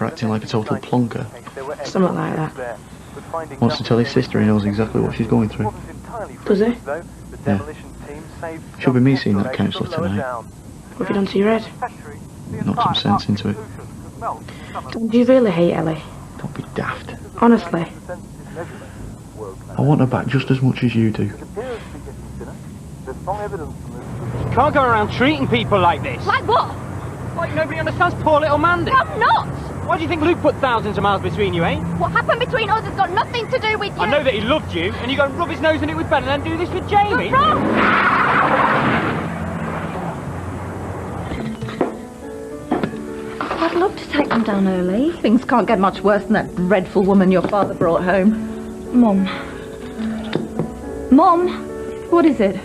for acting like a total plonker. Something like that. Wants to tell his sister he knows exactly what she's going through. Does he? Yeah. Should be me seeing that counsellor tonight. What have you done to your head? Knock some sense into it. Do you really hate Ellie? Don't be daft. Honestly? I want her back just as much as you do. Can't go around treating people like this. Like what? Like nobody understands poor little Mandy. I'm not! Why do you think Luke put thousands of miles between you, eh? What happened between us has got nothing to do with you. I know that he loved you, and you go and rub his nose in it with Ben and then do this with Jamie. You're wrong! I'd love to take them down early. Things can't get much worse than that dreadful woman your father brought home. Mum. Mum! What is it?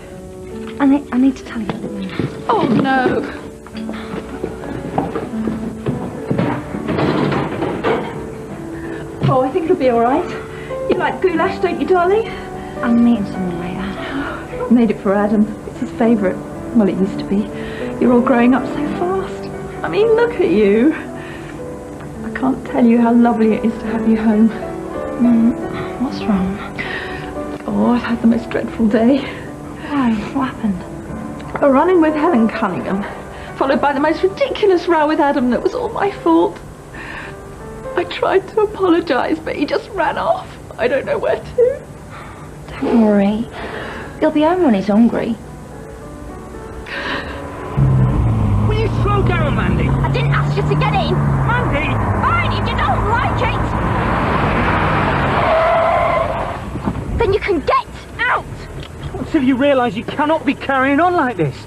I need to tell you something. Oh, no. Oh, I think it'll be all right. You like goulash, don't you, darling? I'm meeting someone later. I made it for Adam. It's his favourite. Well, it used to be. You're all growing up so fast. I mean, look at you. I can't tell you how lovely it is to have you home. What's wrong? Oh, I've had the most dreadful day. Why? What happened? A run-in with Helen Cunningham, followed by the most ridiculous row with Adam that was all my fault. I tried to apologise, but he just ran off. I don't know where to. Don't worry. He'll be home when he's hungry. Will you slow down, Mandy? I didn't ask you to get in. Mandy! Fine, if you don't like it. Then you can get out. Until you realise you cannot be carrying on like this.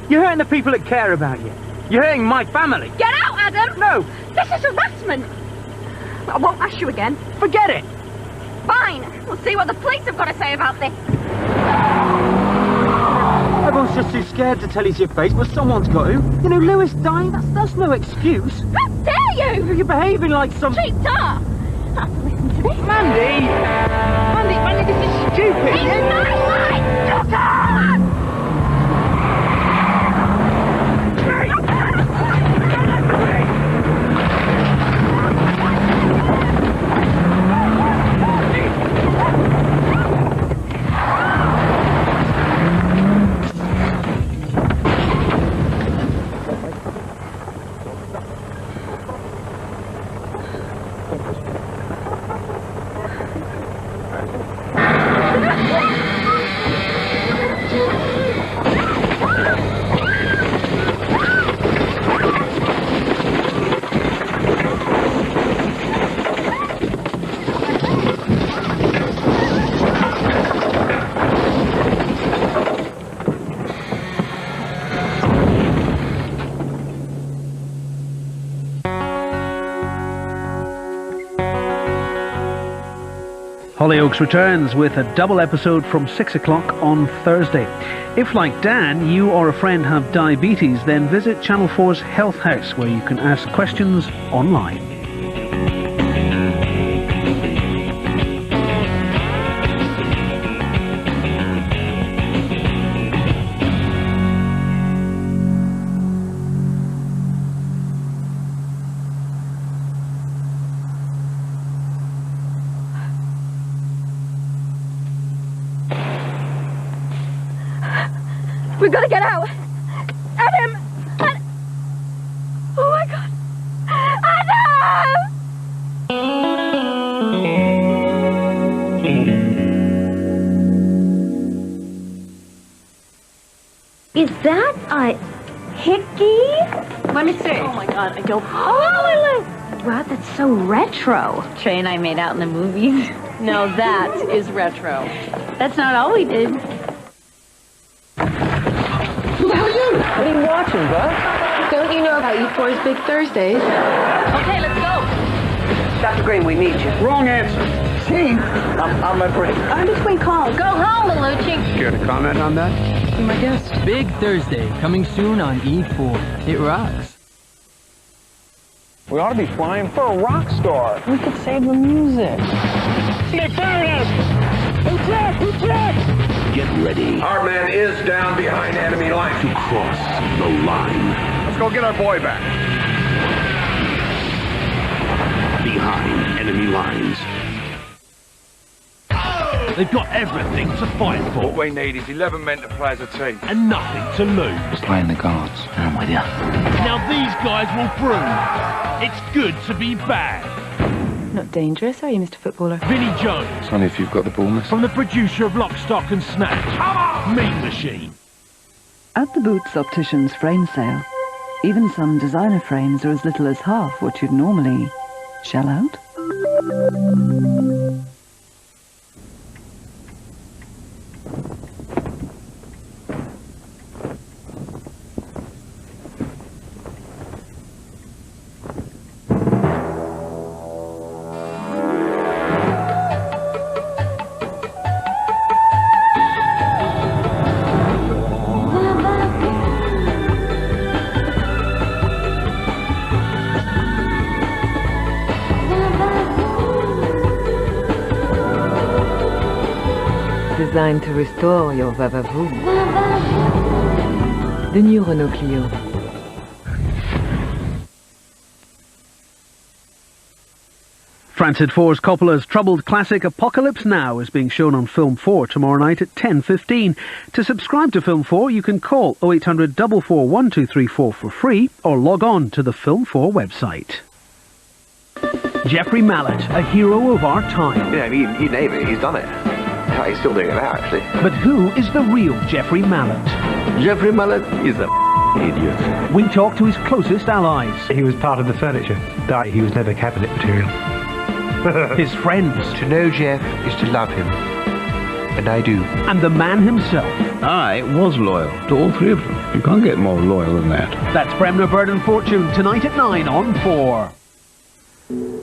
You're hurting the people that care about you. You're hurting my family. Get out, Adam. No. This is harassment. I won't ask you again. Forget it. Fine. We'll see what the police have got to say about this. Everyone's just too scared to tell you to your face, but someone's got to. You know, Lewis dying, that's no excuse. How dare you! You're behaving like some... Cheap tar! I have to listen to this. Mandy! Mandy, this is stupid! It's my life! Shut up! Hollyoaks returns with a double episode from 6 o'clock on Thursday. If, like Dan, you or a friend have diabetes, then visit Channel 4's Health House, where you can ask questions online. We've got to get out! Adam! Oh my God! Adam! Is that a hickey? Let me see. Oh my God, I don't... Oh, wow, that's so retro. Trey and I made out in the movies. No, that is retro. That's not all we did. What are you watching, bud? Don't you know about E4's Big Thursdays? Okay, let's go. Dr. Green, we need you. Wrong answer. Chief, I'm on my break. I'm between calls. Go home, Malucci. Care to comment on that? Be my guest. Big Thursday, coming soon on E4. It rocks. We ought to be flying for a rock star. We could save the music. Get fired! Eject! Get ready. Our man is down behind enemy lines. To cross the line. Let's go get our boy back. lines. They've got everything to fight for. What we need is 11 men to play as a team. And nothing to lose. Playing the cards. I'm with you. Now these guys will prove it's good to be bad. Not dangerous, are you, Mr. Footballer? Vinnie Jones. Only if you've got the ball, miss. From the producer of Lock, Stock and Snatch. Mean Machine. At the Boots Opticians frame sale, even some designer frames are as little as half what you'd normally shell out. Designed to restore your va-va-voom. The new Renault Clio. Francis Ford Coppola's troubled classic Apocalypse Now is being shown on Film 4 tomorrow night at 10:15. To subscribe to Film 4, you can call 0800 44 1234 for free or log on to the Film 4 website. Jeffrey Mallett, a hero of our time. You name it, he's done it. He's still doing it now, actually. But who is the real Jeffrey Mallett? Jeffrey Mallett is a idiot. We talk to his closest allies. He was part of the furniture. He was never cabinet material. His friends. To know Jeff is to love him. And I do. And the man himself. I was loyal to all three of them. You can't get more loyal than that. That's Bremner, Bird and Fortune, tonight at 9 on 4.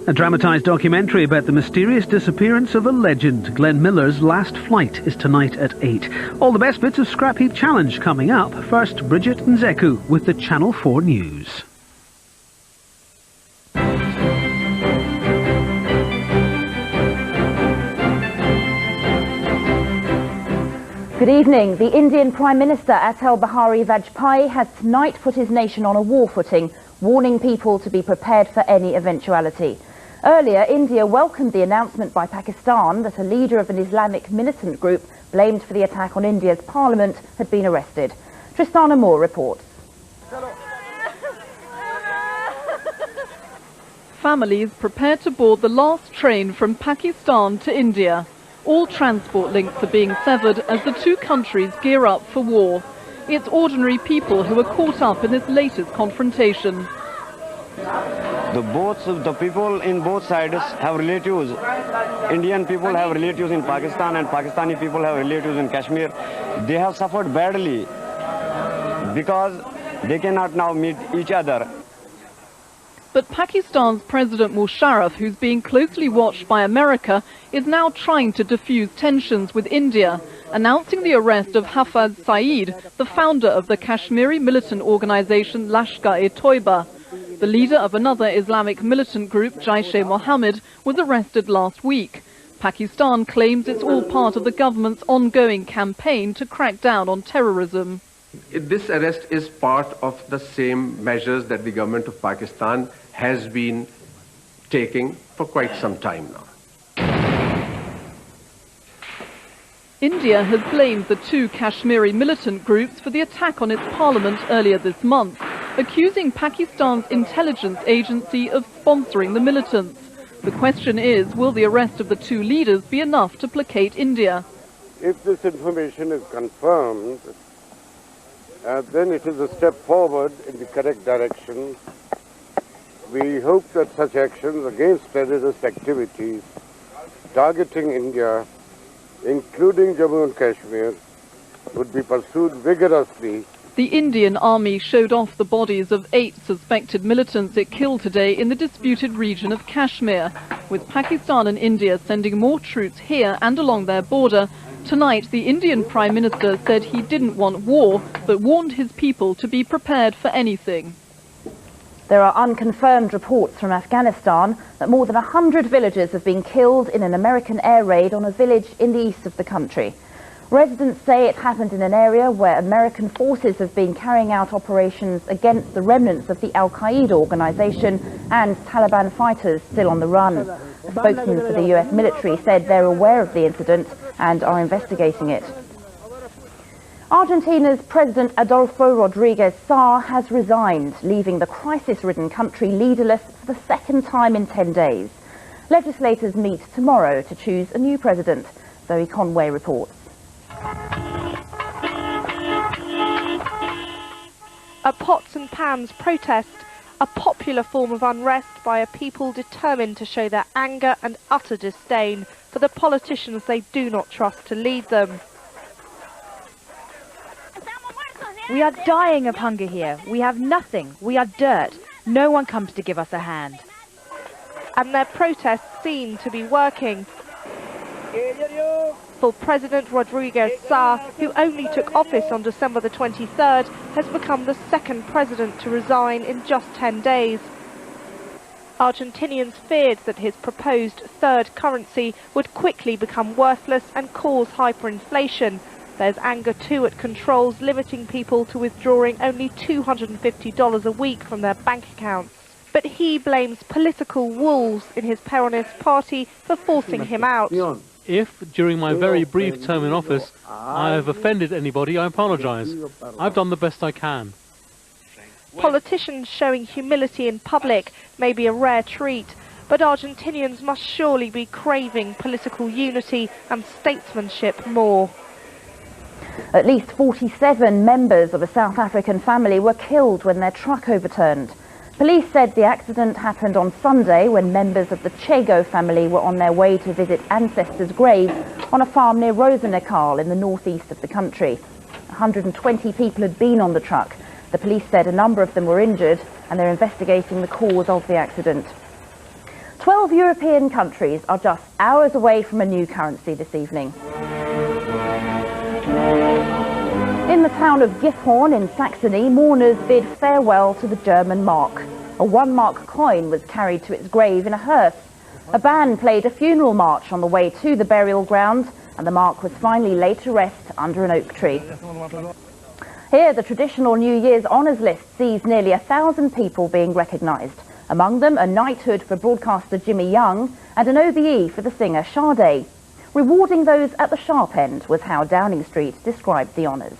A dramatised documentary about the mysterious disappearance of a legend. Glenn Miller's last flight is tonight at 8. All the best bits of Scrap Heap Challenge coming up. First, Bridget and Zeku with the Channel 4 News. Good evening. The Indian Prime Minister Atal Bihari Vajpayee has tonight put his nation on a war footing, warning people to be prepared for any eventuality. Earlier, India welcomed the announcement by Pakistan that a leader of an Islamic militant group blamed for the attack on India's parliament had been arrested. Tristana Moore reports. Families prepare to board the last train from Pakistan to India. All transport links are being severed as the two countries gear up for war. It's ordinary people who are caught up in this latest confrontation. The people in both sides have relatives. Indian people have relatives in Pakistan and Pakistani people have relatives in Kashmir. They have suffered badly because they cannot now meet each other. But Pakistan's President Musharraf, who's being closely watched by America, is now trying to diffuse tensions with India, announcing the arrest of Hafez Saeed, the founder of the Kashmiri militant organization Lashkar-e-Toiba. The leader of another Islamic militant group, Jaish-e-Mohammed, was arrested last week. Pakistan claims it's all part of the government's ongoing campaign to crack down on terrorism. This arrest is part of the same measures that the government of Pakistan has been taking for quite some time now. India has blamed the two Kashmiri militant groups for the attack on its parliament earlier this month, accusing Pakistan's intelligence agency of sponsoring the militants. The question is, will the arrest of the two leaders be enough to placate India? If this information is confirmed, then it is a step forward in the correct direction. We hope that such actions against terrorist activities targeting India, including Jammu and Kashmir, would be pursued vigorously. The Indian army showed off the bodies of 8 suspected militants it killed today in the disputed region of Kashmir. With Pakistan and India sending more troops here and along their border, tonight the Indian Prime Minister said he didn't want war, but warned his people to be prepared for anything. There are unconfirmed reports from Afghanistan that more than 100 villagers have been killed in an American air raid on a village in the east of the country. Residents say it happened in an area where American forces have been carrying out operations against the remnants of the Al-Qaeda organization and Taliban fighters still on the run. A spokesman for the US military said they're aware of the incident and are investigating it. Argentina's President Adolfo Rodriguez Sá has resigned, leaving the crisis-ridden country leaderless for the second time in 10 days. Legislators meet tomorrow to choose a new president. Zoe Conway reports. A pots and pans protest, a popular form of unrest by a people determined to show their anger and utter disdain for the politicians they do not trust to lead them. We are dying of hunger here. We have nothing. We are dirt. No one comes to give us a hand. And their protests seem to be working. For President Rodriguez Sá, who only took office on December the 23rd, has become the second president to resign in just 10 days. Argentinians feared that his proposed third currency would quickly become worthless and cause hyperinflation. There's anger too at controls limiting people to withdrawing only $250 a week from their bank accounts. But he blames political wolves in his Peronist party for forcing him out. If, during my very brief term in office, I have offended anybody, I apologise. I've done the best I can. Politicians showing humility in public may be a rare treat, but Argentinians must surely be craving political unity and statesmanship more. At least 47 members of a South African family were killed when their truck overturned. Police said the accident happened on Sunday when members of the Chego family were on their way to visit ancestors' graves on a farm near Rosenekal in the northeast of the country. 120 people had been on the truck. The police said a number of them were injured and they're investigating the cause of the accident. 12 European countries are just hours away from a new currency this evening. In the town of Gifhorn in Saxony, mourners bid farewell to the German mark. A 1-mark coin was carried to its grave in a hearse. A band played a funeral march on the way to the burial ground, and the mark was finally laid to rest under an oak tree. Here, the traditional New Year's honours list sees nearly 1,000 people being recognised. Among them, a knighthood for broadcaster Jimmy Young and an OBE for the singer Sade. Rewarding those at the sharp end was how Downing Street described the honours.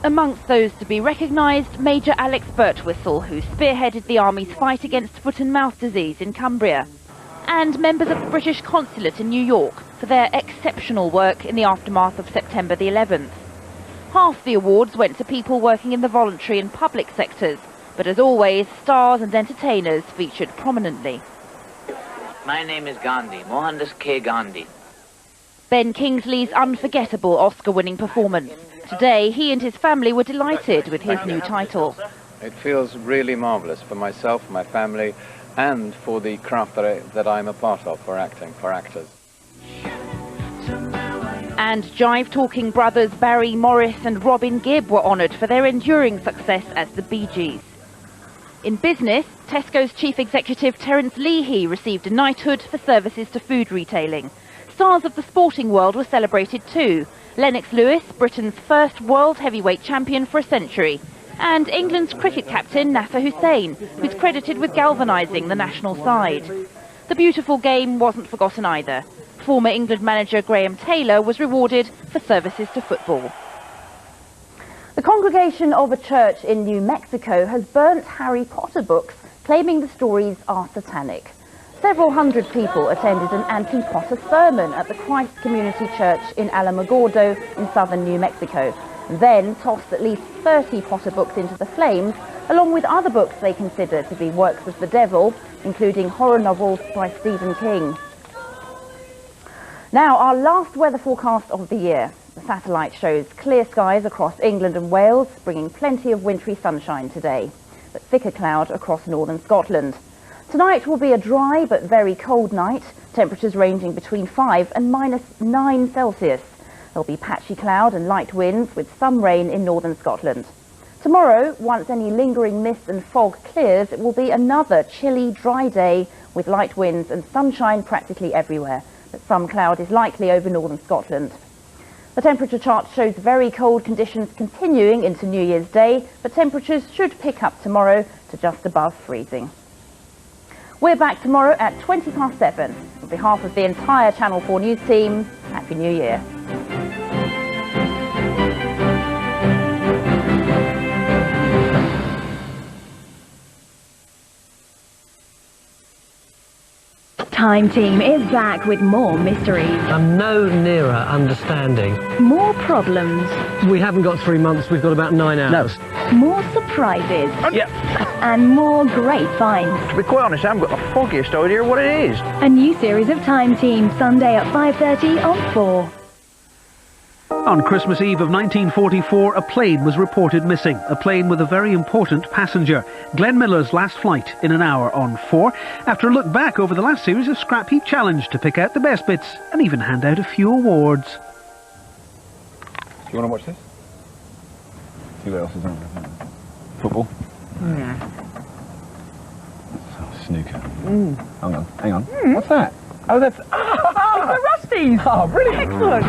Amongst those to be recognised, Major Alex Birtwistle, who spearheaded the Army's fight against foot and mouth disease in Cumbria, and members of the British Consulate in New York for their exceptional work in the aftermath of September the 11th. Half the awards went to people working in the voluntary and public sectors, but as always, stars and entertainers featured prominently. My name is Gandhi, Mohandas K. Gandhi. Ben Kingsley's unforgettable Oscar-winning performance. Today, he and his family were delighted with his new title. It feels really marvellous for myself, my family, and for the craft that I'm a part of, for acting, for actors. And jive-talking brothers Barry Morris and Robin Gibb were honoured for their enduring success as the Bee Gees. In business, Tesco's chief executive Terence Leahy received a knighthood for services to food retailing. Stars of the sporting world were celebrated too. Lennox Lewis, Britain's first world heavyweight champion for a century, and England's cricket captain Nasser Hussain, who's credited with galvanising the national side. The beautiful game wasn't forgotten either. Former England manager Graham Taylor was rewarded for services to football. The congregation of a church in New Mexico has burnt Harry Potter books, claiming the stories are satanic. Several hundred people attended an anti-Potter sermon at the Christ Community Church in Alamogordo in southern New Mexico, and then tossed at least 30 Potter books into the flames, along with other books they consider to be works of the devil, including horror novels by Stephen King. Now, our last weather forecast of the year. The satellite shows clear skies across England and Wales, bringing plenty of wintry sunshine today, but thicker cloud across northern Scotland. Tonight will be a dry but very cold night, temperatures ranging between 5 and -9 Celsius. There'll be patchy cloud and light winds with some rain in northern Scotland. Tomorrow, once any lingering mist and fog clears, it will be another chilly, dry day with light winds and sunshine practically everywhere, but some cloud is likely over northern Scotland. The temperature chart shows very cold conditions continuing into New Year's Day, but temperatures should pick up tomorrow to just above freezing. We're back tomorrow at 7:20. On behalf of the entire Channel 4 News team, Happy New Year. Time Team is back with more mysteries. I'm no nearer understanding. More problems. We haven't got 3 months, we've got about 9 hours. More surprises. Yep. And more great finds. To be quite honest, I haven't got the foggiest idea what it is. A new series of Time Team, Sunday at 5:30 on 4. On Christmas Eve of 1944, a plane was reported missing. A plane with a very important passenger. Glenn Miller's last flight in an hour on 4. After a look back over the last series of Scrap Heap Challenge to pick out the best bits and even hand out a few awards. Do you want to watch this? See what else is on there. Football? Yeah. Oh, snooker. Hang on. What's that? Oh, that's... It's the rusties! Oh, brilliant. Excellent.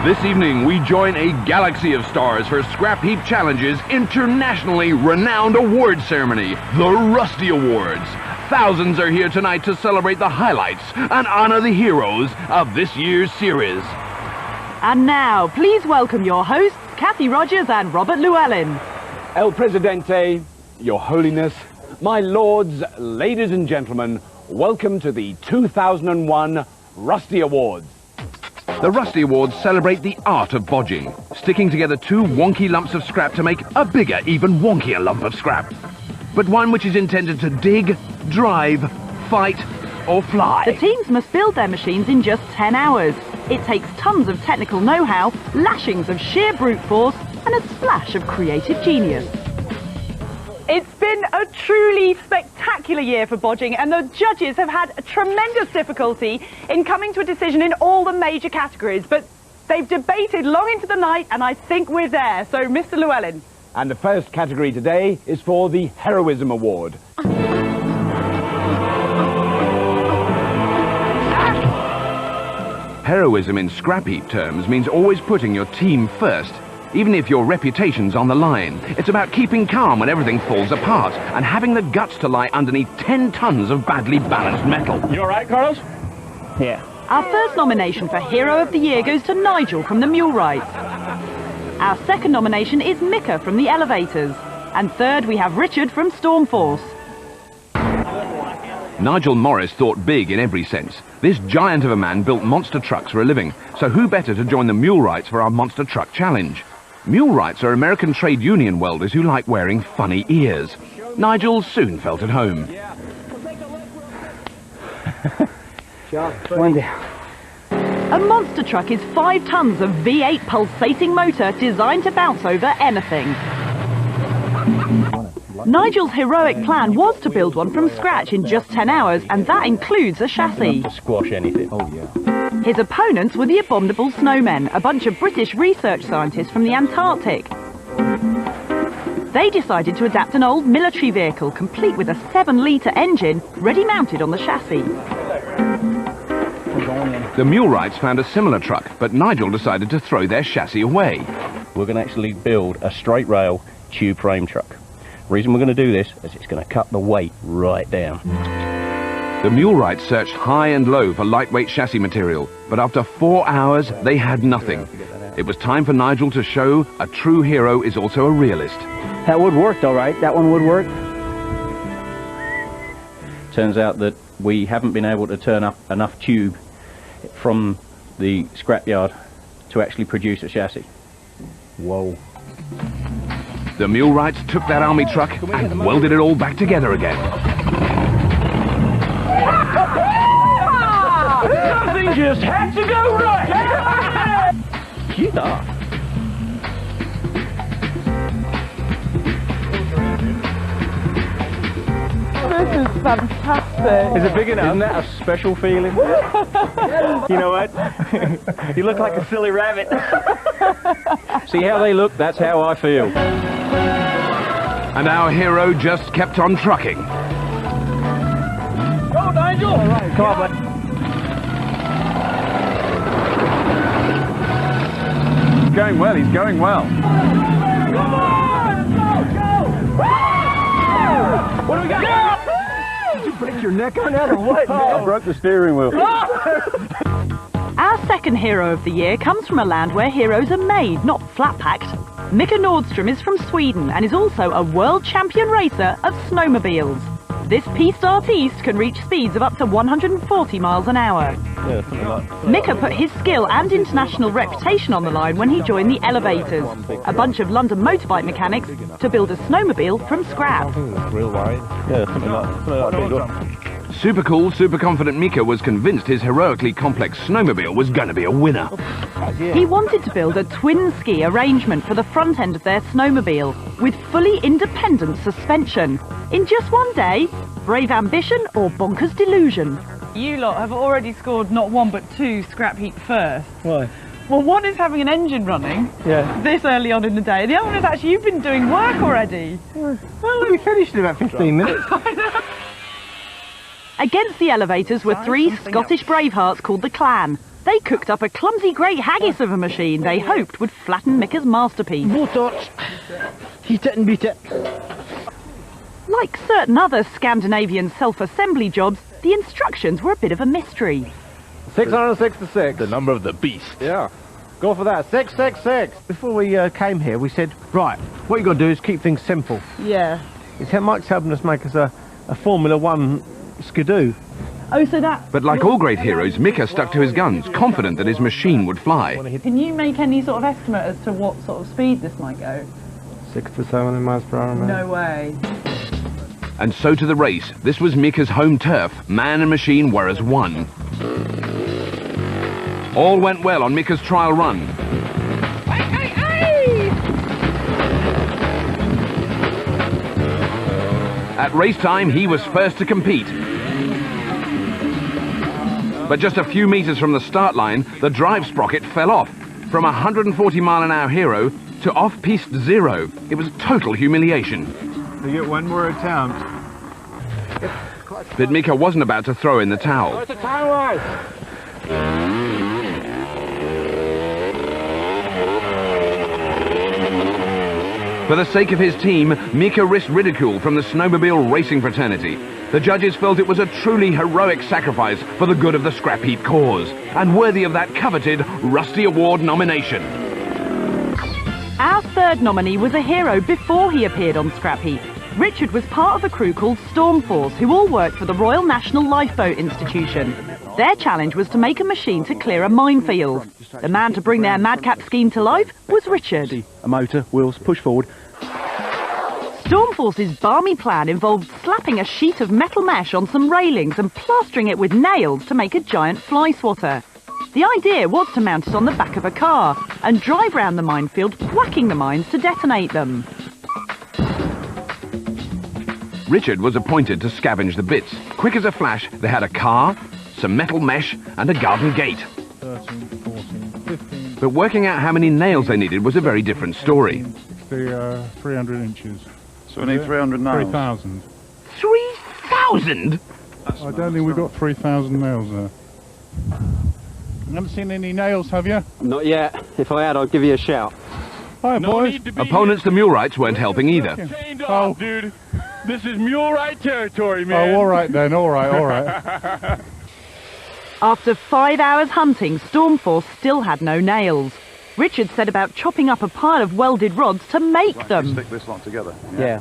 This evening, we join a galaxy of stars for Scrap Heap Challenge's internationally renowned award ceremony, the Rusty Awards. Thousands are here tonight to celebrate the highlights and honor the heroes of this year's series. And now, please welcome your hosts, Kathy Rogers and Robert Llewellyn. El Presidente, Your Holiness, my lords, ladies and gentlemen, welcome to the 2001 Rusty Awards. The Rusty Awards celebrate the art of bodging, sticking together two wonky lumps of scrap to make a bigger, even wonkier lump of scrap. But one which is intended to dig, drive, fight, or fly. The teams must build their machines in just 10 hours. It takes tons of technical know-how, lashings of sheer brute force, and a splash of creative genius. It's been a truly spectacular year for bodging, and the judges have had a tremendous difficulty in coming to a decision in all the major categories. But they've debated long into the night, and I think we're there. So, Mr. Llewellyn. And the first category today is for the Heroism Award. Heroism in Scrap Heap terms means always putting your team first, even if your reputation's on the line. It's about keeping calm when everything falls apart and having the guts to lie underneath 10 tons of badly balanced metal. You all right, Carlos? Yeah. Our first nomination for Hero of the Year goes to Nigel from the Mulewrights. Our second nomination is Mika from the Elevators. And third, we have Richard from Stormforce. Nigel Morris thought big in every sense. This giant of a man built monster trucks for a living, so who better to join the Mulewrights for our monster truck challenge? Mulewrights are American trade union welders who like wearing funny ears. Nigel soon felt at home. A monster truck is 5 tons of V8 pulsating motor designed to bounce over anything. Nigel's heroic plan was to build one from scratch in just 10 hours, and that includes a chassis. Squash anything. Oh, yeah. His opponents were the Abominable Snowmen, a bunch of British research scientists from the Antarctic. They decided to adapt an old military vehicle, complete with a 7-litre engine, ready-mounted on the chassis. The Mulewrights found a similar truck, but Nigel decided to throw their chassis away. We're going to actually build a straight rail tube frame truck. The reason we're going to do this is it's going to cut the weight right down. The Mulewrights searched high and low for lightweight chassis material, but after 4 hours they had nothing. It was time for Nigel to show a true hero is also a realist. That would work, all right. That one would work. Turns out that we haven't been able to turn up enough tube from the scrapyard to actually produce a chassis. Whoa. The Mulewrights took that army truck and welded it all back together again. Something just had to go right! Yeah. fantastic. Is it big enough? Isn't that a special feeling? You know what? You look like a silly rabbit. See how they look? That's how I feel. And our hero just kept on trucking. Go, Nigel! All right, come on, bud. He's going well, he's going well. Come on! Go! What do we got? Did you break your neck on that or what? I broke the steering wheel. Our second hero of the year comes from a land where heroes are made, not flat-packed. Mika Nordstrom is from Sweden and is also a world champion racer of snowmobiles. This piste artiste can reach speeds of up to 140 miles an hour. Yeah, something like that. Mika put his skill and international reputation on the line when he joined the Elevators, a bunch of London motorbike mechanics, to build a snowmobile from scrap. Real wide. Yeah, something like that. Super cool, super confident Mika was convinced his heroically complex snowmobile was going to be a winner. He wanted to build a twin ski arrangement for the front end of their snowmobile with fully independent suspension. In just one day, brave ambition or bonkers delusion. You lot have already scored not one but two scrap heap first. Why? Well, one is having an engine running this early on in the day. The other one is actually you've been doing work already. Well, we finished in about 15 minutes. Against the Elevators were three Scottish bravehearts called the Clan. They cooked up a clumsy great haggis of a machine they hoped would flatten Mika's masterpiece. Blowtorch. Heat it and beat it. Like certain other Scandinavian self-assembly jobs, the instructions were a bit of a mystery. 666. The number of the beast. Yeah. Go for that. 666. Before we came here, we said, right, what you got to do is keep things simple. Yeah. Mike's helping us make us a Formula One skidoo. Oh, so that... But like all great heroes, Mika stuck to his guns, confident that his machine would fly. Can you make any sort of estimate as to what sort of speed this might go? 600 to 700 miles per hour, man. No way. And so to the race. This was Mika's home turf. Man and machine were as one. All went well on Mika's trial run. At race time, he was first to compete. But just a few meters from the start line, the drive sprocket fell off. From a 140-mile-an-hour hero to off-piste zero. It was total humiliation. You get one more attempt. But Mika wasn't about to throw in the towel. It's a time-wise. For the sake of his team, Mika risked ridicule from the snowmobile racing fraternity. The judges felt it was a truly heroic sacrifice for the good of the scrap heap cause, and worthy of that coveted Rusty Award nomination. Our third nominee was a hero before he appeared on Scrap Heap. Richard was part of a crew called Storm Force, who all worked for the Royal National Lifeboat Institution. Their challenge was to make a machine to clear a minefield. The man to bring their madcap scheme to life was Richard. A motor, wheels, push forward. Storm Force's balmy plan involved slapping a sheet of metal mesh on some railings and plastering it with nails to make a giant fly swatter. The idea was to mount it on the back of a car and drive round the minefield, whacking the mines to detonate them. Richard was appointed to scavenge the bits. Quick as a flash, they had a car, some metal mesh and a garden gate. 13, 14, 15. But working out how many nails they needed was a very different story. It's the 300 inches. So we need 300 nails. 3,000. 3,000? I don't think we've got 3,000 nails there. You haven't seen any nails, have you? Not yet. If I had, I'd give you a shout. Hi, boys. Opponents, the Mulerites, weren't helping either. Oh, dude. This is Muleright territory, man. Oh, all right then. All right, all right. After 5 hours hunting, Storm Force still had no nails. Richard set about chopping up a pile of welded rods to make them. Stick this lot together. Yeah.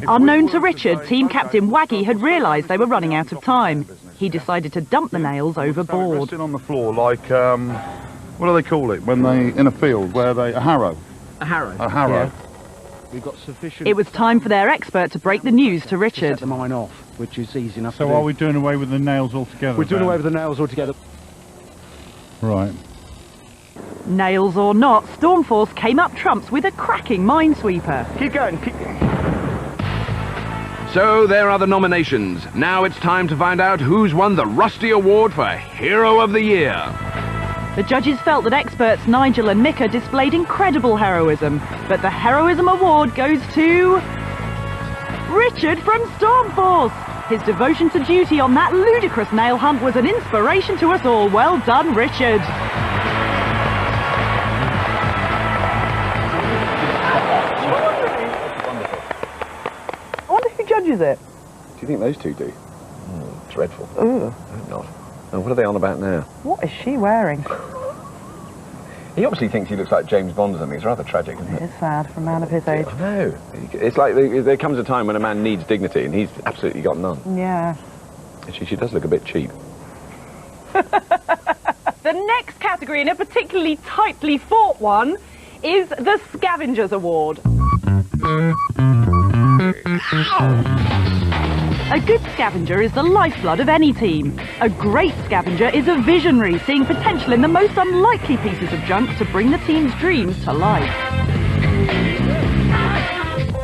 Unknown to Richard, team captain Waggy had realised they were running out of time. He decided to dump the nails overboard. Resting on the floor like, what do they call it when they, in a field, where they, a harrow? A harrow. A harrow. Yeah. We've got sufficient... It was time for their expert to break the news to Richard. Set the mine off, which is easy enough to do. So are we doing away with the nails altogether? We're doing away with the nails altogether. Right. Nails or not, Storm Force came up trumps with a cracking minesweeper. Keep going, keep... So there are the nominations. Now it's time to find out who's won the Rusty Award for Hero of the Year. The judges felt that experts Nigel and Mika displayed incredible heroism, but the Heroism Award goes to Richard from Stormforce. His devotion to duty on that ludicrous nail hunt was an inspiration to us all. Well done, Richard. I wonder who judges it. Do you think those two do? Dreadful. Ooh. I hope not. Oh, what are they on about now? What is she wearing? He obviously thinks he looks like James Bond or something. It's rather tragic, isn't it? It's sad for a man of his age. I know. It's like there comes a time when a man needs dignity, and he's absolutely got none. Yeah. Actually, she does look a bit cheap. The next category, and a particularly tightly fought one, is the Scavengers Award. A good scavenger is the lifeblood of any team. A great scavenger is a visionary, seeing potential in the most unlikely pieces of junk to bring the team's dreams to life.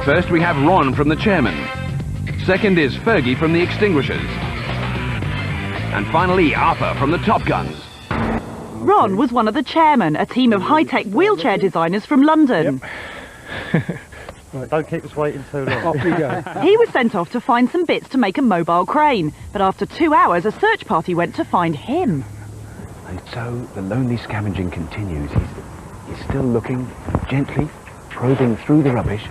First we have Ron from the chairman. Second is Fergie from the extinguishers. And finally Arthur from the top guns. Ron was one of the chairmen, a team of high-tech wheelchair designers from London. Right, don't keep us waiting too long. Off we go. He was sent off to find some bits to make a mobile crane, but after 2 hours a search party went to find him. And so the lonely scavenging continues. He's still looking, gently probing through the rubbish.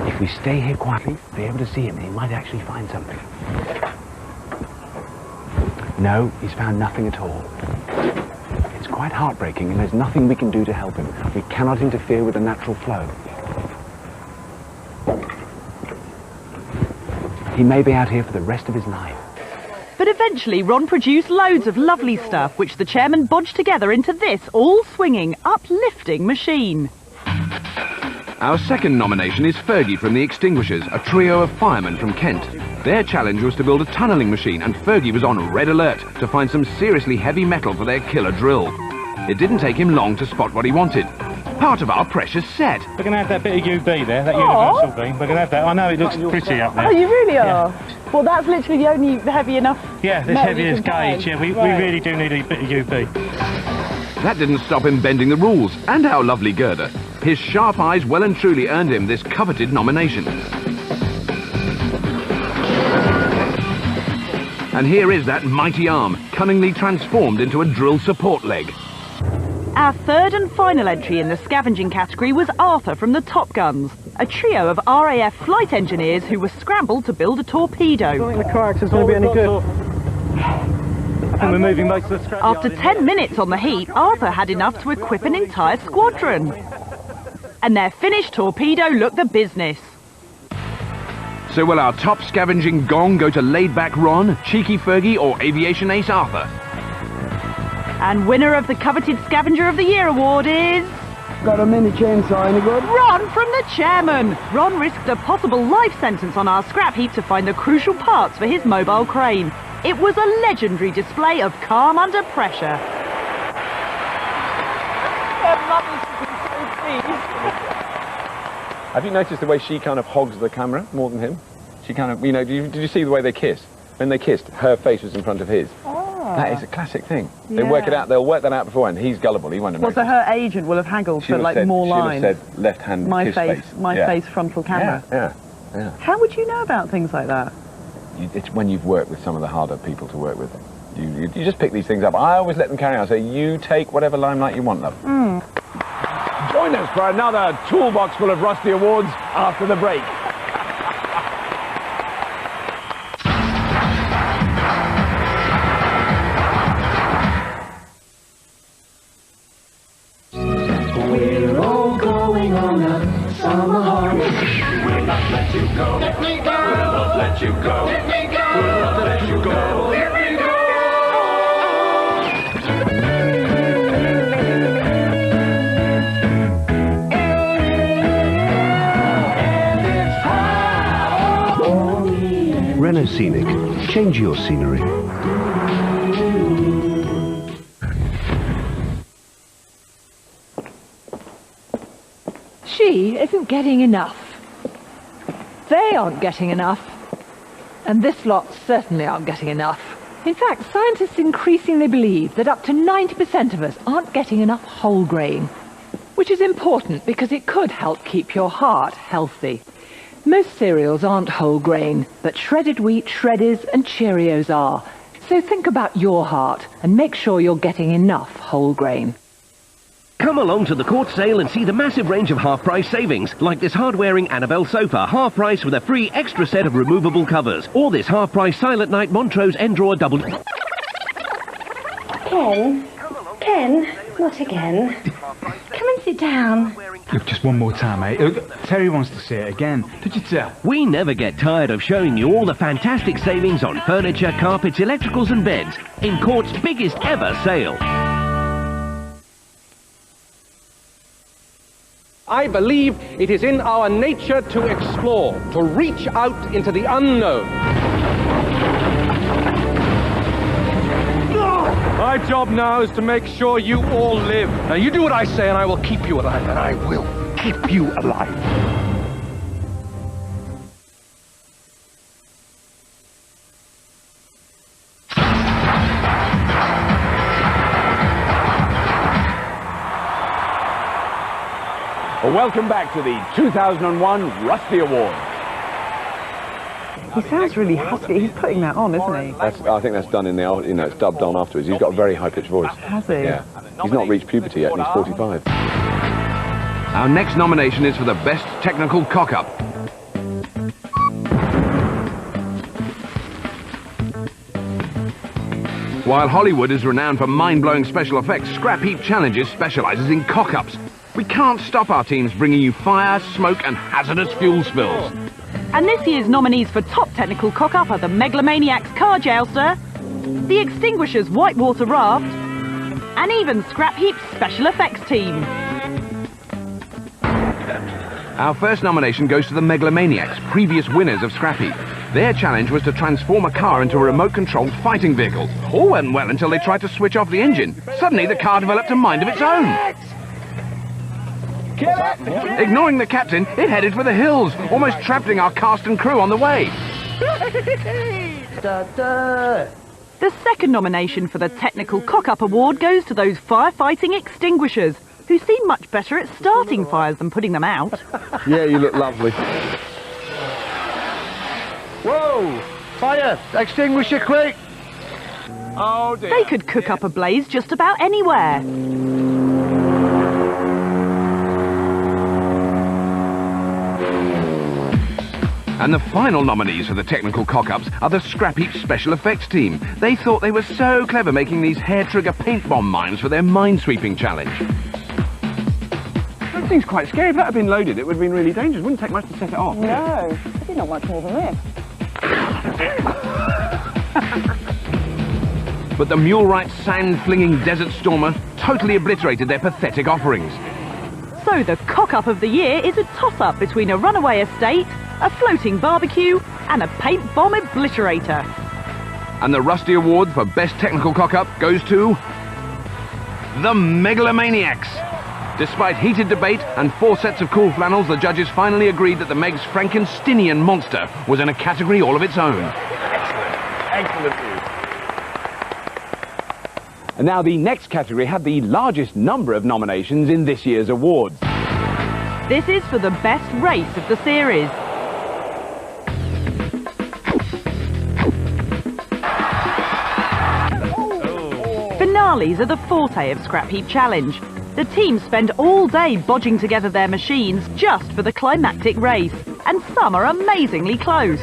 If we stay here quietly, we'll be able to see him, and he might actually find something. No, he's found nothing at all. It's quite heartbreaking, and there's nothing we can do to help him. We cannot interfere with the natural flow. He may be out here for the rest of his life. But eventually Ron produced loads of lovely stuff, which the chairman bodged together into this all-swinging, uplifting machine. Our second nomination is Fergie from the Extinguishers, a trio of firemen from Kent. Their challenge was to build a tunnelling machine, and Fergie was on red alert to find some seriously heavy metal for their killer drill. It didn't take him long to spot what he wanted. Part of our precious set. We're going to have that bit of UB there, that universal beam. We're going to have that. I know it looks pretty up there. Oh, you really are? Yeah. Well, that's literally the only heavy enough. Yeah, this heavy as gauge. Yeah, we really do need a bit of UB. That didn't stop him bending the rules, and our lovely girder. His sharp eyes well and truly earned him this coveted nomination. And here is that mighty arm, cunningly transformed into a drill support leg. Our third and final entry in the scavenging category was Arthur from the Top Guns, a trio of RAF flight engineers who were scrambled to build a torpedo. I don't think the coaxer's going to be any good. I think we're moving most of the scrap. After 10 minutes on the heat, Arthur had enough to equip an entire squadron. And their finished torpedo looked the business. So will our top scavenging gong go to laid-back Ron, cheeky Fergie, or aviation ace Arthur? And winner of the coveted Scavenger of the Year award is... Got a mini chainsaw, any good? Ron from the chairman! Ron risked a possible life sentence on our scrap heap to find the crucial parts for his mobile crane. It was a legendary display of calm under pressure. Have you noticed the way she kind of hogs the camera more than him? She kind of, you know, did you see the way they kissed? When they kissed, her face was in front of his. That is a classic thing. They work it out, they'll work that out beforehand. He's gullible, he won't have noticed. So her agent will have haggled for like more lines. She would have said left hand my kiss face, my yeah. face, frontal camera. Yeah. How would you know about things like that? It's when you've worked with some of the harder people to work with. You just pick these things up. I always let them carry on. I say, you take whatever limelight you want, love. Join us for another toolbox full of Rusty Awards after the break. We're all going on a summer holiday. We'll not let you go. Let me go. We'll not let you go. Let me go. We'll not let you go. Let me go. Renault Scenic. Change your scenery. She isn't getting enough. They aren't getting enough. And this lot certainly aren't getting enough. In fact, scientists increasingly believe that up to 90% of us aren't getting enough whole grain, which is important because it could help keep your heart healthy. Most cereals aren't whole grain, but shredded wheat, Shreddies and Cheerios are. So think about your heart and make sure you're getting enough whole grain. Come along to the Court sale and see the massive range of half-price savings, like this hard-wearing Annabelle sofa, half-price with a free extra set of removable covers, or this half-price Silent Night Montrose end-drawer double... Ken? Ken? Not again. Come and sit down. Look, just one more time, mate. Look, Terry wants to see it again. Did you tell? We never get tired of showing you all the fantastic savings on furniture, carpets, electricals and beds in Court's biggest ever sale. I believe it is in our nature to explore, to reach out into the unknown. My job now is to make sure you all live. Now you do what I say and I will keep you alive, and I will keep you alive. Well, welcome back to the 2001 Rusty Award. He sounds really husky. He's putting that on, isn't he? I think that's done in the, it's dubbed on afterwards. He's got a very high-pitched voice. Has he? Yeah. He's not reached puberty yet, and he's 45. Our next nomination is for the Best Technical Cock-Up. While Hollywood is renowned for mind-blowing special effects, Scrap Heap Challenges specialises in cock-ups. We can't stop our teams bringing you fire, smoke and hazardous fuel spills. And this year's nominees for top technical cock-up are the Megalomaniacs Car Jouster, the Extinguishers Whitewater Raft, and even Scrap Heap's Special Effects team. Our first nomination goes to the Megalomaniacs, previous winners of Scrap Heap. Their challenge was to transform a car into a remote-controlled fighting vehicle. All went well until they tried to switch off the engine. Suddenly the car developed a mind of its own. Ignoring the captain, it headed for the hills, almost trapping our cast and crew on the way. The second nomination for the Technical Cock-Up Award goes to those firefighting extinguishers, who seem much better at starting fires than putting them out. Yeah, you look lovely. Whoa! Fire! Extinguisher, quick! Oh dear. They could cook up a blaze just about anywhere. And the final nominees for the Technical Cock-Ups are the Scrap Heap Special Effects team. They thought they were so clever making these hair-trigger paint bomb mines for their mine-sweeping challenge. That thing's quite scary. If that had been loaded, it would have been really dangerous. It wouldn't take much to set it off. No, it's not much more than this. But the Mulewright sand-flinging Desert Stormer totally obliterated their pathetic offerings. So the cock-up of the year is a toss-up between a runaway estate, a floating barbecue, and a paint bomb obliterator. And the Rusty Award for Best Technical Cock-Up goes to the Megalomaniacs. Despite heated debate and 4 sets of cool flannels, the judges finally agreed that the Meg's Frankensteinian monster was in a category all of its own. Excellent news. And now the next category had the largest number of nominations in this year's awards. This is for the best race of the series. Finales are the forte of Scrap Heap Challenge. The teams spend all day bodging together their machines just for the climactic race, and some are amazingly close.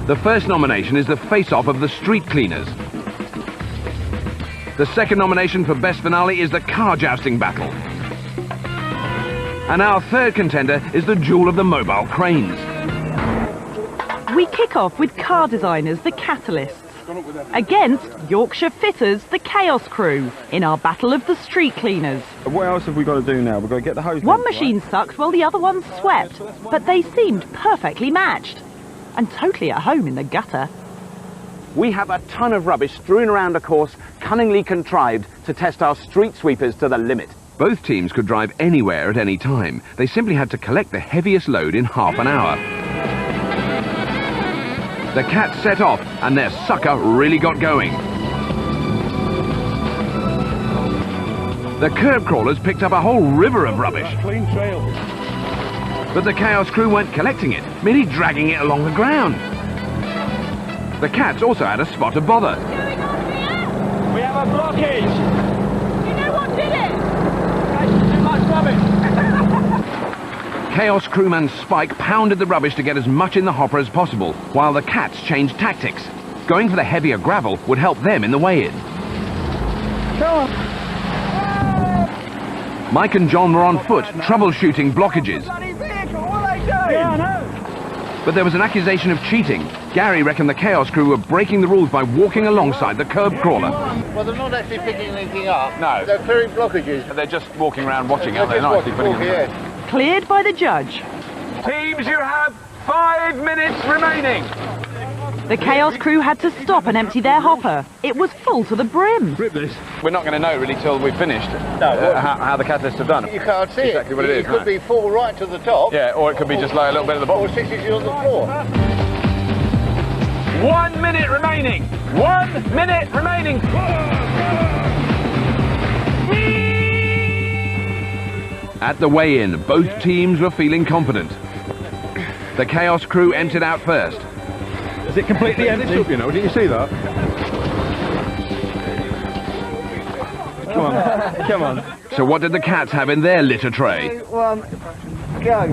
The first nomination is the face-off of the street cleaners. The second nomination for Best Finale is the car jousting battle. And our third contender is the duel of the mobile cranes. We kick off with car designers, the Catalysts, against Yorkshire Fitters, the Chaos Crew, in our battle of the street cleaners. What else have we got to do now? We've got to get the hose. One machine sucked while the other one swept, but they seemed perfectly matched and totally at home in the gutter. We have a ton of rubbish strewn around a course cunningly contrived to test our street sweepers to the limit. Both teams could drive anywhere at any time. They simply had to collect the heaviest load in half an hour. The cats set off, and their sucker really got going. The curb crawlers picked up a whole river of rubbish. Clean trail. But the Chaos crew weren't collecting it, merely dragging it along the ground. The cats also had a spot of bother. We have a blockage. You know what did it? Too much rubbish. Chaos crewman Spike pounded the rubbish to get as much in the hopper as possible, while the cats changed tactics. Going for the heavier gravel would help them in the weigh-in. Come on. Mike and John were on foot, troubleshooting blockages. Yeah, I know. But there was an accusation of cheating. Gary reckoned the Chaos crew were breaking the rules by walking alongside the curb crawler. Well, they're not actually picking anything up. No. They're clearing blockages. They're just walking around watching, aren't they? They're not actually putting them. Cleared by the judge. Teams, you have 5 minutes remaining. The Chaos crew had to stop and empty their hopper. It was full to the brim. We're not going to know really till we've finished how the catalysts have done. You can't see exactly what it is. It could be full right to the top. Yeah, or it could be just like a little bit at the bottom. Or 6 inches on the floor. 1 minute remaining. 1 minute remaining. At the weigh-in, both teams were feeling confident. The Chaos crew emptied out first. Is it completely empty? You know, did you see that? Come on, come on. So what did the cats have in their litter tray? 3, 1, go.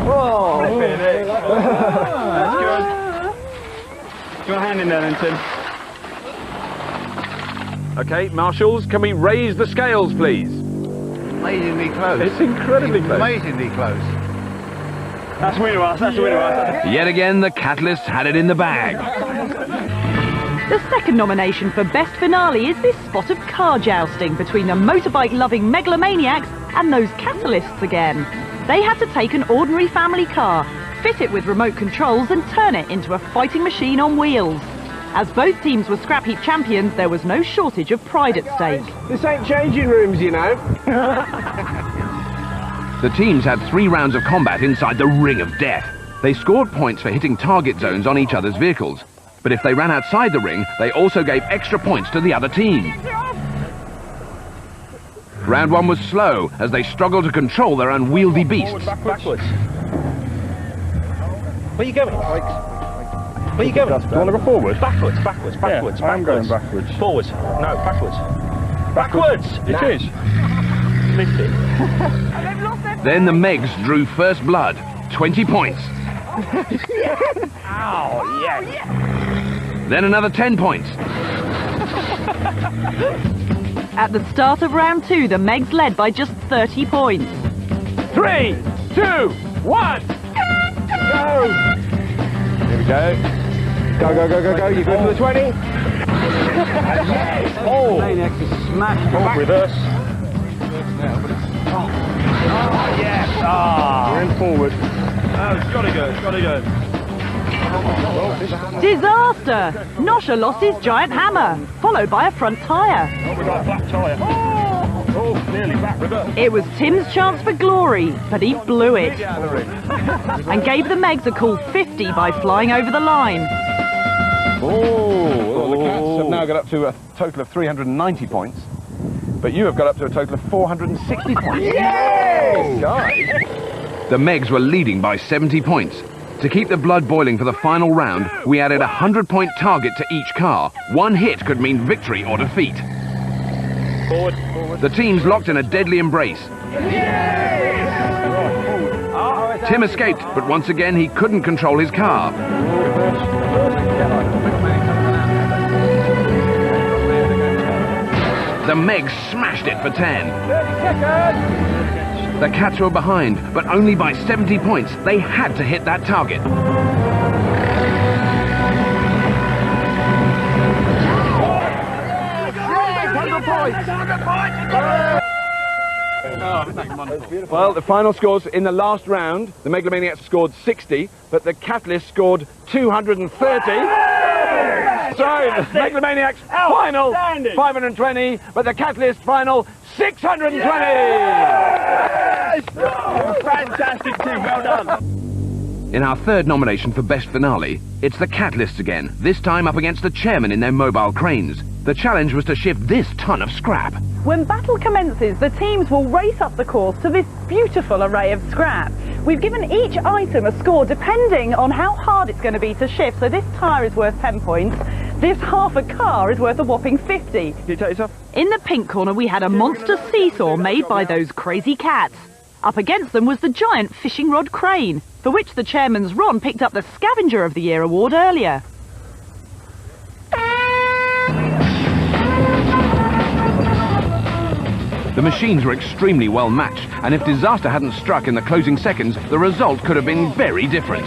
Whoa! That's good. Do you want a hand in there then, Tim? Okay, marshals, can we raise the scales, please? Amazingly close. It's incredibly close. Amazingly close. That's a winner, that's a winner. Yet again, the catalysts had it in the bag. The second nomination for Best Finale is this spot of car jousting between the motorbike-loving megalomaniacs and those catalysts again. They had to take an ordinary family car, fit it with remote controls and turn it into a fighting machine on wheels. As both teams were scrap heap champions, there was no shortage of pride at stake. This ain't changing rooms, you know. The teams had 3 rounds of combat inside the ring of death. They scored points for hitting target zones on each other's vehicles. But if they ran outside the ring, they also gave extra points to the other team. Round 1 was slow, as they struggled to control their unwieldy beasts. Backwards. Where are you going? Where are you going? Do you want to go forward? Backwards, backwards, backwards, I'm going backwards. Forwards. No, backwards. Backwards! It is. Missed it. Then the Megs drew first blood. 20 points. Ow, yes! Then another 10 points. At the start of round 2, the Megs led by just 30 points. 3, 2, 1! Go! Here we go. Go, go, go, go, go. You good for the 20? Yes! Oh! Maniacs is smashed. Oh, reverse. Oh, yes! Ah! We're in forward. Oh, it's got to go, it's got to go. Disaster! Nosher lost his giant hammer, followed by a front tyre. Oh, we got a flat tyre. Oh, nearly back, reverse. It was Tim's chance for glory, but he blew it. And gave the Megs a cool 50 by flying over the line. Oh, the cats have now got up to a total of 390 points. But you have got up to a total of 460 points. Yes! Guys! The Megs were leading by 70 points. To keep the blood boiling for the final round, we added a 100-point target to each car. 1 hit could mean victory or defeat. Forward, forward. The teams locked in a deadly embrace. Tim escaped, but once again he couldn't control his car. The Megs smashed it for 10. 30 seconds! The cats were behind, but only by 70 points. They had to hit that target. Well, the final scores in the last round, the Megalomaniacs scored 60, but the Catalyst scored 230. So, Megalomaniacs final 520, but the Catalyst final 620! Fantastic team, well done! In our third nomination for Best Finale, it's the Catalysts again, this time up against the chairman in their mobile cranes. The challenge was to shift this ton of scrap. When battle commences, the teams will race up the course to this beautiful array of scrap. We've given each item a score depending on how hard it's going to be to shift, so this tyre is worth 10 points. This half a car is worth a whopping 50. Can you take this off? In the pink corner we had a monster seesaw made by those crazy cats. Up against them was the giant fishing rod crane, for which the chairman's Ron picked up the Scavenger of the Year award earlier. The machines were extremely well matched, and if disaster hadn't struck in the closing seconds, the result could have been very different.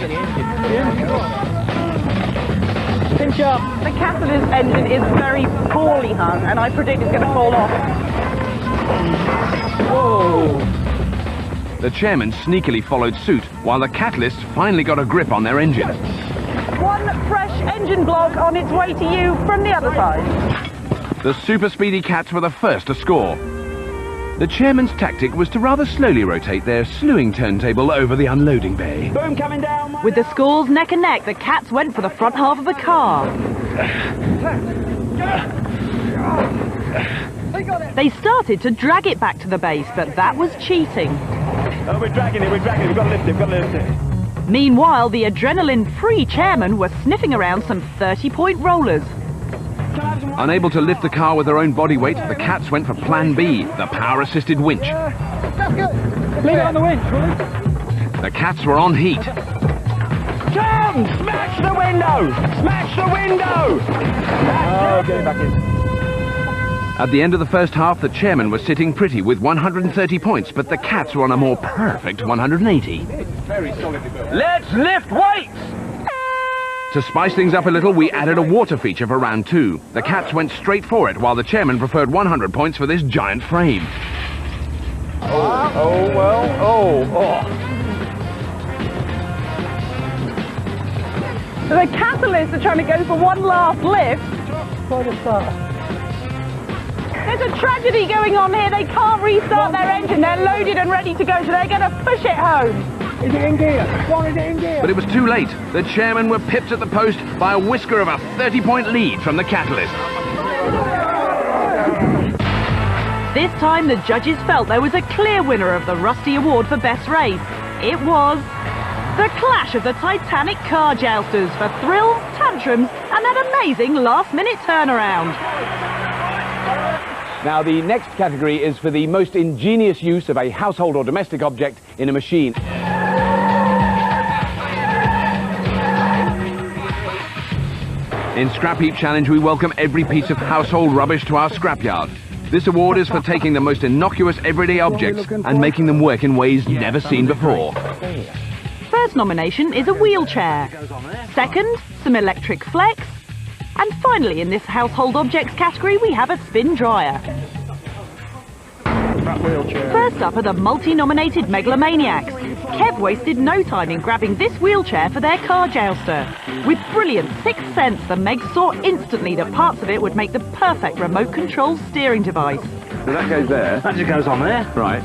Pinch up. The Catalyst engine is very poorly hung, and I predict it's going to fall off. Whoa! The chairman sneakily followed suit, while the Catalysts finally got a grip on their engine. One fresh engine block on its way to you from the other side. The super speedy cats were the first to score. The chairman's tactic was to rather slowly rotate their slewing turntable over the unloading bay. Boom coming down. With the scores neck and neck, the cats went for the front half of the car. They started to drag it back to the base, but that was cheating. Oh, we're dragging it, we've got to lift it, we've got to lift it. Meanwhile, the adrenaline-free chairman was sniffing around some 30-point rollers. Unable to lift the car with their own body weight, the cats went for Plan B, the power-assisted winch. That's good. Leave it on the winch, will you? The cats were on heat. Come! Smash the window! Smash the window! Oh, get it back in. At the end of the first half, the chairman was sitting pretty with 130 points, but the cats were on a more perfect 180. Very solidly built. Let's lift weights! To spice things up a little, we added a water feature for round 2. The cats went straight for it, while the chairman preferred 100 points for this giant frame. So the Catalysts are trying to go for one last lift. There's a tragedy going on here. They can't restart their engine. They're loaded and ready to go, so they're going to push it home. Is it in gear? One, is it in gear? But it was too late. The chairmen were pipped at the post by a whisker of a 30-point lead from the Catalyst. This time the judges felt there was a clear winner of the Rusty Award for Best Race. It was the clash of the Titanic car jousters for thrills, tantrums and an amazing last-minute turnaround. Now, the next category is for the most ingenious use of a household or domestic object in a machine. In Scrap Heap Challenge, we welcome every piece of household rubbish to our scrapyard. This award is for taking the most innocuous everyday objects and making them work in ways never seen before. First nomination is a wheelchair. Second, some electric flex. And finally, in this household objects category, we have a spin dryer. First up are the multi-nominated Megalomaniacs. Kev wasted no time in grabbing this wheelchair for their car jouster. With brilliant sixth sense, the Megs saw instantly that parts of it would make the perfect remote control steering device. So that goes there. That just goes on there. Right.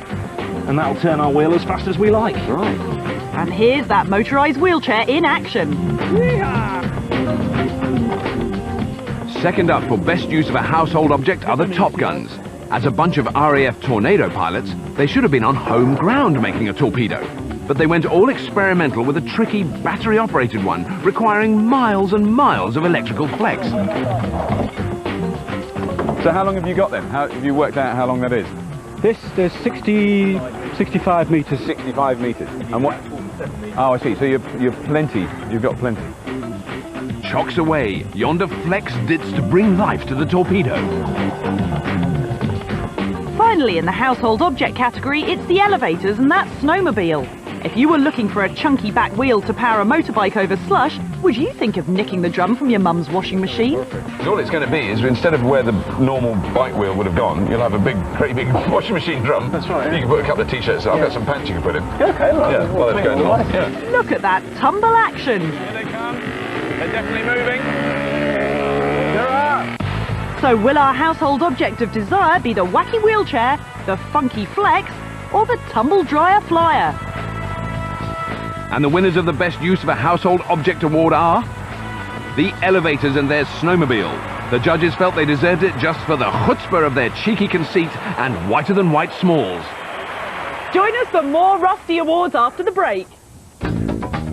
And that'll turn our wheel as fast as we like. Right. And here's that motorised wheelchair in action. Second up for best use of a household object are the Top Guns. As a bunch of RAF Tornado pilots, they should have been on home ground making a torpedo. But they went all experimental with a tricky battery-operated one, requiring miles and miles of electrical flex. So how long have you got then? How have you worked out how long that is? This is 65 metres. 65 metres. And what? Oh, I see. So you're plenty. You've got plenty. Chocks away, yonder flex dits to bring life to the torpedo. Finally, in the household object category, it's the elevators and that snowmobile. If you were looking for a chunky back wheel to power a motorbike over slush, would you think of nicking the drum from your mum's washing machine? All it's going to be is, instead of where the normal bike wheel would have gone, you'll have a great big washing machine drum. That's right. You can put a couple of t-shirts. I've got some pants you can put in. Okay, right. Yeah, while it's going on. Yeah. Look at that tumble action. Here they come. They're definitely moving. So will our household object of desire be the wacky wheelchair, the funky flex, or the tumble dryer flyer? And the winners of the best use of a household object award are the elevators and their snowmobile. The judges felt they deserved it just for the chutzpah of their cheeky conceit and whiter-than-white smalls. Join us for more Rusty Awards after the break.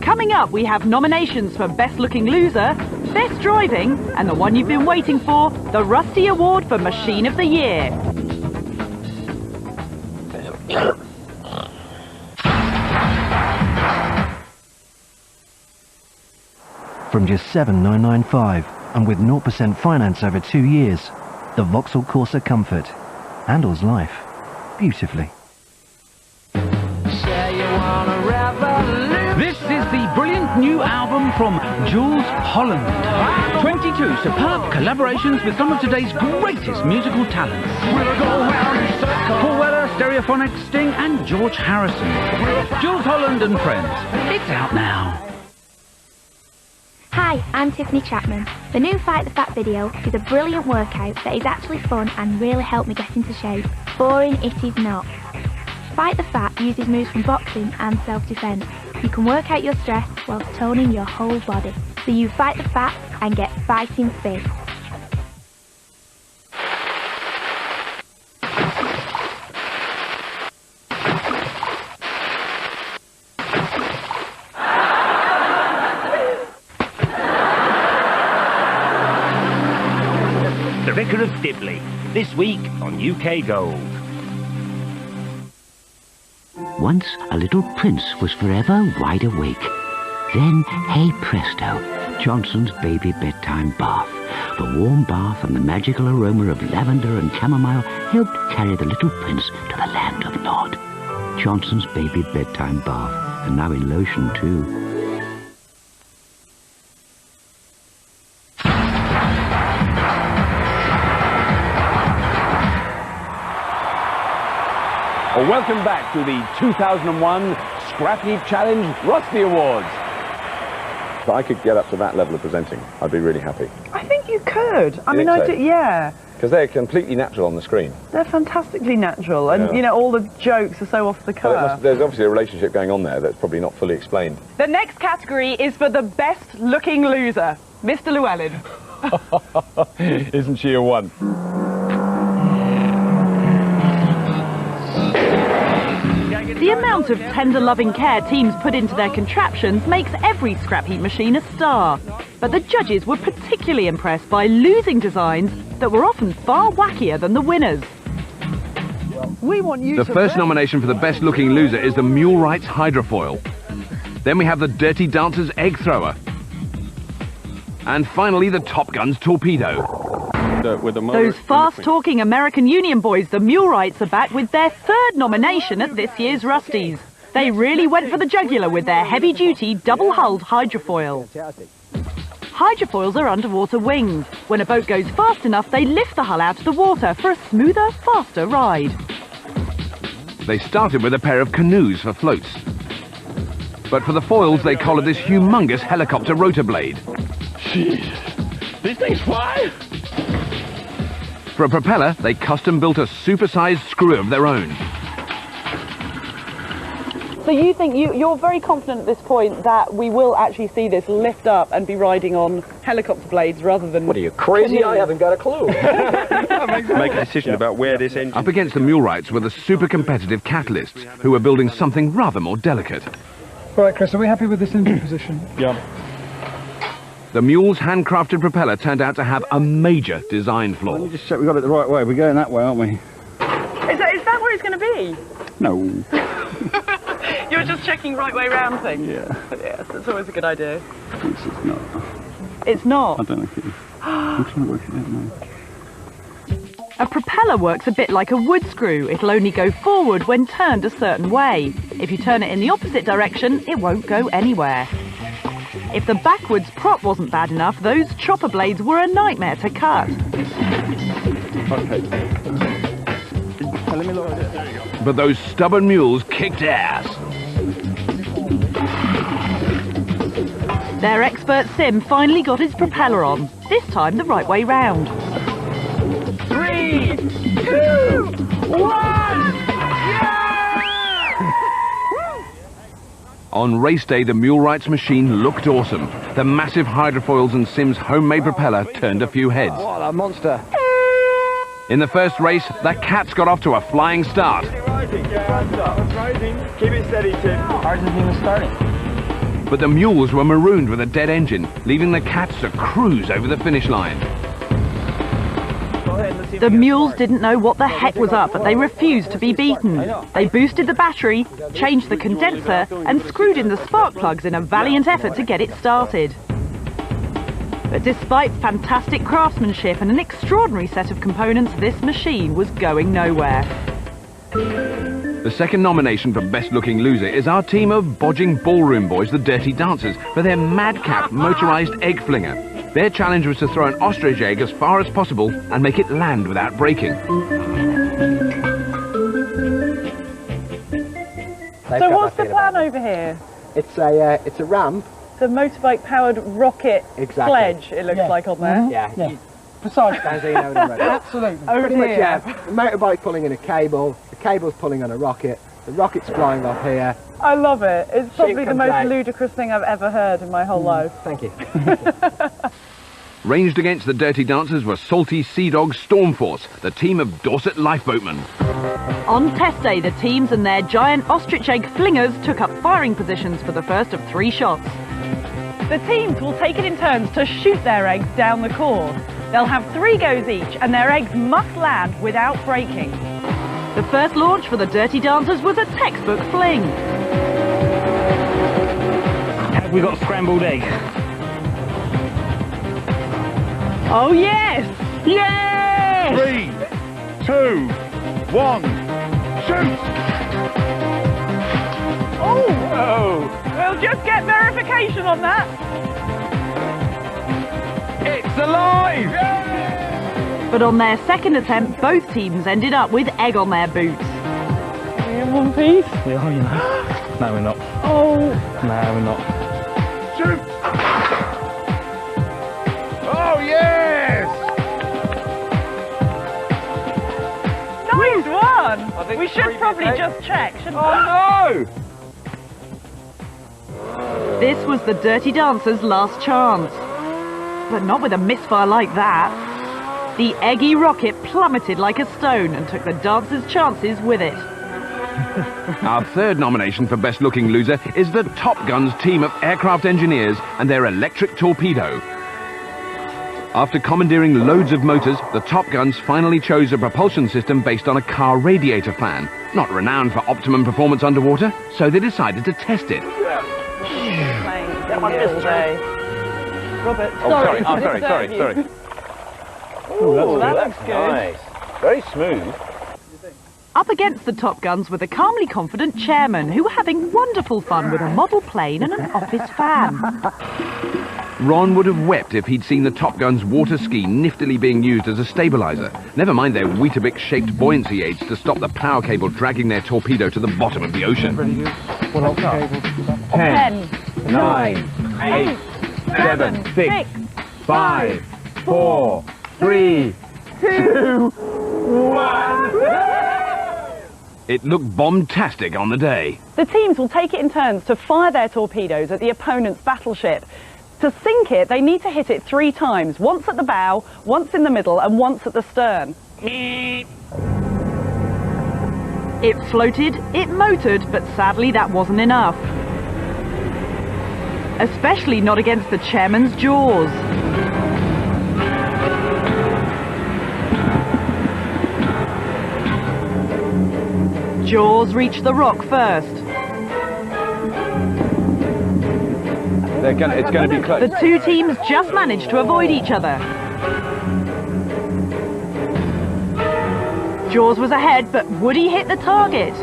Coming up, we have nominations for Best Looking Loser, Best Driving, and the one you've been waiting for, the Rusty Award for Machine of the Year. From just $7,995 and with 0% finance over 2 years, the Vauxhall Corsa Comfort handles life beautifully. This is the brilliant new album from Jules Holland. 22 superb collaborations with some of today's greatest musical talents. Paul Weller, Stereophonics, Sting and George Harrison. Jules Holland and Friends. It's out now. Hi, I'm Tiffany Chapman. The new Fight the Fat video is a brilliant workout that is actually fun and really helped me get into shape. Boring it is not. Fight the Fat uses moves from boxing and self-defense. You can work out your stress whilst toning your whole body. So you fight the fat and get fighting fit. The Vicar of Dibley, this week on UK Gold. Once a little prince was forever wide awake. Then, hey presto, Johnson's baby bedtime bath. The warm bath and the magical aroma of lavender and chamomile helped carry the little prince to the land of Nod. Johnson's baby bedtime bath, and now in lotion too. Well, welcome back to the 2001 Scrap Heap Challenge Rusty Awards. If I could get up to that level of presenting, I'd be really happy. I think you could. I mean, think so? yeah. Because they're completely natural on the screen. They're fantastically natural, and, Yeah. you know, all the jokes are so off the cuff. There's obviously a relationship going on there that's probably not fully explained. The next category is for the best looking loser, Mr. Llewellyn. Isn't she a one? The amount of tender loving care teams put into their contraptions makes every scrap heap machine a star. But the judges were particularly impressed by losing designs that were often far wackier than the winners. We want you The first nomination for the best looking loser is the Mule Wright's Hydrofoil. Then we have the Dirty Dancer's Egg Thrower. And finally the Top Gun's Torpedo. Those fast-talking American Union boys, the Mulewrights, are back with their third nomination at this year's Rusties. They really went for the jugular with their heavy-duty, double-hulled hydrofoil. Hydrofoils are underwater wings. When a boat goes fast enough, they lift the hull out of the water for a smoother, faster ride. They started with a pair of canoes for floats. But for the foils, they collared this humongous helicopter rotor blade. Jesus, these things fly? For a propeller, they custom-built a super-sized screw of their own. So you think you're very confident at this point that we will actually see this lift up and be riding on helicopter blades rather than... What are you, crazy? I haven't got a clue. Make a decision about where this engine... Up against the Mulewrights were the super-competitive Catalysts, who were building something rather more delicate. Right, Chris, are we happy with this engine position? Yeah. The Mule's handcrafted propeller turned out to have a major design flaw. Let me just check we got it the right way. We're going that way, aren't we? Is that where it's going to be? No. You're just checking right way round things? Yeah. Yes, that's always a good idea. It's not. It's not? I don't think it is. I'm trying to work it out now. A propeller works a bit like a wood screw. It'll only go forward when turned a certain way. If you turn it in the opposite direction, it won't go anywhere. If the backwards prop wasn't bad enough, those chopper blades were a nightmare to cut. Okay. Let me lower it. There you go. But those stubborn mules kicked ass. Their expert Sim finally got his propeller on, this time the right way round. 2, 1! On race day, the Mulewright's machine looked awesome. The massive hydrofoils and Sim's homemade propeller turned a few heads. What a monster. In the first race, the Cats got off to a flying start. Keep it steady, Tim. Ours isn't even starting. But the Mules were marooned with a dead engine, leaving the Cats to cruise over the finish line. The Mules didn't know what the heck was up, but they refused to be beaten. They boosted the battery, changed the condenser, and screwed in the spark plugs in a valiant effort to get it started. But despite fantastic craftsmanship and an extraordinary set of components, this machine was going nowhere. The second nomination for Best Looking Loser is our team of bodging ballroom boys, the Dirty Dancers, for their madcap motorised egg flinger. Their challenge was to throw an ostrich egg as far as possible and make it land without breaking. So what's the plan over here? It's a ramp. It's a motorbike-powered rocket sledge, it looks like on there. Yeah. Precisely. Absolutely. Over Pretty much, here. yeah. The motorbike pulling in a cable, the cable's pulling on a rocket, the rocket's flying off here. I love it. It's probably the comes most out. ludicrous thing I've ever heard in my whole life. Thank you. Ranged against the Dirty Dancers were Salty Sea Dog Stormforce, the team of Dorset lifeboatmen. On test day, the teams and their giant ostrich egg flingers took up firing positions for the first of 3 shots. The teams will take it in turns to shoot their eggs down the course. They'll have 3 goes each, and their eggs must land without breaking. The first launch for the Dirty Dancers was a textbook fling. Have we got a scrambled egg? Oh yes! Yes! 3, 2, 1, shoot! Oh! We'll just get verification on that. It's alive! But on their second attempt, both teams ended up with egg on their boots. Are we in one piece? We are, you know. No, we're not. Oh! No, we're not. Shoot! Oh, yes! Nice one! We should probably just check, shouldn't we? Oh no! This was the Dirty Dancers' last chance. But not with a misfire like that. The eggy rocket plummeted like a stone and took the dancers' chances with it. Our third nomination for Best Looking Loser is the Top Gun's team of aircraft engineers and their electric torpedo. After commandeering loads of motors, the Top Guns finally chose a propulsion system based on a car radiator fan. Not renowned for optimum performance underwater, so they decided to test it. Robert, sorry. Oh, that looks good. Nice. Very smooth. Up against the Top Guns were the calmly confident chairmen, who were having wonderful fun with a model plane and an office fan. Ron would have wept if he'd seen the Top Gun's water ski niftily being used as a stabilizer. Never mind their Weetabix-shaped buoyancy aids to stop the power cable dragging their torpedo to the bottom of the ocean. 10, 9, 8, 7, 6, 5, 4, 3, 2, 1. It looked bombastic on the day. The teams will take it in turns to fire their torpedoes at the opponent's battleship. To sink it, they need to hit it 3 times, once at the bow, once in the middle, and once at the stern. It floated, it motored, but sadly that wasn't enough. Especially not against the chairman's jaws. Jaws reached the rock first. It's going to be close. The 2 teams just managed to avoid each other. Jaws was ahead, but would he hit the target?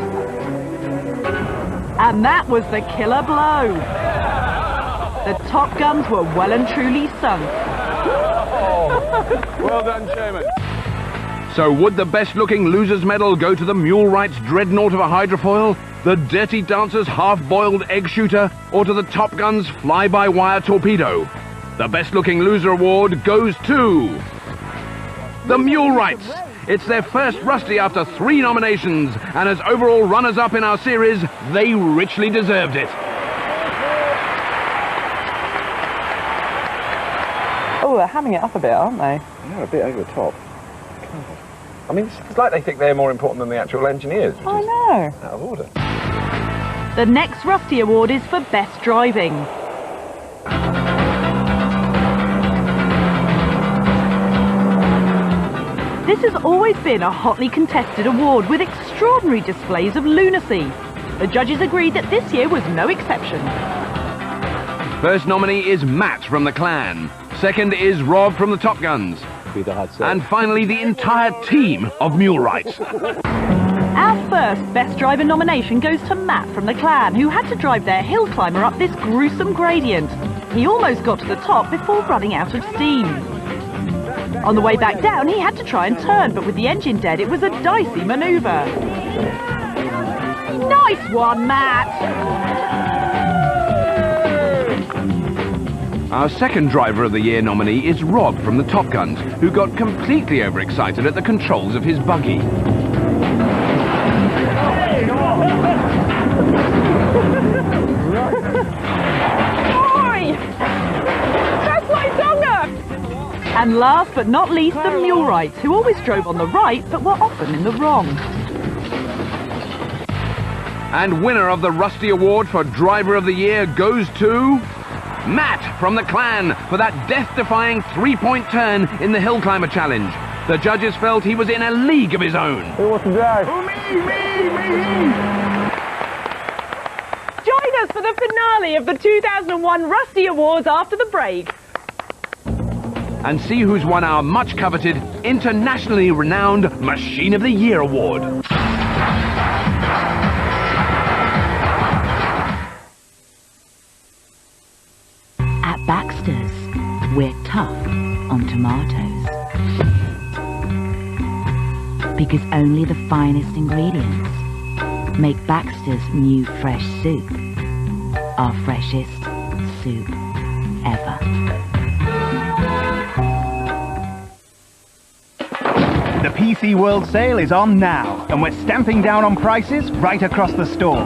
And that was the killer blow. The Top Guns were well and truly sunk. Well done, Chairman. So would the Best Looking Losers medal go to the Mulewright's dreadnought of a hydrofoil, the Dirty Dancers' half-boiled egg shooter, or to the Top Gun's fly-by-wire torpedo? The Best Looking Loser award goes to the Mulewrights. It's their first Rusty after 3 nominations, and as overall runners-up in our series, they richly deserved it. Oh, they're hamming it up a bit, aren't they? Yeah, a bit over the top. I mean, it's like they think they're more important than the actual engineers. I know. Out of order. The next Rusty Award is for Best Driving. This has always been a hotly contested award with extraordinary displays of lunacy. The judges agreed that this year was no exception. First nominee is Matt from the Clan. Second is Rob from the Top Guns. And finally, the entire team of Mulerites. Our first Best Driver nomination goes to Matt from the Clan, who had to drive their hill climber up this gruesome gradient. He almost got to the top before running out of steam. On the way back down, he had to try and turn, but with the engine dead, it was a dicey manoeuvre. Nice one, Matt! Our second Driver of the Year nominee is Rob from the Top Guns, who got completely overexcited at the controls of his buggy. And last but not least, the Mulerites, who always drove on the right, but were often in the wrong. And winner of the Rusty Award for Driver of the Year goes to Matt from the Clan for that death-defying 3-point turn in the Hill Climber Challenge. The judges felt he was in a league of his own. Who wants to drive? Me! Join us for the finale of the 2001 Rusty Awards after the break. And see who's won our much-coveted, internationally renowned Machine of the Year award. At Baxter's, we're tough on tomatoes. Because only the finest ingredients make Baxter's new fresh soup our freshest soup ever. The PC World Sale is on now, and we're stamping down on prices right across the store.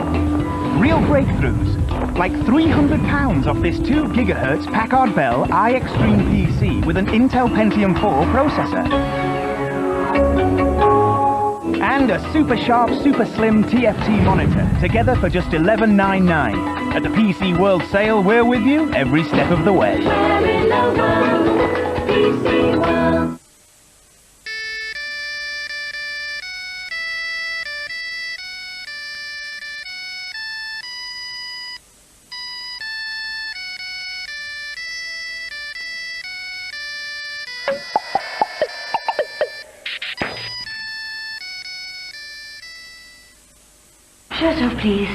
Real breakthroughs, like £300 off this 2 GHz Packard Bell iExtreme PC with an Intel Pentium 4 processor. And a super sharp, super slim TFT monitor, together for just $11.99. At the PC World Sale, we're with you every step of the way. PC World. Shut up, please.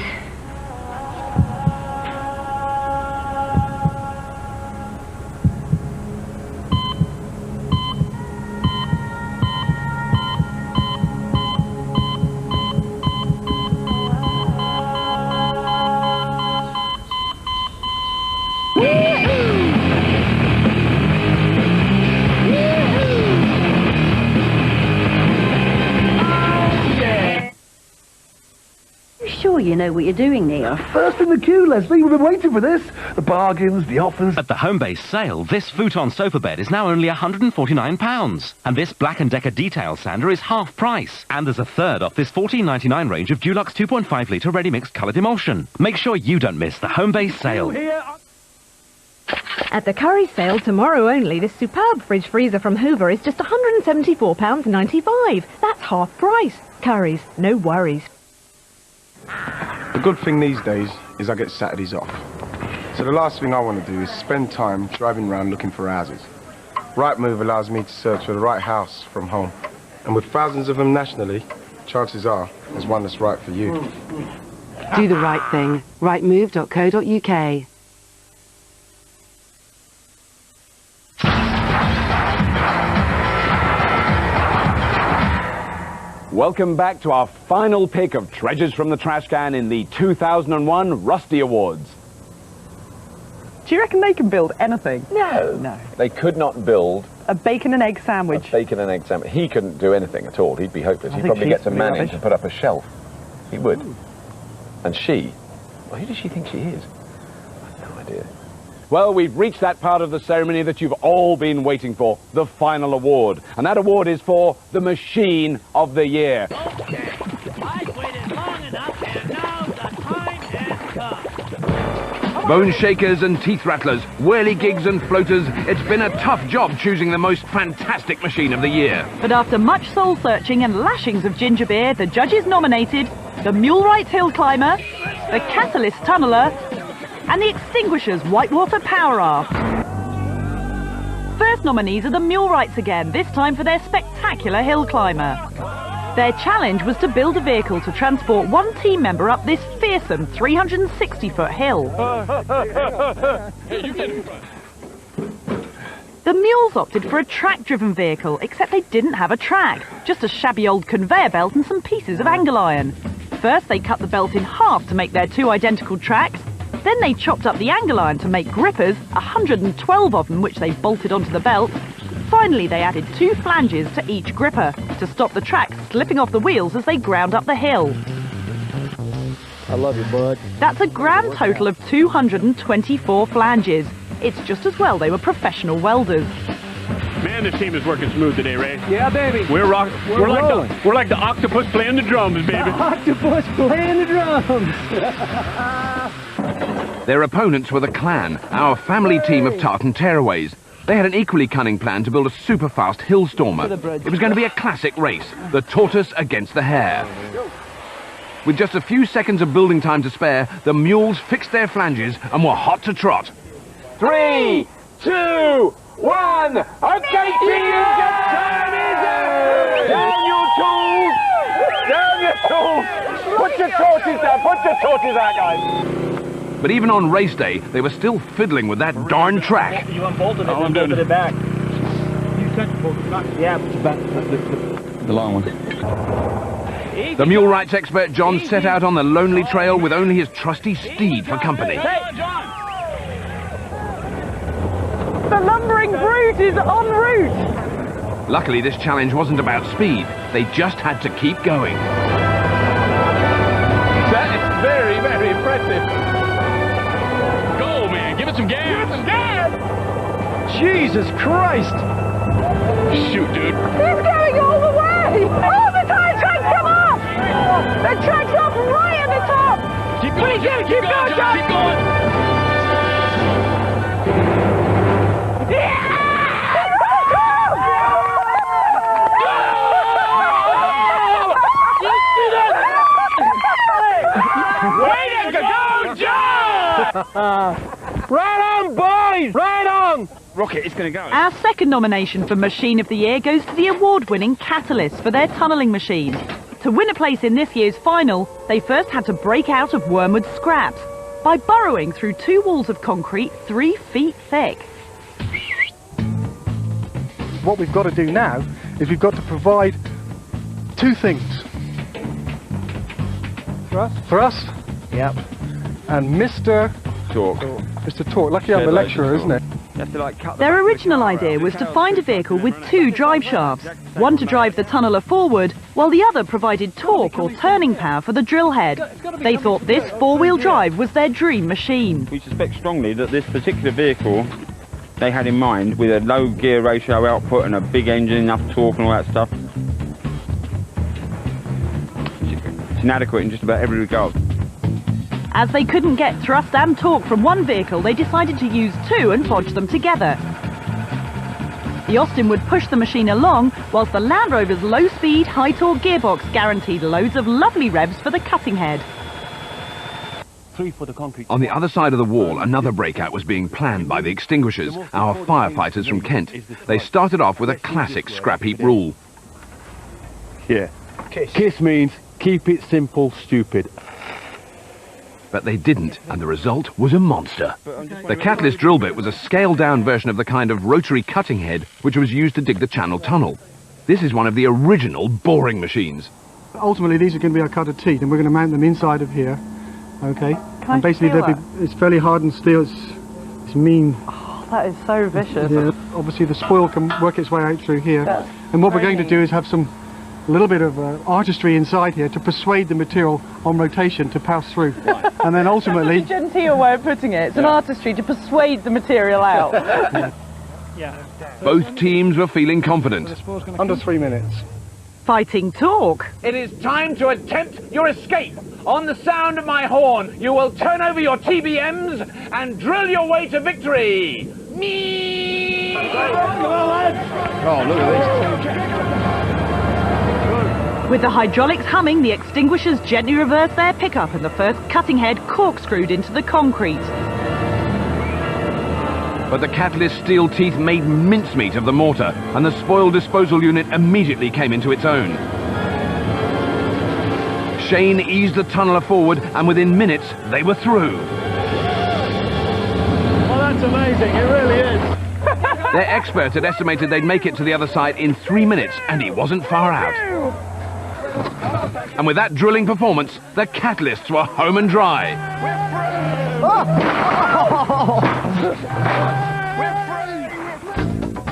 You know what you're doing, Neil. First in the queue, Leslie. We've been waiting for this. The bargains, the offers. At the Homebase sale, this futon sofa bed is now only £149. And this Black & Decker detail sander is half price. And there's a third off this £14.99 range of Dulux 2.5 litre ready-mixed coloured emulsion. Make sure you don't miss the Homebase sale. At the Curry sale tomorrow only, this superb fridge freezer from Hoover is just £174.95. That's half price. Curry's, no worries. The good thing these days is I get Saturdays off. So the last thing I want to do is spend time driving around looking for houses. Rightmove allows me to search for the right house from home. And with thousands of them nationally, chances are there's one that's right for you. Do the right thing. Rightmove.co.uk. Welcome back to our final pick of treasures from the trash can in the 2001 Rusty Awards. Do you reckon they can build anything? No. They could not build A bacon and egg sandwich. A bacon and egg sandwich. He couldn't do anything at all. He'd be hopeless. He'd probably get to manage and put up a shelf. He would. And she, well, who does she think she is? I've no idea. Well, we've reached that part of the ceremony that you've all been waiting for, the final award. And that award is for the Machine of the Year. Okay, I've waited long enough and now the time has come. Bone shakers and teeth rattlers, whirligigs and floaters, it's been a tough job choosing the most fantastic machine of the year. But after much soul searching and lashings of ginger beer, the judges nominated the Mulewright Hill Climber, the Catalyst Tunneler, and the Extinguishers Whitewater Power Raft. First nominees are the Mulewrights again, this time for their spectacular hill climber. Their challenge was to build a vehicle to transport one team member up this fearsome 360-foot hill. The mules opted for a track-driven vehicle, except they didn't have a track, just a shabby old conveyor belt and some pieces of angle iron. First, they cut the belt in half to make their two identical tracks. Then they chopped up the angle iron to make grippers, 112 of them, which they bolted onto the belt. Finally, they added 2 flanges to each gripper to stop the tracks slipping off the wheels as they ground up the hill. I love you, bud. That's a grand total of 224 flanges. It's just as well they were professional welders. Man, this team is working smooth today, Ray. Yeah, baby. We're like the octopus playing the drums, baby. The octopus playing the drums. Their opponents were the Clan, our family team of tartan tearaways. They had an equally cunning plan to build a super-fast hill stormer. It was going to be a classic race, the tortoise against the hare. With just a few seconds of building time to spare, the mules fixed their flanges and were hot to trot. 3, 2, 1. Okay, team, time is up. Down your tools. Down your tools. Put your torches down. Put your torches out, guys. But even on race day, they were still fiddling with that darn track. You unbolted it, unbolted it back. You said to bolt it back? Yeah, it's back. The long one. The Mulewrights expert John set out on the lonely trail with only his trusty steed for company. The lumbering brute is en route. Luckily, this challenge wasn't about speed. They just had to keep going. That is very, very impressive. Go, man. Give it some gas. Give it some gas. Jesus Christ. Shoot, dude. He's going all the way. Oh, the tire tracks come off. The track's off right at the top. Keep going, John. Keep going, John. Keep going. Way to go, John! Right on, boys! Right on! Rocket, it's going to go. Our second nomination for Machine of the Year goes to the award-winning Catalyst for their tunnelling machine. To win a place in this year's final, they first had to break out of wormwood scraps by burrowing through 2 walls of concrete 3 feet thick. What we've got to do now is we've got to provide 2 things. For us? Yep. And Mr. Talk. Mr. Talk. Lucky I'm the lecturer, isn't it? Their original idea was to find a vehicle with 2 drive shafts, one to drive the tunneler forward, while the other provided torque or turning power for the drill head. They thought this 4-wheel drive was their dream machine. We suspect strongly that this particular vehicle they had in mind, with a low gear ratio output and a big engine, enough torque and all that stuff, it's inadequate in just about every regard. As they couldn't get thrust and torque from one vehicle, they decided to use 2 and bodge them together. The Austin would push the machine along, whilst the Land Rover's low-speed, high-torque gearbox guaranteed loads of lovely revs for the cutting head. 3 for the concrete. On the other side of the wall, another breakout was being planned by the Extinguishers, our firefighters from Kent. They started off with a classic scrap heap rule. Yeah. Kiss means keep it simple, stupid. But they didn't, and the result was a monster. The Catalyst drill bit was a scaled-down version of the kind of rotary cutting head which was used to dig the Channel Tunnel. This is one of the original boring machines. Ultimately, these are going to be our cutter teeth, and we're going to mount them inside of here. Okay? And basically, it's fairly hardened steel. It's mean. that is so vicious. Yeah, obviously the spoil can work its way out through here. That's And what we're going to crazy. do is have a little bit of artistry inside here to persuade the material on rotation to pass through. And then ultimately... That's a genteel way of putting it. It's an artistry to persuade the material out. Both teams were feeling confident. Under 3 minutes. Fighting talk. It is time to attempt your escape. On the sound of my horn, you will turn over your TBMs and drill your way to victory. Me! Oh, look at this. With the hydraulics humming, the extinguishers gently reversed their pickup and the first cutting head corkscrewed into the concrete. But the catalyst steel teeth made mincemeat of the mortar, and the spoil disposal unit immediately came into its own. Shane eased the tunneler forward, and within minutes, they were through. Well, that's amazing, it really is. Their expert had estimated they'd make it to the other side in 3 minutes, and he wasn't far out. And with that drilling performance, the catalysts were home and dry.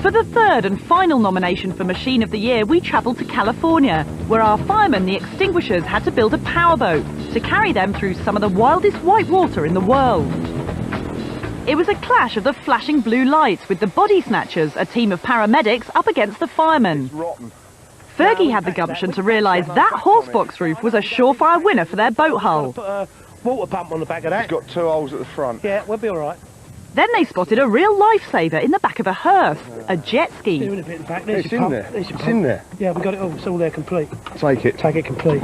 For the third and final nomination for Machine of the Year, we travelled to California, where our firemen, the extinguishers, had to build a powerboat to carry them through some of the wildest white water in the world. It was a clash of the flashing blue lights with the body snatchers, a team of paramedics, up against the firemen. Fergie had the gumption to realise that horsebox roof was a surefire winner for their boat hull. Put a water pump on the back of that. It's got 2 holes at the front. Yeah, we'll be all right. Then they spotted a real lifesaver in the back of a hearse, a jet ski. Doing a bit in the back. There's It's your in pump. there. There's your It's pump. in there. Yeah, we got it all. It's all there complete. Take it. Take it complete.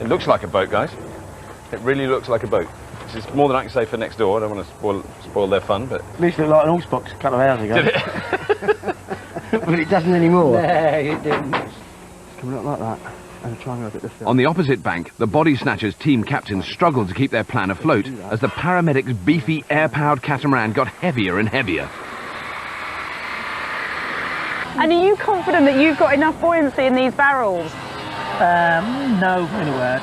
It looks like a boat, guys. It really looks like a boat. This is more than I can say for next door. I don't want to spoil their fun, but... At least it looked like an horse box a couple of hours ago. Did it? But it doesn't anymore. No, it didn't. It's coming up like that. And try and look at the film. On the opposite bank, the body snatchers team captains struggled to keep their plan afloat as the paramedics' beefy air-powered catamaran got heavier and heavier. And are you confident that you've got enough buoyancy in these barrels? No, anyway.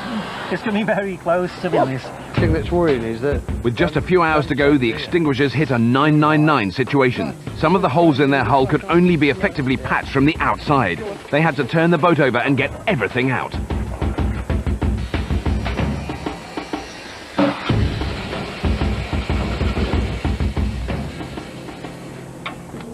It's going to be very close, to be honest. The thing that's worrying is that... With just a few hours to go, the extinguishers hit a 999 situation. Some of the holes in their hull could only be effectively patched from the outside. They had to turn the boat over and get everything out.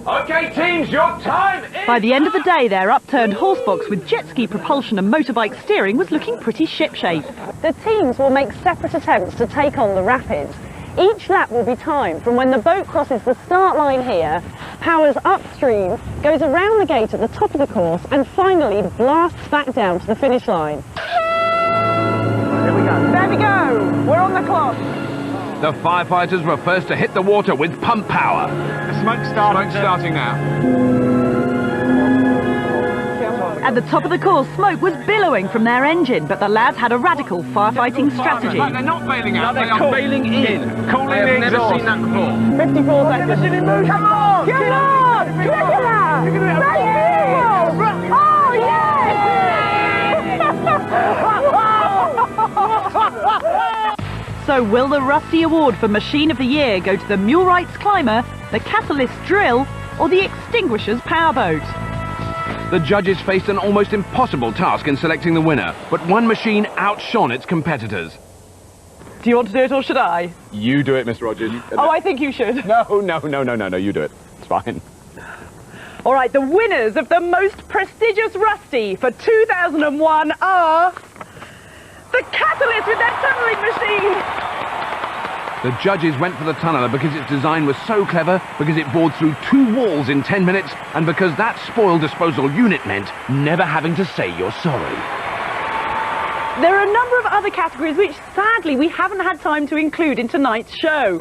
Okay, teams, your time is... By the end of the day, their upturned horsebox with jet ski propulsion and motorbike steering was looking pretty shipshape. The teams will make separate attempts to take on the rapids. Each lap will be timed from when the boat crosses the start line here, powers upstream, goes around the gate at the top of the course, and finally blasts back down to the finish line. Here we go. There we go. We're on the clock. The firefighters were first to hit the water with pump power. The smoke's starting now. At the top of the course, smoke was billowing from their engine, but the lads had a radical firefighting strategy. They're not bailing out, No, they they're are bailing in. Cooling I have the never exhaust. seen that before. 54 seconds. Never seen him move. Come on! Come on! Look at that! Look at that. Oh, yes! So will the Rusty Award for Machine of the Year go to the Mule-Wright's Climber, the Catalyst Drill, or the Extinguishers Powerboat? The judges faced an almost impossible task in selecting the winner, but one machine outshone its competitors. Do you want to do it or should I? You do it, Mr. Rogers. Oh, I think you should. No, you do it. It's fine. All right, the winners of the most prestigious Rusty for 2001 are... the Catalyst with their tunnelling machine! The judges went for the tunneler because its design was so clever, because it bored through 2 walls in 10 minutes, and because that spoil disposal unit meant never having to say you're sorry. There are a number of other categories which, sadly, we haven't had time to include in tonight's show.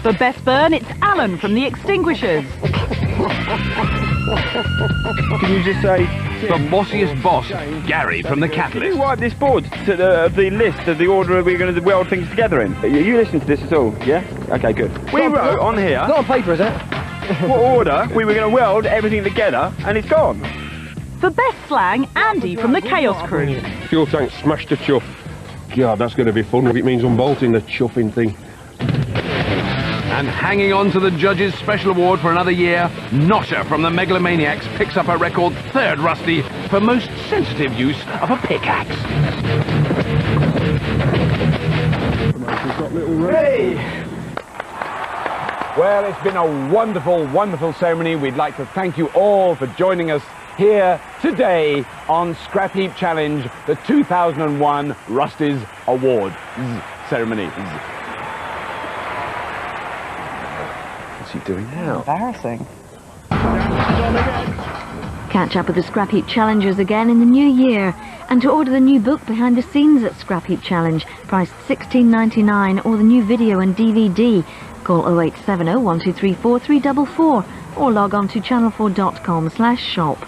For Best Burn, it's Alan from the Extinguishers. Can you just say... The bossiest boss, Gary from the Can you Catalyst. wipe this board to the list of the order we're going to weld things together in? You listen to this at all, yeah? Okay, good. We wrote on here... Not on paper, is it? what order we were going to weld everything together, and it's gone. For Best Slang, Andy from the Chaos Crew. Fuel tank smashed the chuff. God, that's going to be fun if it means unbolting the chuffing thing. And hanging on to the judges' special award for another year, Nosher from the Megalomaniacs picks up a record third Rusty for most sensitive use of a pickaxe. Hey! Well, it's been a wonderful, wonderful ceremony. We'd like to thank you all for joining us here today on Scrap Heap Challenge, the 2001 Rusties Award ceremony. What's he doing now? Embarrassing. Catch up with the Scrap Heap Challengers again in the new year. And to order the new book Behind the Scenes at Scrap Heap Challenge, priced $16.99, or the new video and DVD, call 0870 123 4344 or log on to channel4.com/shop.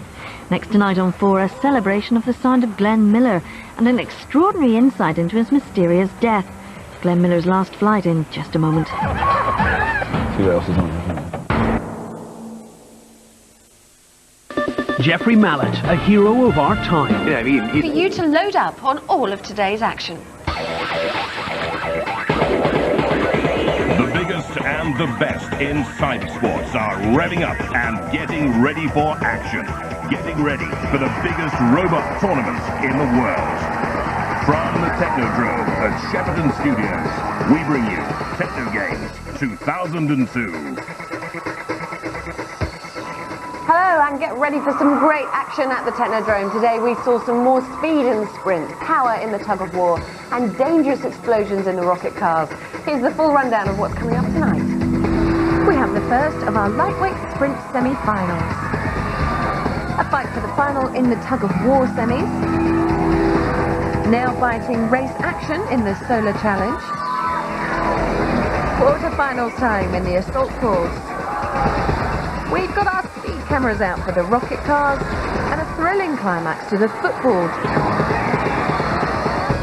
Next tonight on 4, a celebration of the sound of Glenn Miller and an extraordinary insight into his mysterious death. Glenn Miller's last flight in just a moment. See what else is on, isn't it? Jeffrey Mallet, a hero of our time. For you to load up on all of today's action. The biggest and the best in cyber sports are revving up and getting ready for action. Getting ready for the biggest robot tournament in the world. From the Technodrome at Shepperton Studios, we bring you Technogames 2002. Hello, and get ready for some great action at the Technodrome. Today we saw some more speed in the sprint, power in the tug of war, and dangerous explosions in the rocket cars. Here's the full rundown of what's coming up tonight. We have the first of our lightweight sprint semi-finals. A fight for the final in the tug of war semis. Nail-biting race action in the solar challenge. Quarter-finals time in the assault course. We've got our speed cameras out for the rocket cars and a thrilling climax to the football.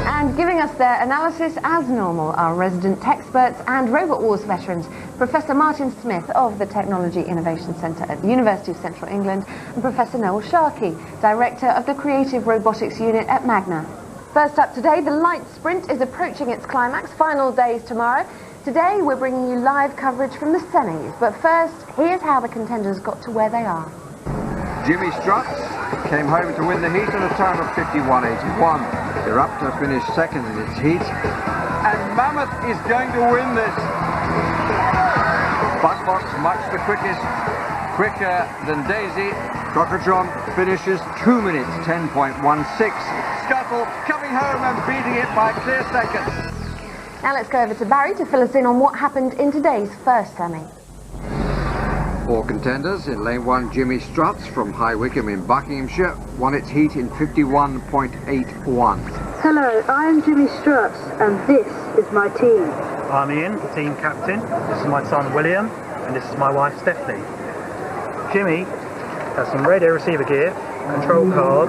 And giving us their analysis as normal, our resident techsperts and Robot Wars veterans, Professor Martin Smith of the Technology Innovation Centre at the University of Central England and Professor Noel Sharkey, Director of the Creative Robotics Unit at Magna. First up today, the light sprint is approaching its climax, final days tomorrow. Today we're bringing you live coverage from the semis, but first, here's how the contenders got to where they are. Jimmy Struts came home to win the heat at a time of 51.81. Eruptor finished second in its heat, and Mammoth is going to win this. Buckbox much the quickest, quicker than Daisy. Crocodron finishes 2 minutes 10.16. Scuttle coming home and beating it by a clear second. Now let's go over to Barry to fill us in on what happened in today's first semi. 4 contenders. In lane 1, Jimmy Struts from High Wycombe in Buckinghamshire won its heat in 51.81. Hello, I am Jimmy Struts and this is my team. I'm Ian, the team captain. This is my son William and this is my wife Stephanie. Jimmy has some radio receiver gear, control card,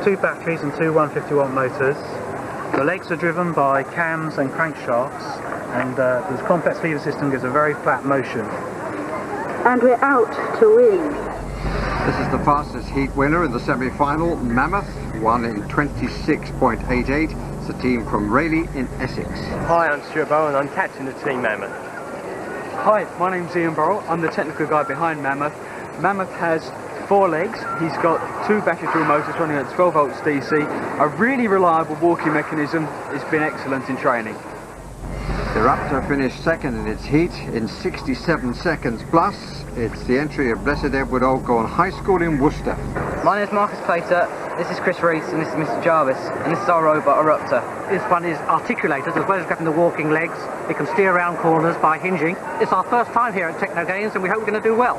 2 batteries and 2 150-watt motors. The legs are driven by cams and crankshafts, and the complex lever system gives a very flat motion. And we're out to win. This is the fastest heat winner in the semi-final. Mammoth won in 26.88. It's a team from Rayleigh in Essex. Hi, I'm Stuart Bowen. I'm captain of Team Mammoth. Hi, my name's Ian Burrell. I'm the technical guy behind Mammoth. Mammoth has 4 legs. He's got 2 battery dual motors running at 12 volts DC. A really reliable walking mechanism. It's been excellent in training. The Raptor finished second in its heat in 67 seconds plus. It's the entry of Blessed Edward Oldcorn High School in Worcester. My name is Marcus Plater, this is Chris Reese and this is Mr Jarvis, and this is our robot Eruptor. This one is articulated as well as grabbing the walking legs. It can steer around corners by hinging. It's our first time here at Technogames and we hope we're going to do well.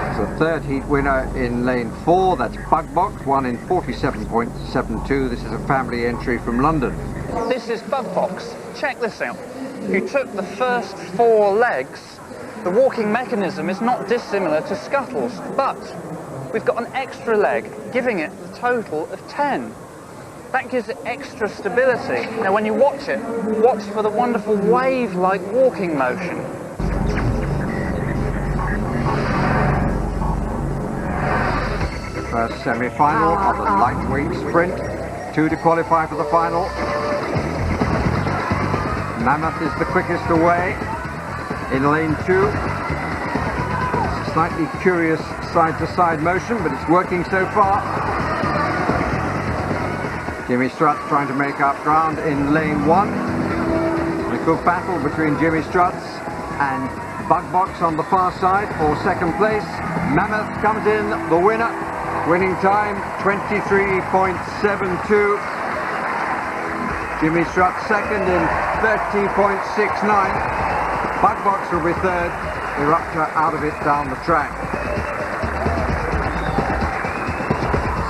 It's the third heat winner in lane 4, that's Bugbox, won in 47.72. This is a family entry from London. This is Bugbox. Check this out. You took the first 4 legs. The walking mechanism is not dissimilar to Scuttle's, but we've got an extra leg, giving it the total of 10. That gives it extra stability. Now when you watch it, watch for the wonderful wave-like walking motion. First semi-final of the lightweight sprint. 2 to qualify for the final. Mammoth is the quickest away. in lane 2. Slightly curious side-to-side motion, but it's working so far. Jimmy Struts trying to make up ground in lane 1. A good battle between Jimmy Struts and Bug Box on the far side for second place. Mammoth comes in the winner. Winning time 23.72. Jimmy Struts second in 30.69. Bug Box will be third. Eruptor out of it down the track.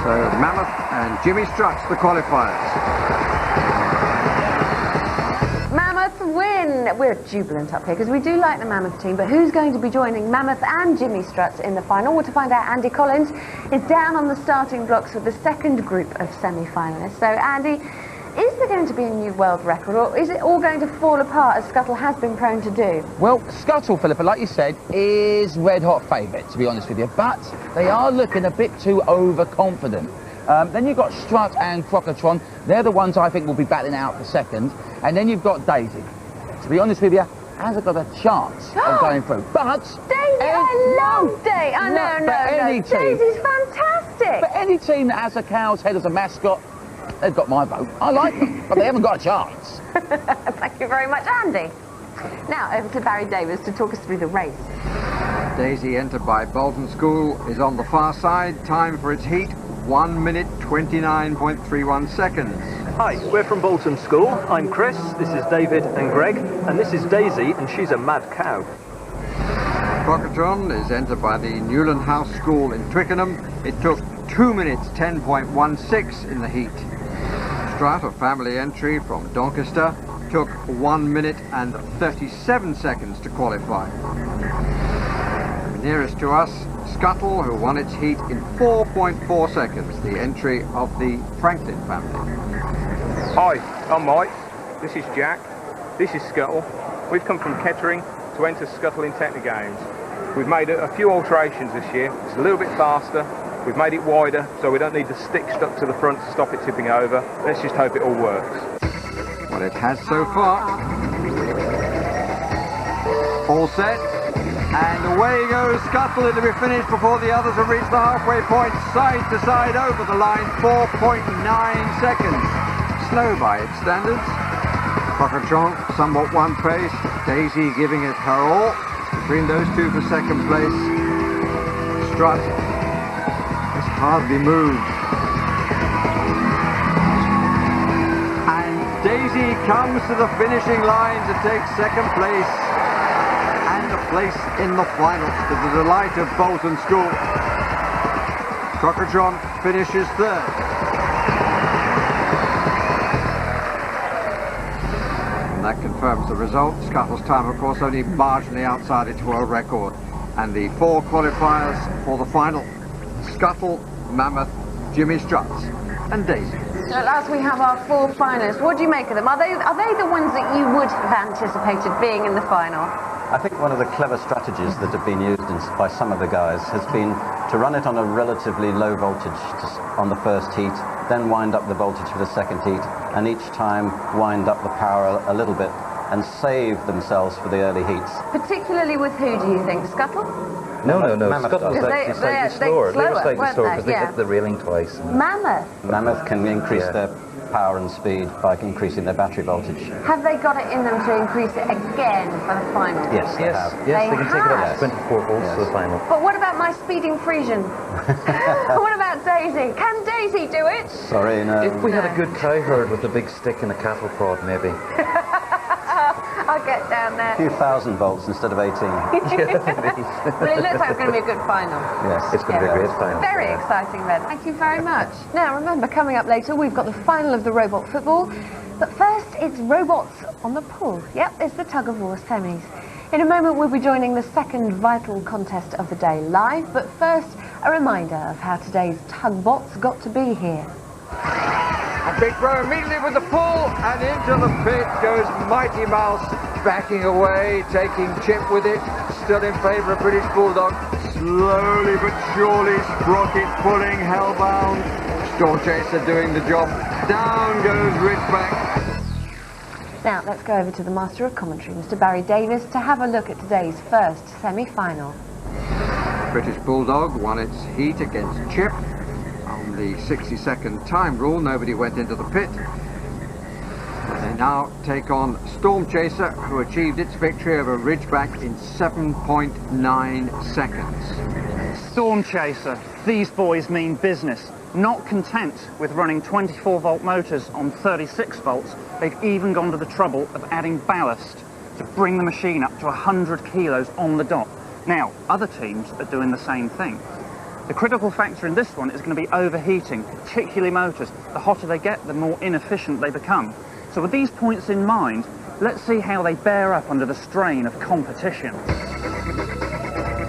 So Mammoth and Jimmy Struts, the qualifiers. Mammoth win! We're jubilant up here because we do like the Mammoth team, but who's going to be joining Mammoth and Jimmy Struts in the final? Well, to find out, Andy Collins is down on the starting blocks with the second group of semi-finalists. So Andy, is there going to be a new world record, or is it all going to fall apart as Scuttle has been prone to do? Well, Scuttle, Philippa, like you said, is red-hot favourite, to be honest with you, but they are looking a bit too overconfident. Then you've got Strut and Crocotron. They're the ones I think will be battling out for second. And then you've got Daisy. To be honest with you, hasn't got a chance of going through. But Daisy, I love Daisy. Oh, no. Daisy's fantastic. But any team that has a cow's head as a mascot, they've got my vote. I like them, but they haven't got a chance. Thank you very much, Andy. Now, over to Barry Davis to talk us through the race. Daisy, entered by Bolton School, is on the far side. Time for its heat, 1 minute 29.31 seconds. Hi, we're from Bolton School. I'm Chris, this is David and Greg, and this is Daisy, and she's a mad cow. Crocotron is entered by the Newland House School in Twickenham. It took 2 minutes 10.16 in the heat. Strut, a family entry from Doncaster, took 1 minute and 37 seconds to qualify. Nearest to us, Scuttle, who won its heat in 4.4 seconds, the entry of the Franklin family. Hi, I'm Mike, this is Jack, this is Scuttle. We've come from Kettering to enter Scuttle in Technogames. We've made a few alterations this year. It's a little bit faster, we've made it wider so we don't need the stick stuck to the front to stop it tipping over. Let's just hope it all works. Well, it has so far. All set. And away goes Scuttle. It'll be finished before the others have reached the halfway point. Side to side over the line, 4.9 seconds. Slow by its standards. Crocotron somewhat one pace. Daisy giving it her all. Between those two for second place. Strut has hardly moved. And Daisy comes to the finishing line to take second place. And a place in the final to the delight of Bolton School. Crocotron finishes third. And that confirms the result. Scuttle's time, of course, only marginally outside its world record. And the 4 qualifiers for the final: Scuttle, Mammoth, Jimmy Struts, and Daisy. So at last we have our 4 finalists. What do you make of them? Are they the ones that you would have anticipated being in the final? I think one of the clever strategies that have been used by some of the guys has been to run it on a relatively low voltage on the first heat, then wind up the voltage for the second heat, and each time wind up the power a little bit and save themselves for the early heats. Particularly with who, do you think? Scuttle? No. Scuttle was actually slightly slower. They were slightly slower because they hit the railing twice. Mammoth? Mammoth can increase their power and speed by increasing their battery voltage. Have they got it in them to increase it again for the final? Yes, they have. Yes, they can take it up to 24 volts for the final. But what about my speeding Frisian? What about Daisy? Can Daisy do it? Sorry, no. If we had a good cow herd with a big stick and a cattle prod, maybe. I'll get down there. A few thousand volts instead of 18. Well, it looks like it's going to be a good final. Yes, it's going to be a great final. Very exciting, Red. Thank you very much. Now, remember, coming up later, we've got the final of the robot football. But first, it's robots on the pool. Yep, it's the tug-of-war semis. In a moment, we'll be joining the second vital contest of the day live. But first, a reminder of how today's tugbots got to be here. A big throw immediately with the pull, and into the pit goes Mighty Mouse, backing away, taking Chimp with it, still in favour of British Bulldog. Slowly but surely, Sprocket pulling, hellbound. Storm Chaser doing the job. Down goes Ridgeback. Now, let's go over to the Master of Commentary, Mr. Barry Davis, to have a look at today's first semi-final. British Bulldog won its heat against Chip. On the 60-second time rule, nobody went into the pit. They now take on Storm Chaser, who achieved its victory over Ridgeback in 7.9 seconds. Storm Chaser, these boys mean business. Not content with running 24-volt motors on 36 volts, they've even gone to the trouble of adding ballast to bring the machine up to 100 kilos on the dot. Now, other teams are doing the same thing. The critical factor in this one is going to be overheating, particularly motors. The hotter they get, the more inefficient they become. So with these points in mind, let's see how they bear up under the strain of competition.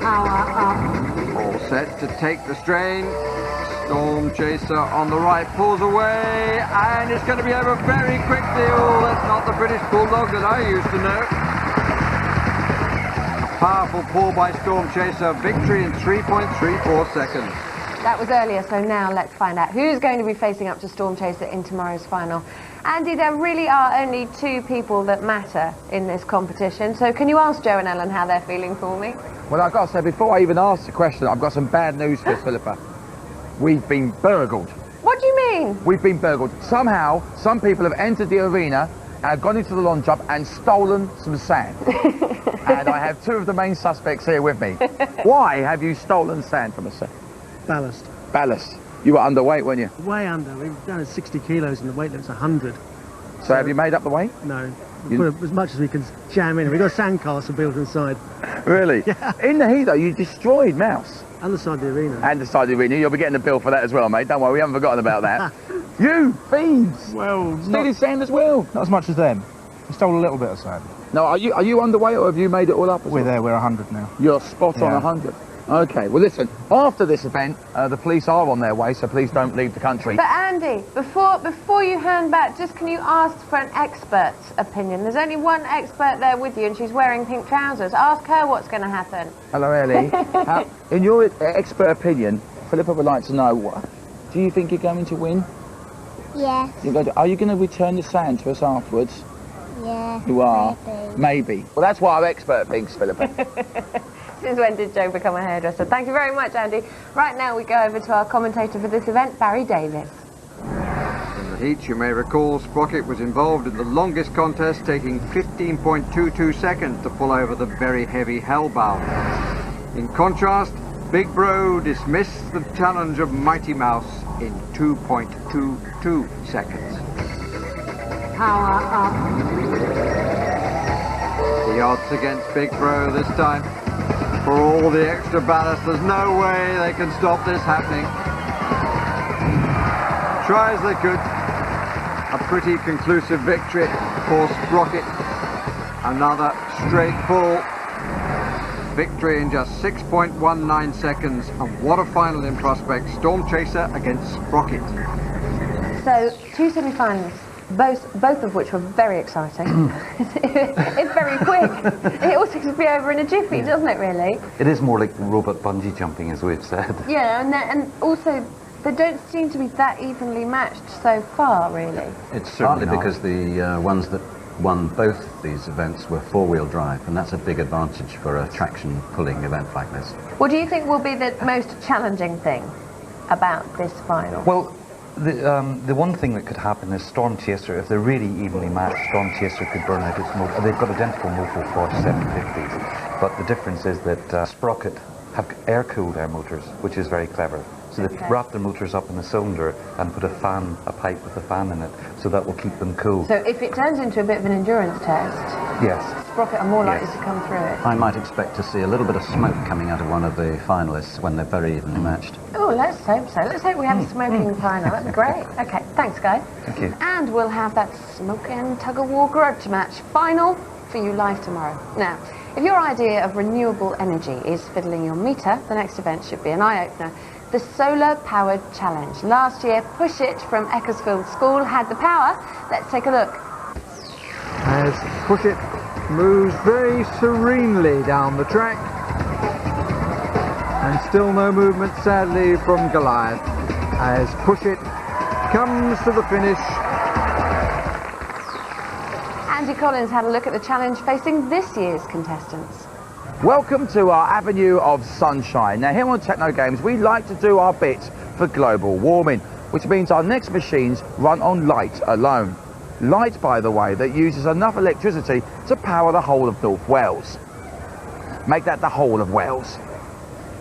All set to take the strain. Storm Chaser on the right pulls away, and it's going to be over very quickly. Oh, that's not the British Bulldog that I used to know. A powerful pull by Storm Chaser, victory in 3.34 seconds. That was earlier, so now let's find out who's going to be facing up to Storm Chaser in tomorrow's final. Andy, there really are only two people that matter in this competition, so can you ask Joe and Ellen how they're feeling for me? Well, I've got to say, before I even ask the question, I've got some bad news for Philippa. We've been burgled. What do you mean? We've been burgled. Somehow, some people have entered the arena, gone into the lawn job and stolen some sand. And I have two of the main suspects here with me. Why have you stolen sand from us, sir? Ballast. Ballast. You were underweight, weren't you? Way under. We've done 60 kilos and the weight limit's 100. So have you made up the weight? No. We put as much as we can jam in. We've got a sandcastle built inside. Really? Yeah. In the heat, though, you destroyed Mouse. And the side of the arena. And the side of the arena. You'll be getting a bill for that as well, mate. Don't worry, we haven't forgotten about that. You thieves! Well, stealing sand as well. Not as much as them. We stole a little bit of sand. No, are you underweight or have you made it all up? We're there, we're 100 now. You're spot on 100. Okay, well listen, after this event, the police are on their way, so please don't leave the country. But Andy, before you hand back, just can you ask for an expert's opinion? There's only one expert there with you and she's wearing pink trousers. Ask her what's going to happen. Hello, Ellie. In your expert opinion, Philippa would like to know, do you think you're going to win? Yes. Are you going to return the sand to us afterwards? Yeah. You are? Maybe. Well, that's what our expert thinks, Philippa. Since when did Joe become a hairdresser? Thank you very much, Andy. Right now we go over to our commentator for this event, Barry Davis. In the heat, you may recall, Sprocket was involved in the longest contest, taking 15.22 seconds to pull over the very heavy Hellbound. In contrast, Big Bro dismissed the challenge of Mighty Mouse in 2.22 seconds. Power up. The odds against Big Bro this time. For all the extra ballast, there's no way they can stop this happening. Try as they could. A pretty conclusive victory for Sprocket. Another straight pull. Victory in just 6.19 seconds. And what a final in prospect. Storm Chaser against Sprocket. So, two semi-finals. Both of which were very exciting. It's very quick. It all seems to be over in a jiffy, doesn't it, really? It is more like robot bungee jumping, as we've said. Yeah, and also, they don't seem to be that evenly matched so far, really. It's certainly because the ones that won both these events were four-wheel drive, and that's a big advantage for a traction-pulling event like this. What do you think will be the most challenging thing about this final? Well, the one thing that could happen is Storm Chaser, if they're really evenly matched, Storm Chaser could burn out its motor. They've got identical motor for 750s, but the difference is that Sprocket have air-cooled their motors, which is very clever. So they've wrapped their motors up in a cylinder and put a pipe with a fan in it, so that will keep them cool. So if it turns into a bit of an endurance test, yes, Sprocket are more likely to come through it. I might expect to see a little bit of smoke coming out of one of the finalists when they're very evenly matched. Oh, let's hope so. Let's hope we have a smoking final. That'd be great. Okay, thanks, guys. Thank you. And we'll have that smoking tug-of-war grudge match final for you live tomorrow. Now, if your idea of renewable energy is fiddling your meter, the next event should be an eye-opener. The Solar Powered Challenge. Last year, Push It from Ecclesfield School had the power. Let's take a look. As Push It moves very serenely down the track. And still no movement, sadly, from Goliath. As Push It comes to the finish. Andy Collins had a look at the challenge facing this year's contestants. Welcome to our avenue of sunshine. Now here on Techno Games we like to do our bit for global warming, which means our next machines run on light alone. Light, by the way, that uses enough electricity to power the whole of North Wales. Make that the whole of Wales.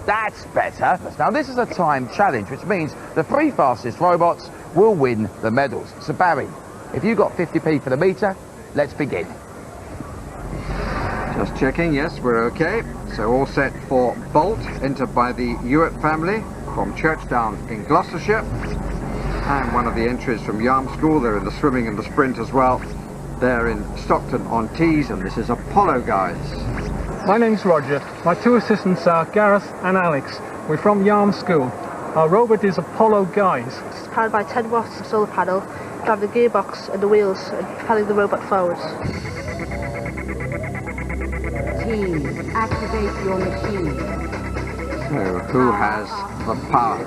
That's better. Now this is a time challenge, which means the 3 fastest robots will win the medals. So Barry, if you got 50p for the meter, let's begin. Just checking, yes, we're okay. So all set for Bolt, entered by the Hewitt family from Churchdown in Gloucestershire. And one of the entries from Yarm School, they're in the swimming and the sprint as well. They're in Stockton on tees, and this is Apollo guys. My name's Roger. My 2 assistants are Gareth and Alex. We're from Yarm School. Our robot is Apollo Guys. It's powered by 10 watts of solar panel, drive the gearbox and the wheels, and propelling the robot forwards. Team, activate your machine. So who has the power?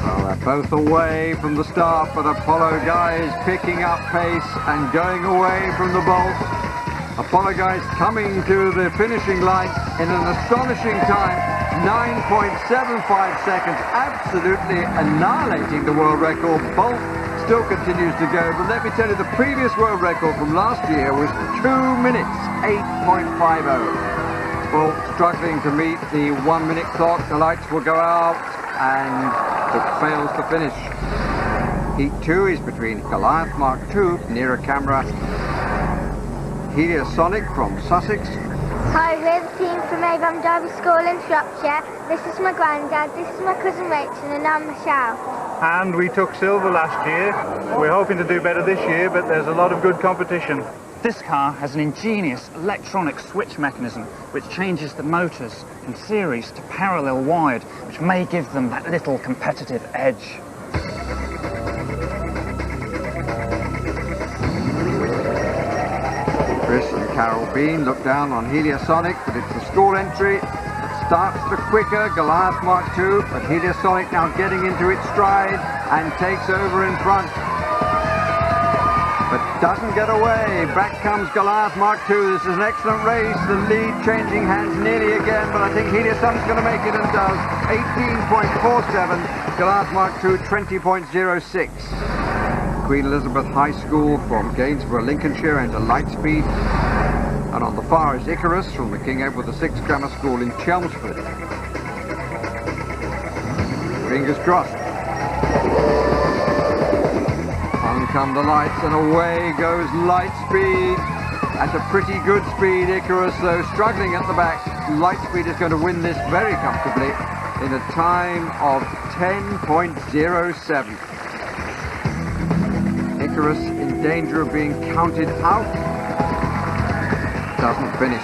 Well, they're both away from the start, but Apollo Guys picking up pace and going away from the Bolt. Apollo Guys coming to the finishing line in an astonishing time, 9.75 seconds, absolutely annihilating the world record. Bolt still continues to go, but let me tell you, the previous world record from last year was 2 minutes, 8.50. Bolt struggling to meet the 1 minute clock, the lights will go out, and it fails to finish. Heat 2 is between Goliath Mark II, nearer camera, Heliosonic from Sussex. Hi, we're the team from Avon Derby School in Shropshire. This is my granddad, this is my cousin Rachel, and I'm Michelle. And we took silver last year. We're hoping to do better this year, but there's a lot of good competition. This car has an ingenious electronic switch mechanism which changes the motors from series to parallel wired, which may give them that little competitive edge. Chris and Carol Bean look down on Heliosonic, but it's the school entry that starts the quicker Goliath Mark II, but Heliosonic now getting into its stride and takes over in front. But doesn't get away. Back comes Goliath Mark II. This is an excellent race. The lead changing hands nearly again, but I think Heliosonic's going to make it and does. 18.47. Goliath Mark II 20.06. Queen Elizabeth High School from Gainsborough, Lincolnshire, into Lightspeed. And on the far is Icarus from the King Edward VI Grammar School in Chelmsford. Fingers crossed. On come the lights and away goes Lightspeed. At a pretty good speed, Icarus though struggling at the back. Lightspeed is going to win this very comfortably in a time of 10.07. Icarus in danger of being counted out. Doesn't finish.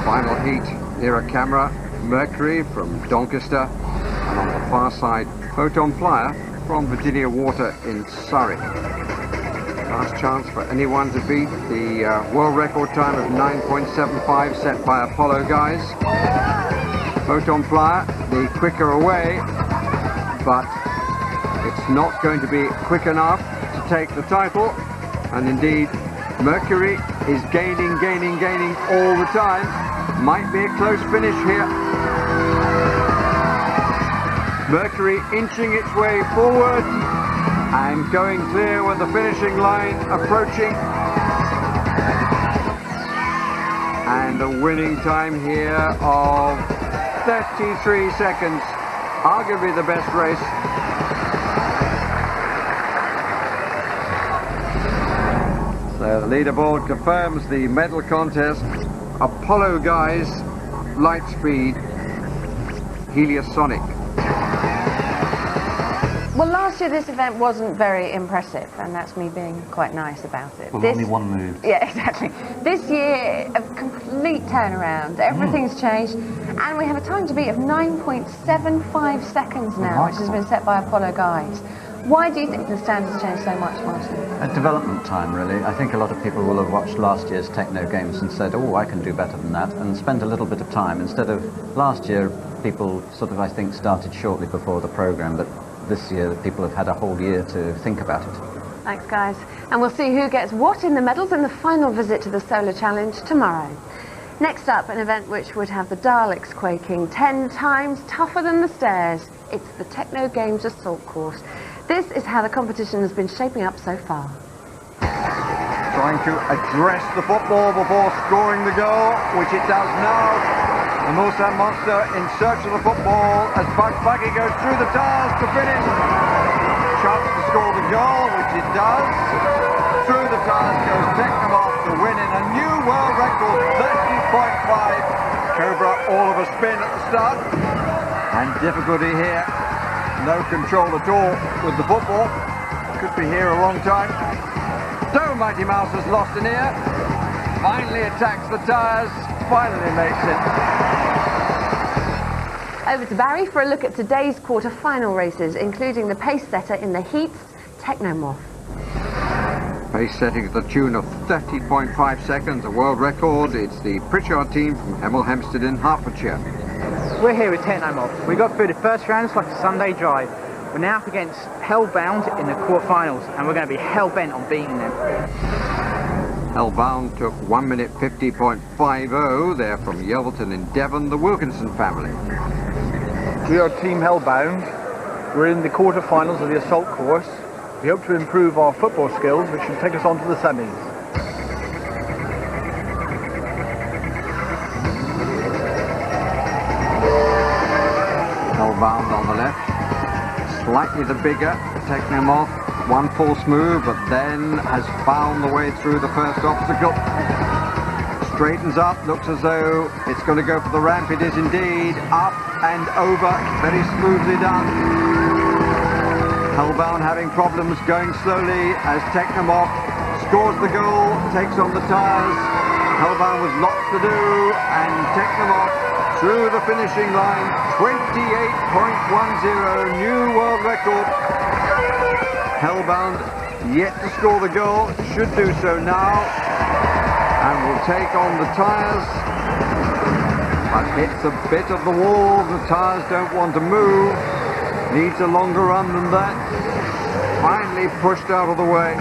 Final heat near a camera, Mercury from Doncaster, and on the far side, Photon Flyer from Virginia Water in Surrey. Last chance for anyone to beat the world record time of 9.75 set by Apollo Guys. Photon Flyer, the quicker away, but it's not going to be quick enough to take the title, and indeed Mercury is gaining all the time. Might be a close finish here. Mercury inching its way forward and going clear with the finishing line approaching. And a winning time here of 33 seconds. Arguably the best race. So the leaderboard confirms the medal contest. Apollo Guys, Lightspeed, Heliosonic. Well, last year this event wasn't very impressive, and that's me being quite nice about it. Well, only one move. Yeah, exactly. This year, a complete turnaround. Everything's changed, and we have a time to beat of 9.75 seconds now, which has been set by Apollo Guys. Why do you think the standards changed so much, Martin? A development time, really. I think a lot of people will have watched last year's Techno Games and said, oh, I can do better than that, and spent a little bit of time. Instead of last year, people sort of, I think, started shortly before the programme, but this year that people have had a whole year to think about it. Thanks, guys. And we'll see who gets what in the medals in the final visit to the Solar Challenge tomorrow. Next up, an event which would have the Daleks quaking 10 times tougher than the stairs. It's the Technogames Assault Course. This is how the competition has been shaping up so far. Trying to address the football before scoring the goal, which it does now. The Mulsanne Monster in search of the football as Bugs Buggy goes through the tiles to finish. Chance to score the goal, which it does. Through the tiles goes Technogames to win in a new world record, 30.5. Cobra all of a spin at the start. And difficulty here. No control at all with the football. Could be here a long time. So Mighty Mouse has lost an ear. Finally attacks the tyres. Finally makes it. Over to Barry for a look at today's quarter-final races, including the pace setter in the heats, Technomoth. Pace setting at the tune of 30.5 seconds, a world record. It's the Pritchard team from Hemel Hempstead in Hertfordshire. We're here with Technomoth. We got through the first round, it's like a Sunday drive. We're now up against Hellbound in the quarterfinals, and we're going to be hell-bent on beating them. Hellbound took 1 minute 50.50. They're from Yelverton in Devon, the Wilkinson family. We are Team Hellbound. We're in the quarterfinals of the assault course. We hope to improve our football skills, which should take us on to the semis. Hellbound on the left. Slightly the bigger Technomoth. One false move, but then has found the way through the first obstacle. Straightens up, looks as though it's going to go for the ramp. It is indeed. Up and over, very smoothly done. Hellbound having problems going slowly as Technomoth scores the goal, takes on the tyres. Hellbound with lots to do, and Technomoth through the finishing line, 28.10, new world record. Hellbound yet to score the goal, should do so now, and will take on the tyres. But hits a bit of the wall, the tyres don't want to move, needs a longer run than that. Finally pushed out of the way.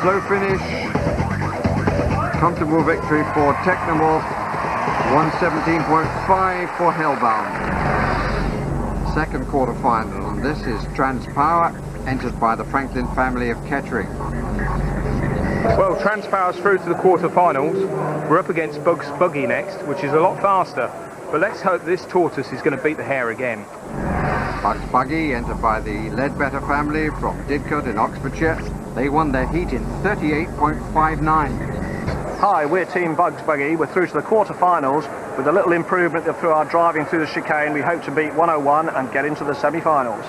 Slow finish, comfortable victory for Technomoth. 117.5 for Hellbound. Second quarter-final, and this is Transpower, entered by the Franklin family of Kettering. Well, Transpower's through to the quarter-finals. We're up against Bugs Buggy next, which is a lot faster. But let's hope this tortoise is going to beat the hare again. Bugs Buggy, entered by the Ledbetter family from Didcot in Oxfordshire. They won their heat in 38.59. Hi, we're Team Bugs Buggy. We're through to the quarter-finals. With a little improvement through our driving through the chicane, we hope to beat 101 and get into the semi-finals.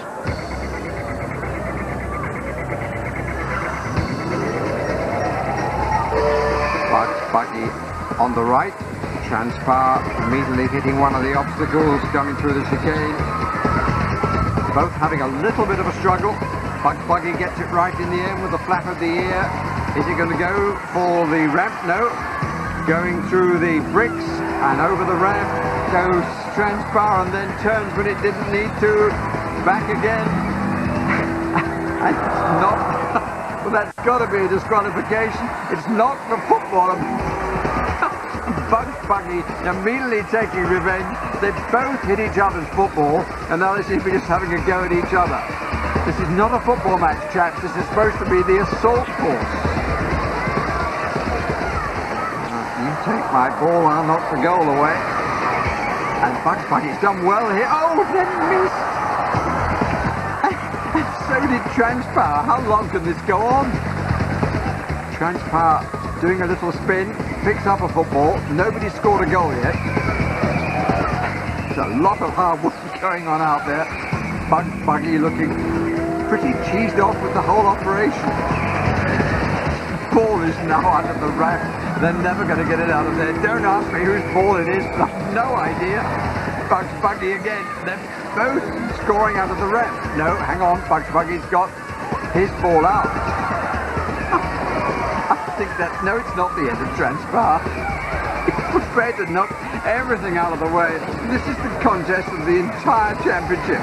Bugs Buggy on the right. Transpower immediately hitting one of the obstacles coming through the chicane. Both having a little bit of a struggle. Bugs Buggy gets it right in the end with the flap of the ear. Is he going to go for the ramp? No. Going through the bricks and over the ramp goes Transpower and then turns when it didn't need to. Back again. And it's not. Well, that's got to be a disqualification. It's not the footballer. Bugs Buggy immediately taking revenge. They both hit each other's football and now they seem to be just having a go at each other. This is not a football match, chaps. This is supposed to be the assault course. You take my ball, I'll knock the goal away. And Bugs Buggy's done well here. Oh, then missed. So did Transpower. How long can this go on? Transpower doing a little spin, picks up a football. Nobody scored a goal yet. There's a lot of hard work going on out there. Bugs Buggy looking pretty cheesed off with the whole operation. Ball is now under the ramp. They're never going to get it out of there. Don't ask me whose ball it is. I've no idea. Bugs Buggy again. They're both scoring out of the ramp. No, hang on. Bugs Buggy's got his ball out. I think that... No, it's not the end of Transpower. It's prepared to knock everything out of the way. This is the contest of the entire championship.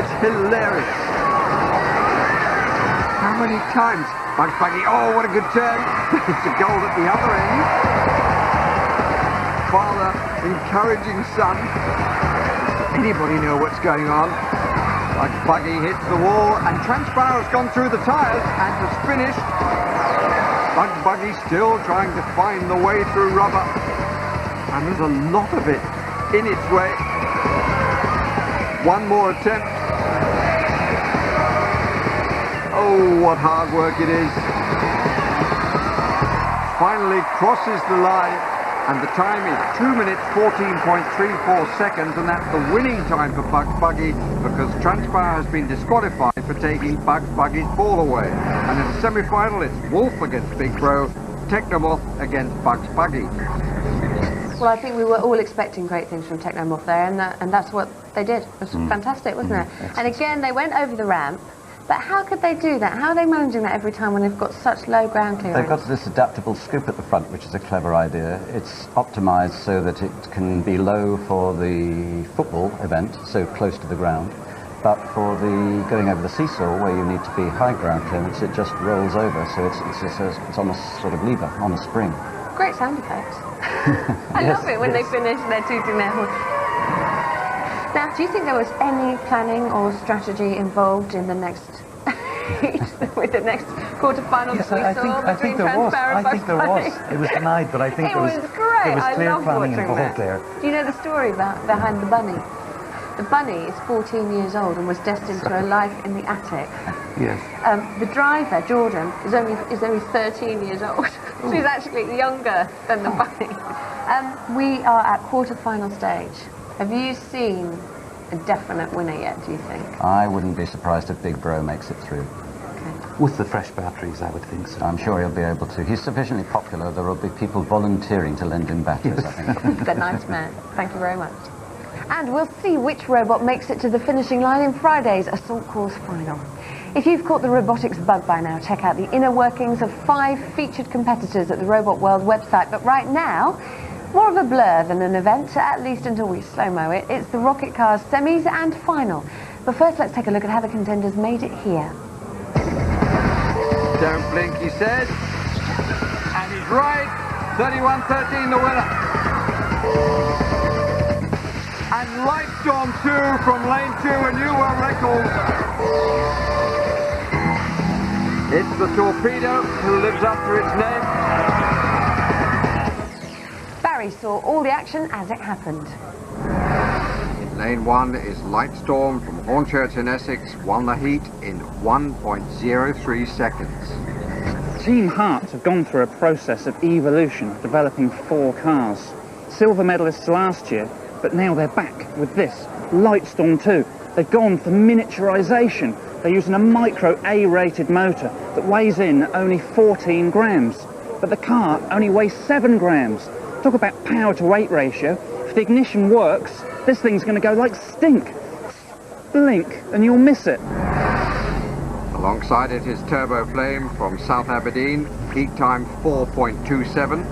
It's hilarious. many times. Bugs Buggy, oh, what a good turn. It's a goal at the other end. Father encouraging son. Anybody know what's going on? Bugs Buggy hits the wall, and Transpire has gone through the tyres and has finished. Bugs Buggy still trying to find the way through rubber. And there's a lot of it in its way. One more attempt. Oh, what hard work it is. Finally crosses the line, and the time is 2 minutes 14.34 seconds, and that's the winning time for Bugs Buggy, because Transpire has been disqualified for taking Bugs Buggy's ball away. And in the semi-final, it's Wolf against Big Bro, Technomoth against Bugs Buggy. Well, I think we were all expecting great things from Technomoth there, and that's what they did. It was fantastic, wasn't it? And again, they went over the ramp. But how could they do that? How are they managing that every time when they've got such low ground clearance? They've got this adaptable scoop at the front, which is a clever idea. It's optimised so that it can be low for the football event, so close to the ground. But for the going over the seesaw, where you need to be high ground clearance, it just rolls over. So it's on a sort of lever, on a spring. Great sound effects. I love it when they finish, they're tooting their horn. Now, do you think there was any planning or strategy involved in the next with the next quarterfinals Yes, that we saw between Transpire and Bugs Bunny? It was denied, but I think it was great. there was clear planning watching involved that. there. Do you know the story behind the bunny? The bunny is 14 years old and was destined to a life in the attic. Yes. The driver, Jordan, is only 13 years old. She's actually younger than the bunny. We are at quarter-final stage. Have you seen a definite winner yet, do you think? I wouldn't be surprised if Big Bro makes it through. With the fresh batteries, I would think so. I'm sure he'll be able to. He's sufficiently popular, there will be people volunteering to lend him batteries, I think. He's a nice man. Thank you very much. And we'll see which robot makes it to the finishing line in Friday's Assault Course final. If you've caught the robotics bug by now, check out the inner workings of 5 featured competitors at the Robot World website. But right now, more of a blur than an event, at least until we slow-mo it. It's the Rocket Cars semis and final. But first, let's take a look at how the contenders made it here. Don't blink, he says. And he's right. 31-13 the winner. And Lightstorm 2 from lane 2, a new world record. It's the Torpedo who lives up to its name. Barry saw all the action as it happened. In lane 1 is Lightstorm from Hornchurch in Essex, won the heat in 1.03 seconds. Team Heart have gone through a process of evolution, developing 4 cars. Silver medalists last year, but now they're back with this, Lightstorm 2. They've gone for miniaturisation. They're using a micro A-rated motor that weighs in only 14 grams. But the car only weighs 7 grams. Talk about power to weight ratio. If the ignition works, this thing's going to go like stink. Blink and you'll miss it. Alongside it is Turbo Flame from South Aberdeen, heat time 4.27.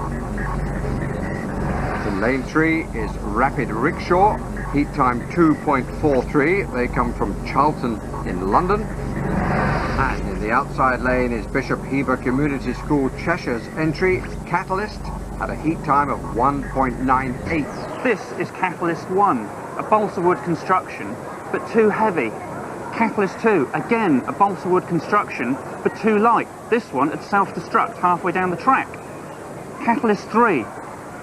In lane 3 is Rapid Rickshaw, heat time 2.43. They come from Charlton in London. And in the outside lane is Bishop Heber Community School Cheshire's entry, Catalyst, at a heat time of 1.98. This is Catalyst 1, a balsa wood construction, but too heavy. Catalyst 2, again a balsa wood construction, but too light. This one at self-destruct halfway down the track. Catalyst 3,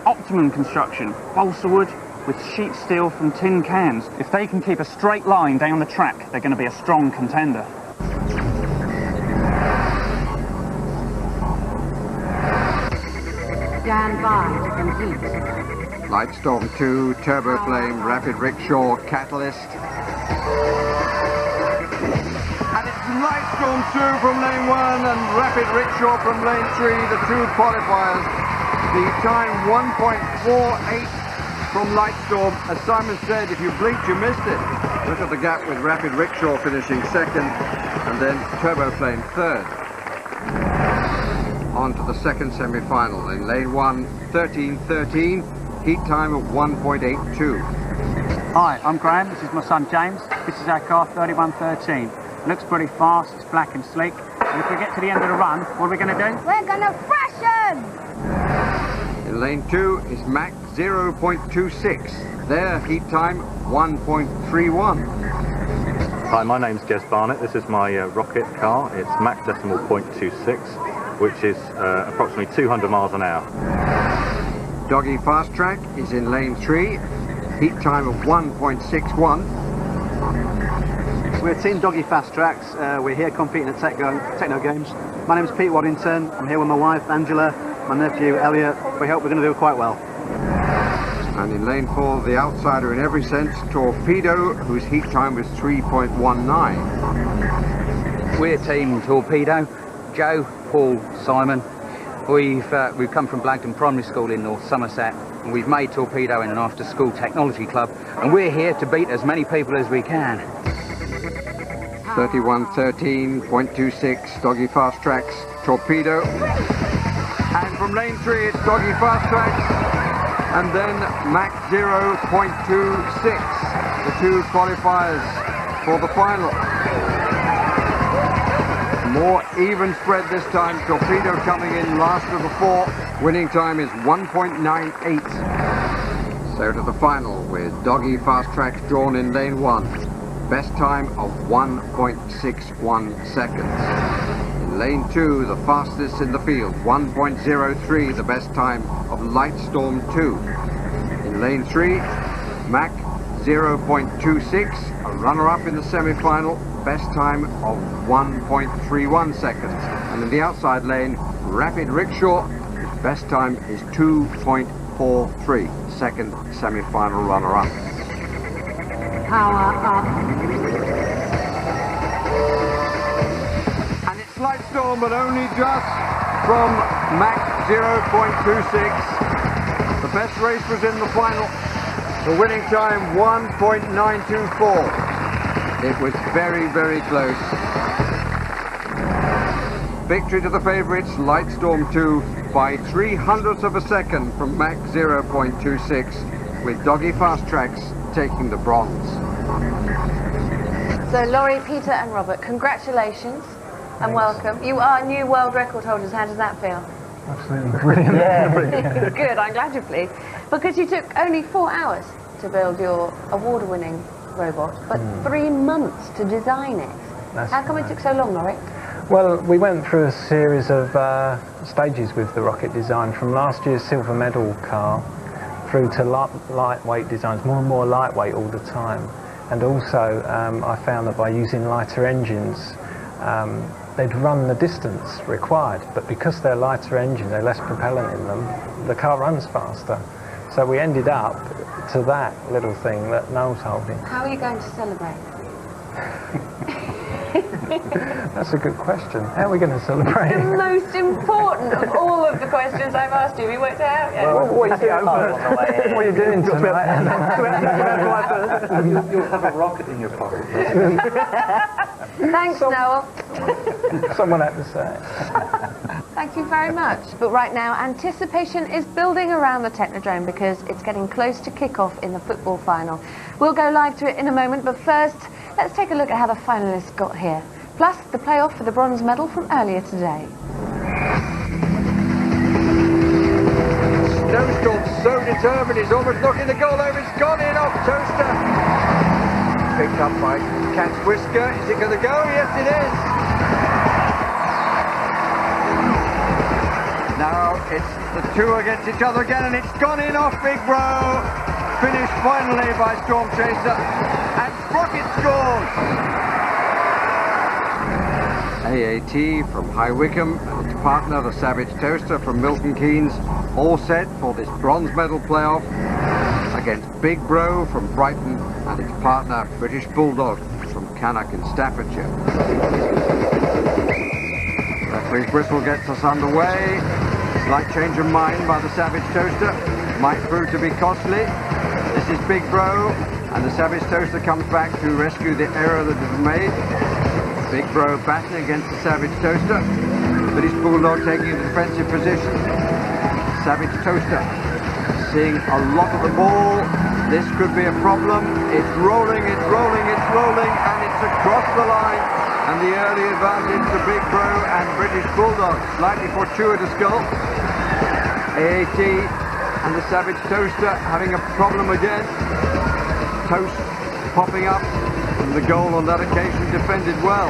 optimum construction, balsa wood with sheet steel from tin cans. If they can keep a straight line down the track, they're going to be a strong contender. Stand by to compete. Lightstorm 2, Turbo Flame, Rapid Rickshaw, Catalyst. And it's Lightstorm 2 from lane 1 and Rapid Rickshaw from lane 3, the 2 qualifiers. The time 1.48 from Lightstorm. As Simon said, if you blinked, you missed it. Look at the gap with Rapid Rickshaw finishing second and then Turbo Flame third. On to the second semi-final. In lane 1, 13.13, heat time of 1.82. Hi, I'm Graham, this is my son James. This is our car 3113. Looks pretty fast, it's black and sleek. And if we get to the end of the run, what are we going to do? We're going to thrash them! In lane 2 is Mach 0.26. Their heat time 1.31. Hi, my name's Jez Barnett. This is my rocket car. It's Mach decimal 0.26, which is approximately 200 miles an hour. Doggy Fast Track is in lane 3. Heat time of 1.61. We're Team Doggy Fast Tracks. We're here competing at technogames. My name's Pete Waddington. I'm here with my wife Angela, my nephew Elliot. We hope we're going to do quite well. And in lane 4, the outsider in every sense, Torpedo, whose heat time was 3.19. We're Team Torpedo. Joe, Paul, Simon. We've come from Blagdon Primary School in North Somerset, and we've made Torpedo in an after-school technology club, and we're here to beat as many people as we can. 31:13.26, Doggy Fast Tracks, Torpedo. And from lane 3, it's Doggy Fast Tracks. And then Mach 0.26, the two qualifiers for the final. More even spread this time. Torpedo coming in last of the 4. Winning time is 1.98. So to the final with Doggy Fast Tracks drawn in lane 1. Best time of 1.61 seconds. In lane 2, the fastest in the field, 1.03, the best time of Lightstorm 2. In lane 3, Mach 0.26, a runner-up in the semi-final, best time of 1.31 seconds. And in the outside lane, Rapid Rickshaw, his best time is 2.43, second semi-final runner-up. Power up. And it's Lightstorm, but only just from Mach 0.26. The best race was in the final. The winning time 1.924. It was very, very close. Victory to the favourites, Lightstorm 2, by 0.03 of a second from Mach 0.26, with Doggy Fast Tracks taking the bronze. So Laurie, Peter and Robert, congratulations and welcome. You are new world record holders. How does that feel? Absolutely brilliant. Yeah. Good, I'm glad you're pleased. Because you took only 4 hours to build your award-winning robot, but 3 months to design it. How come it took so long, Laurie? Well, we went through a series of stages with the rocket design, from last year's silver medal car through to lightweight designs, more and more lightweight all the time. And also I found that by using lighter engines, they'd run the distance required, but because they're lighter engines, they're less propellant in them, the car runs faster. So we ended up to that little thing that Noel's holding. How are you going to celebrate? That's a good question. How are we going to celebrate? The most important of all of the questions I've asked you. Have you worked it out yet? Well, what are you doing tonight? You'll have a rocket in your pocket. Thanks, Noel. Someone had to say. Thank you very much. But right now, anticipation is building around the Technodrome because it's getting close to kick-off in the football final. We'll go live to it in a moment, but first, let's take a look at how the finalists got here. Plus, the playoff for the bronze medal from earlier today. Snowstorm's so determined, he's almost knocking the goal over. It's gone in off Toaster. Picked up by Cat's Whisker. Is it going to go? Yes, it is. Now it's the two against each other again, and it's gone in off Big Bro. Finished finally by Storm Chaser, and Sprocket scores. AAT from High Wycombe and its partner, the Savage Toaster from Milton Keynes, all set for this bronze medal playoff against Big Bro from Brighton and its partner, British Bulldog from Cannock in Staffordshire. Referee's whistle gets us underway. Slight change of mind by the Savage Toaster. Might prove to be costly. This is Big Bro, and the Savage Toaster comes back to rescue the error that was made. Big Bro batting against the Savage Toaster. British Bulldog taking a defensive position. Savage Toaster seeing a lot of the ball. This could be a problem. It's rolling, it's rolling, it's rolling, and it's across the line. And And the early advantage to Big Bro and British Bulldog. Slightly fortuitous goal. AAT and the Savage Toaster having a problem again. Toast popping up. And the goal on that occasion defended well.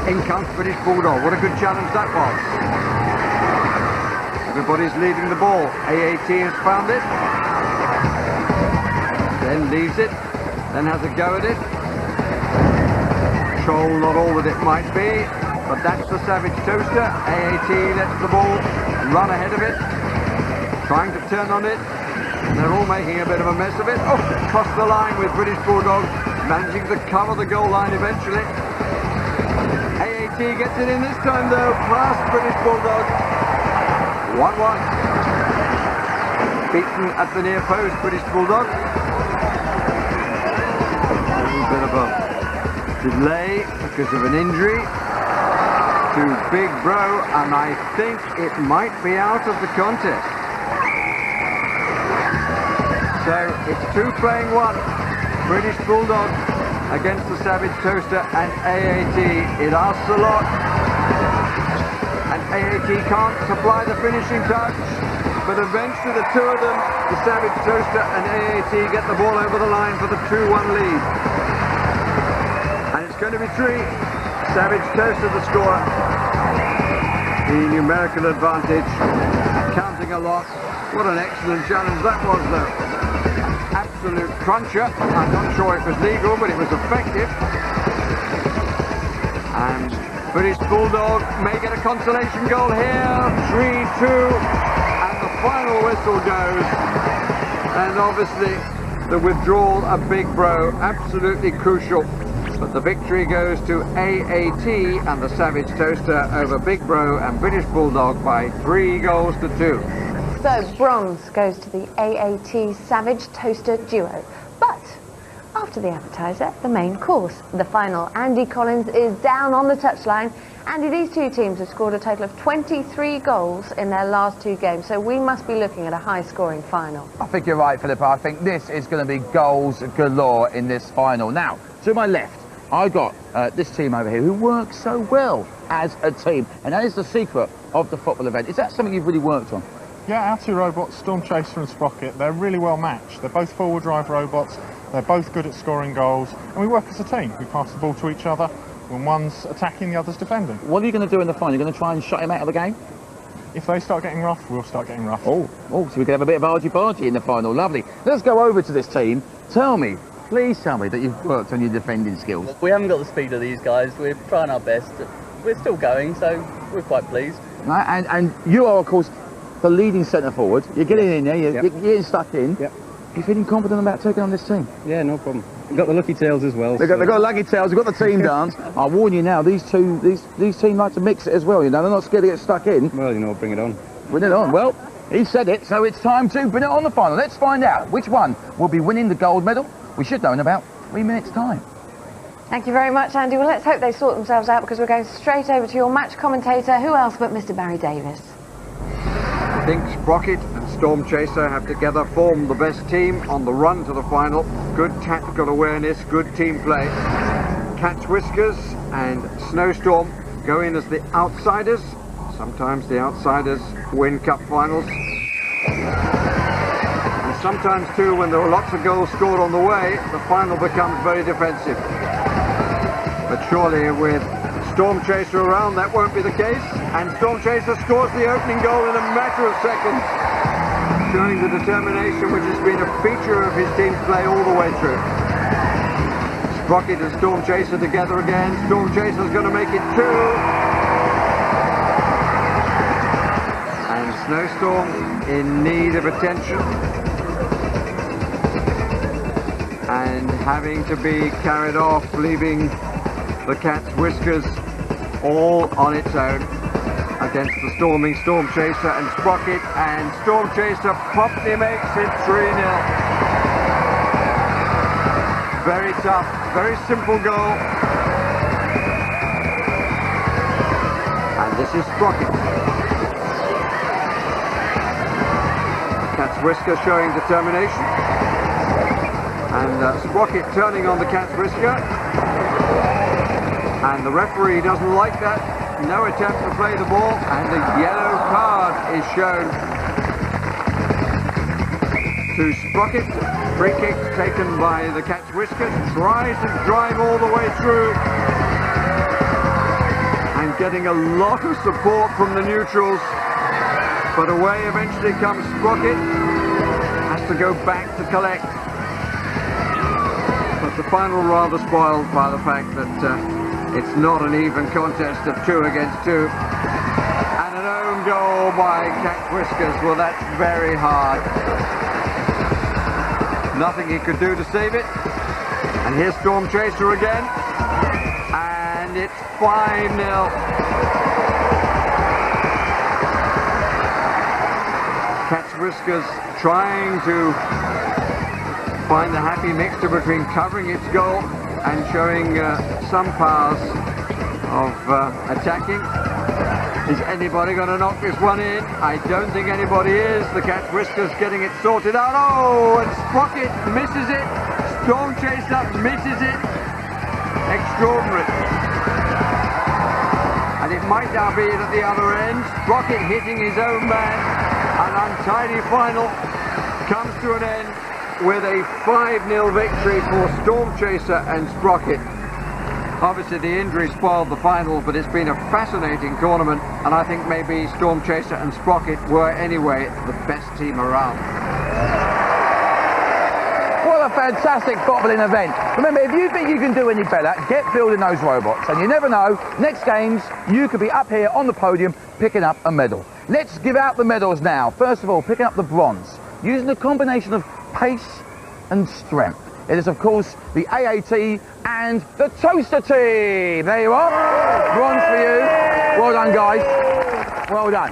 In comes British Bulldog. What a good challenge that was. Everybody's leaving the ball. AAT has found it. Then leaves it. Then has a go at it. Control not all that it might be. But that's the Savage Toaster. AAT lets the ball run ahead of it. Trying to turn on it. And they're all making a bit of a mess of it. Oh, crossed the line with British Bulldog. Managing to cover the goal line eventually. AAT gets it in this time though, past British Bulldog. 1-1. Beaten at the near post, British Bulldog. A little bit of a delay because of an injury to Big Bro, and I think it might be out of the contest. So it's 2 playing 1. British Bulldog against the Savage Toaster and AAT. It asks a lot. And AAT can't supply the finishing touch. But eventually the two of them, the Savage Toaster and AAT, get the ball over the line for the 2-1 lead. And it's going to be 3. Savage Toaster the scorer. The numerical advantage. Counting a lot. What an excellent challenge that was though. Absolute cruncher. I'm not sure it was legal, but it was effective. And British Bulldog may get a consolation goal here. 3-2. And the final whistle goes. And obviously the withdrawal of Big Bro, absolutely crucial. But the victory goes to AAT and the Savage Toaster over Big Bro and British Bulldog by 3 goals to 2. So bronze goes to the AAT Savage Toaster duo. But after the appetizer, the main course, the final. Andy Collins is down on the touchline. Andy, these two teams have scored a total of 23 goals in their last 2 games, so we must be looking at a high-scoring final. I think you're right, Philippa. I think this is going to be goals galore in this final. Now, to my left, I got this team over here who work so well as a team, and that is the secret of the football event. Is that something you've really worked on? Yeah, our 2 robots, Storm Chaser and Sprocket, they're really well matched. They're both forward drive robots, they're both good at scoring goals, and we work as a team. We pass the ball to each other. When one's attacking, the other's defending. What are you going to do in the final? You're going to try and shut him out of the game? If they start getting rough, we'll start getting rough. Oh, so we can have a bit of argy-bargy in the final. Lovely. Let's go over to this team. Please tell me that you've worked on your defending skills. We haven't got the speed of these guys. We're trying our best. We're still going, so we're quite pleased. Right, and you are, of course, the leading centre forward. You're getting in there, you're getting stuck in. Yep. You feeling confident about taking on this team? Yeah, no problem. We've got the lucky tails as well. They've got lucky tails, we've got the team dance. I warn you now, these teams like to mix it as well, you know, they're not scared to get stuck in. Well, you know, bring it on. Bring it on. Well, he said it, so it's time to bring it on the final. Let's find out which one will be winning the gold medal. We should know in about 3 minutes' time. Thank you very much, Andy. Well, let's hope they sort themselves out, because we're going straight over to your match commentator. Who else but Mr. Barry Davis? I think Sprocket and Storm Chaser have together formed the best team on the run to the final. Good tactical awareness, good team play. Cat's Whiskers and Snowstorm go in as the outsiders. Sometimes the outsiders win cup finals. And sometimes too, when there are lots of goals scored on the way, the final becomes very defensive. But surely with Storm Chaser around, that won't be the case. And Storm Chaser scores the opening goal in a matter of seconds, showing the determination which has been a feature of his team's play all the way through. Sprocket and Storm Chaser together again. Storm Chaser's going to make it 2. And Snowstorm in need of attention. And having to be carried off, leaving the Cat's Whiskers all on its own against the storming Storm Chaser and Sprocket, and Storm Chaser promptly makes it 3-0. Very tough, very simple goal. And this is Sprocket. The Cat's Whisker showing determination. And Sprocket turning on the Cat's Whisker. And the referee doesn't like that. No attempt to play the ball, and a yellow card is shown to Sprocket. Free kick taken by the Cat's Whiskers. Tries to drive all the way through. And getting a lot of support from the neutrals. But away eventually comes Sprocket. Has to go back to collect. But the final rather spoiled by the fact that it's not an even contest of 2 against 2. And an own goal by Cat Whiskers. Well, that's very hard. Nothing he could do to save it. And here's Storm Chaser again. And it's 5-0. Cat's Whiskers trying to find the happy mixture between covering its goal and showing some powers of attacking. Is anybody going to knock this one in? I don't think anybody is. The Cat's Whiskers getting it sorted out. Oh, and Sprocket misses it. Storm Chaser misses it. Extraordinary. And it might now be at the other end. Sprocket hitting his own man. An untidy final comes to an end with a 5-0 victory for Storm Chaser and Sprocket. Obviously the injury spoiled the final, but it's been a fascinating tournament, and I think maybe Storm Chaser and Sprocket were anyway the best team around. What a fantastic bottling event. Remember, if you think you can do any better, get building those robots. And you never know, next games, you could be up here on the podium picking up a medal. Let's give out the medals now. First of all, picking up the bronze, using a combination of pace and strength. It is, of course, the AAT and the Toaster team. There you are. Bronze for you. Well done, guys. Well done.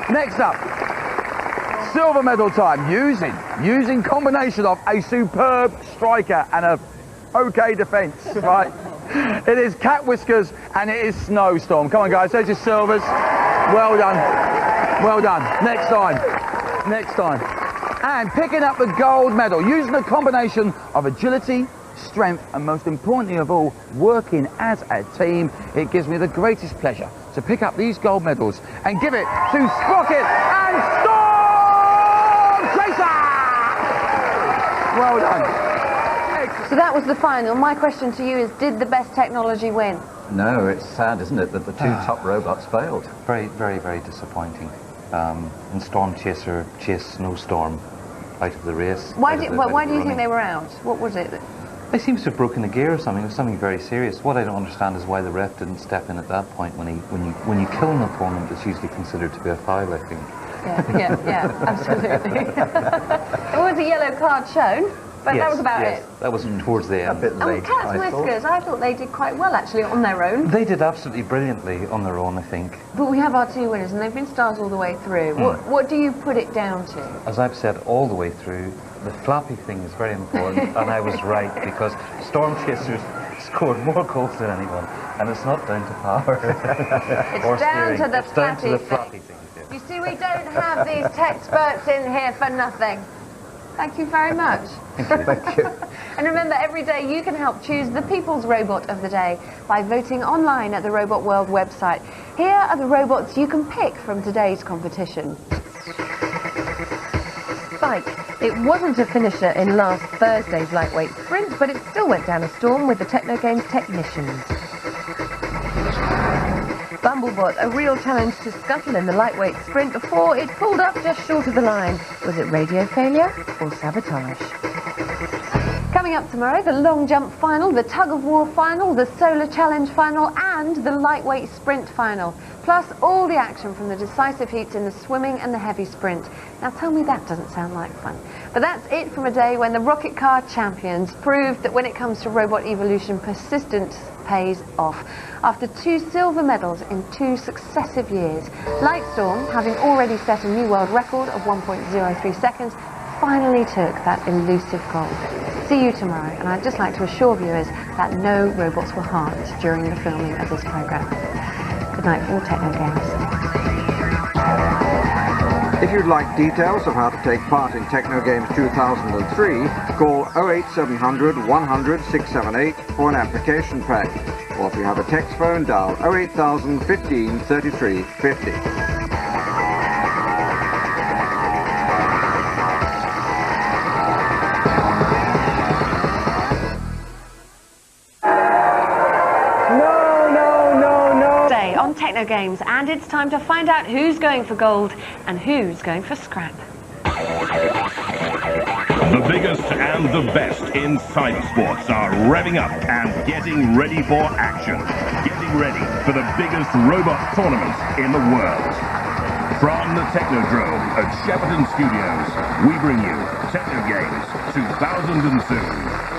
Next up, silver medal time. Using combination of a superb striker and a okay defence, right? It is Cat Whiskers and it is Snowstorm. Come on, guys. There's your silvers. Well done. Well done. Next time. Next time. And picking up the gold medal, using a combination of agility, strength, and most importantly of all, working as a team. It gives me the greatest pleasure to pick up these gold medals and give it to Sprocket and Storm Chaser! Well done. So that was the final. My question to you is, did the best technology win? No, it's sad, isn't it, that the 2 top robots failed. Very, very, very disappointing. And Storm Chaser chased Snowstorm out of the race. Why do you think they were out? What was it? They seem to have broken the gear or something. It was something very serious. What I don't understand is why the ref didn't step in at that point. When you kill an opponent, it's usually considered to be a foul, I think. Yeah, absolutely. There was a yellow card shown, but that was about it. That was towards the end. A bit late. Cat's Whiskers, I thought they did quite well actually on their own. They did absolutely brilliantly on their own, I think. But we have our 2 winners, and they've been stars all the way through. What do you put it down to? As I've said all the way through, the flappy thing is very important, and I was right, because Storm Chasers scored more goals than anyone, and it's not down to power. It's down to the flappy thing. You see, we don't have these experts in here for nothing. Thank you very much. Thank you. And remember, every day you can help choose the People's Robot of the Day by voting online at the Robot World website. Here are the robots you can pick from today's competition. Spike. It wasn't a finisher in last Thursday's lightweight sprint, but it still went down a storm with the Technogames technicians. Bumblebot, a real challenge to scuttle in the lightweight sprint before it pulled up just short of the line. Was it radio failure or sabotage? Coming up tomorrow, the long jump final, the tug of war final, the solar challenge final and the lightweight sprint final. Plus all the action from the decisive heats in the swimming and the heavy sprint. Now tell me that doesn't sound like fun. But that's it from a day when the rocket car champions proved that when it comes to robot evolution, persistence pays off. After 2 silver medals in 2 successive years, Lightstorm, having already set a new world record of 1.03 seconds, finally took that elusive gold. See you tomorrow, and I'd just like to assure viewers that no robots were harmed during the filming of this programme. Good night from the Technogames. If you'd like details of how to take part in Technogames 2003, call 08700 100 678 for an application pack, or if you have a text phone, dial 08000 15 33 50. Day on Technogames, and it's time to find out who's going for gold and who's going for scrap. The biggest and the best in cybersports are revving up and getting ready for action. Getting ready for the biggest robot tournament in the world. From the Technodrome at Shepperton Studios, we bring you Technogames 2002.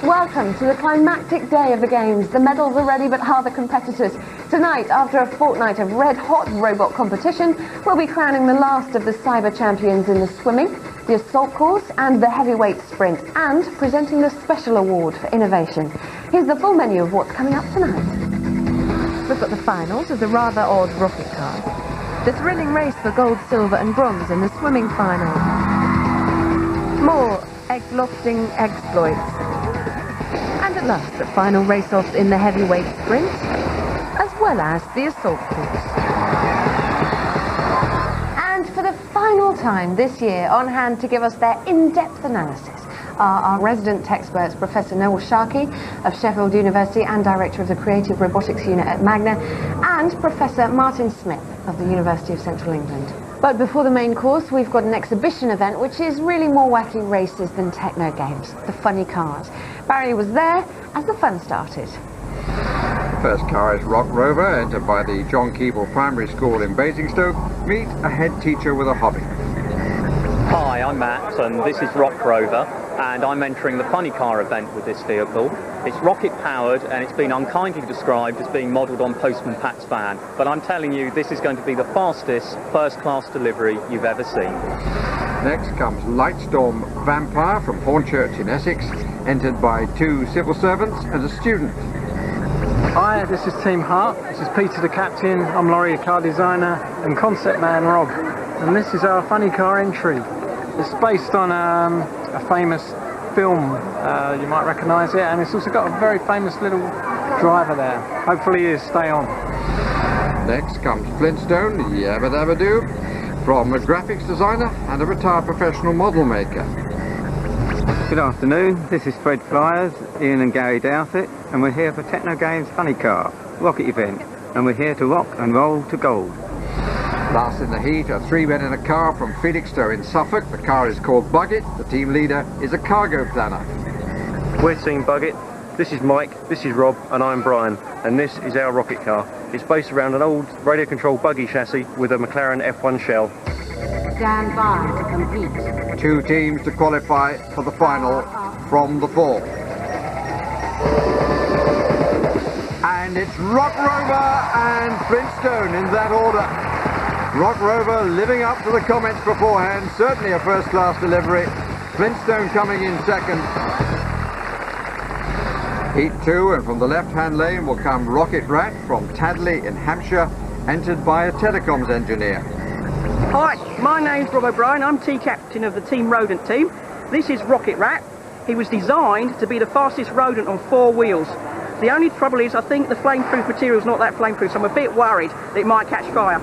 Welcome to the climactic day of the games. The medals are ready, but are the competitors? Tonight, after a fortnight of red-hot robot competition, we'll be crowning the last of the cyber champions in the swimming, the assault course and the heavyweight sprint, and presenting the special award for innovation. Here's the full menu of what's coming up tonight. We've got the finals of the rather odd rocket car, the thrilling race for gold, silver and bronze in the swimming final, more egg-lofting exploits, and at last the final race-offs in the heavyweight sprint, as well as the assault course. And for the final time this year, on hand to give us their in-depth analysis are our resident experts, Professor Noel Sharkey of Sheffield University and Director of the Creative Robotics Unit at Magna, and Professor Martin Smith of the University of Central England. But before the main course, we've got an exhibition event which is really more wacky races than techno games, the funny cars. Barry was there as the fun started. The first car is Rock Rover, entered by the John Keeble Primary School in Basingstoke. Meet a head teacher with a hobby. Hi, I'm Matt and this is Rock Rover, and I'm entering the funny car event with this vehicle. It's rocket powered and it's been unkindly described as being modelled on Postman Pat's van, but I'm telling you this is going to be the fastest first class delivery you've ever seen. Next comes Lightstorm Vampire from Hornchurch in Essex, entered by 2 civil servants and a student. Hi, this is Team Hart, this is Peter the Captain, I'm Laurie the car designer and concept man Rob, and this is our funny car entry. It's based on a famous film, you might recognise it, and it's also got a very famous little driver there. Hopefully you stay on. Next comes Flintstone, Yabba Dabba Doo, from a graphics designer and a retired professional model maker. Good afternoon, this is Fred Flyers, Ian and Gary Dowsett, and we're here for Technogames Funny Car rocket event, and we're here to rock and roll to gold. Last in the heat are 3 men in a car from Felixstowe in Suffolk. The car is called Buggit. The team leader is a cargo planner. We're Team Buggit. This is Mike, this is Rob, and I'm Brian, and this is our rocket car. It's based around an old radio-controlled buggy chassis with a McLaren F1 shell. Stand by to compete. 2 teams to qualify for the final from the 4. And it's Rock Rover and Flintstone in that order. Rock Rover living up to the comments beforehand, certainly a first-class delivery. Flintstone coming in second. Heat 2, and from the left-hand lane will come Rocket Rat from Tadley in Hampshire, entered by a telecoms engineer. Hi, my name's Rob O'Brien, I'm Captain of the Team Rodent team. This is Rocket Rat. He was designed to be the fastest rodent on 4 wheels. The only trouble is I think the flameproof material's not that flameproof, so I'm a bit worried that it might catch fire.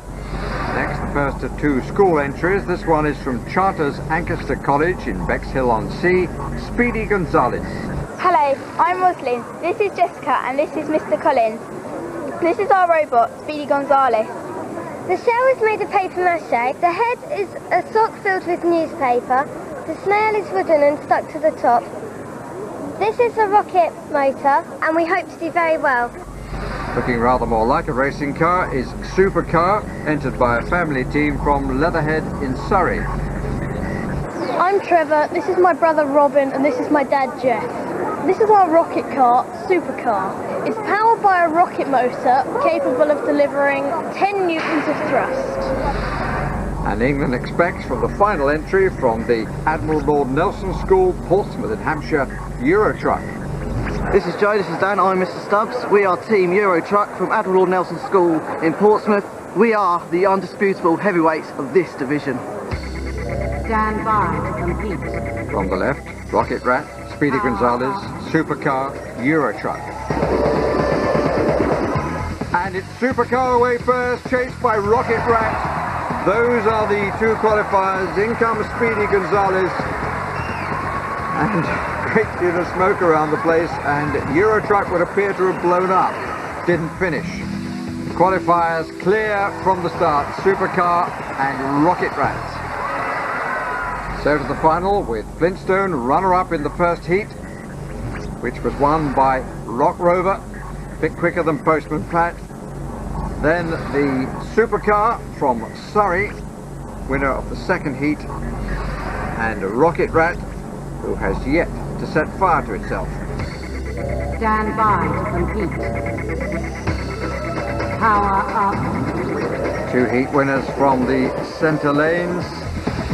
Next, the first of 2 school entries. This one is from Charters Ancaster College in Bexhill-on-Sea, Speedy Gonzalez. Hello, I'm Roslyn. This is Jessica and this is Mr. Collins. This is our robot, Speedy Gonzalez. The shell is made of paper mache. The head is a sock filled with newspaper. The snail is wooden and stuck to the top. This is a rocket motor and we hope to do very well. Looking rather more like a racing car is Supercar, entered by a family team from Leatherhead in Surrey. I'm Trevor, this is my brother Robin, and this is my dad Jeff. This is our rocket car, Supercar. It's powered by a rocket motor capable of delivering 10 newtons of thrust. And England expects from the final entry from the Admiral Lord Nelson School, Portsmouth in Hampshire, Eurotruck. This is Joe, this is Dan, I'm Mr. Stubbs. We are Team Eurotruck from Admiral Lord Nelson School in Portsmouth. We are the undisputable heavyweights of this division. Stand by to compete. From the left, Rocket Rat, Speedy Gonzales, Supercar, Eurotruck. And it's Supercar away first, chased by Rocket Rat. Those are the two qualifiers. In comes Speedy Gonzales. And great deal of smoke around the place, and Eurotruck would appear to have blown up. Didn't finish. Qualifiers clear from the start, Supercar and Rocket Rat. So to the final with Flintstone, runner-up in the first heat, which was won by Rock Rover, a bit quicker than Postman Platt. Then the Supercar from Surrey, winner of the second heat, and Rocket Rat, who has yet to set fire to itself. Stand by to compete. Power up. Two heat winners from the centre lanes.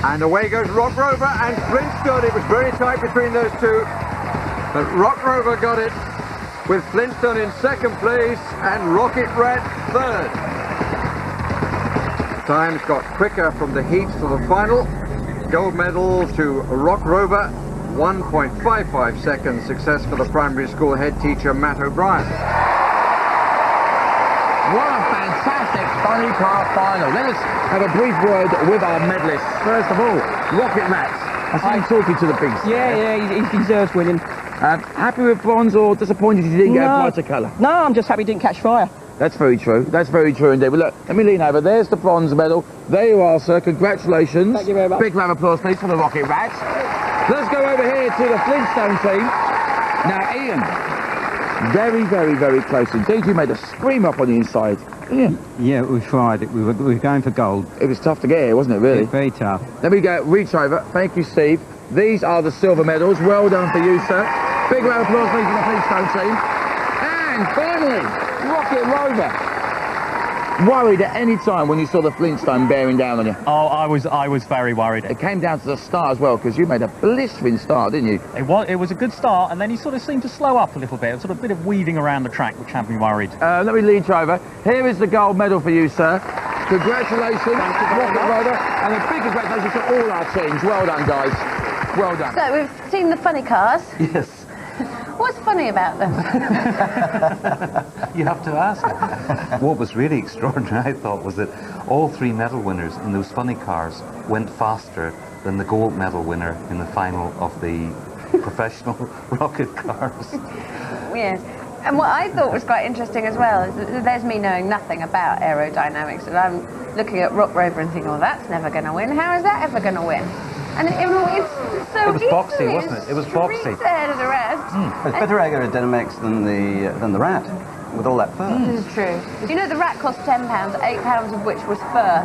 And away goes Rock Rover and Flintstone. It was very tight between those two. But Rock Rover got it with Flintstone in second place and Rocket Rat third. Times got quicker from the heats to the final. Gold medal to Rock Rover. 1.55 seconds success for the primary school head teacher Matt O'Brien. What a fantastic funny car final. Let us have a brief word with our medalists. First of all, Rocket Rat. I see you talking to the beast. Yeah, he deserves winning. Happy with bronze or disappointed you didn't get a brighter colour? No, I'm just happy he didn't catch fire. That's very true. That's very true indeed. Well, look, let me lean over. There's the bronze medal. There you are, sir. Congratulations. Thank you very much. Big round of applause, please, for the Rocket Rats. Let's go over here to the Flintstone team. Now, Ian, very, very, very close indeed. You made a scream up on the inside. Yeah, we tried it. We were going for gold. It was tough to get here, wasn't it, really? Very tough. Let me go reach over. Thank you, Steve. These are the silver medals. Well done for you, sir. Big round of applause, please, for the Flintstone team. And finally, Rocket Rover. Worried at any time when you saw the Flintstone bearing down on you? Oh, I was very worried. It came down to the start as well, because you made a blistering start, didn't you? It was a good start, and then he sort of seemed to slow up a little bit. Sort of a bit of weaving around the track, which had me worried. Let me lead you over. Here is the gold medal for you, sir. Congratulations, Rocket Rover, and a big congratulations to all our teams. Well done, guys. Well done. So we've seen the funny cars. Yes. What's funny about them? You have to ask. What was really extraordinary, I thought, was that all three medal winners in those funny cars went faster than the gold medal winner in the final of the professional rocket cars. Yes. And what I thought was quite interesting as well is that there's me knowing nothing about aerodynamics, and I'm looking at Rock Rover and thinking, well, that's never going to win. How is that ever going to win? And it's so it was boxy, wasn't it? It was boxy. Ahead of the rest. It's better aerodynamics than the Rat, with all that fur. This is true. You know, the Rat cost £10, £8 of which was fur.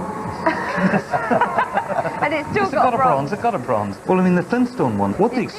And it still got a bronze. It got a bronze. Well, I mean, the Flintstone one. He was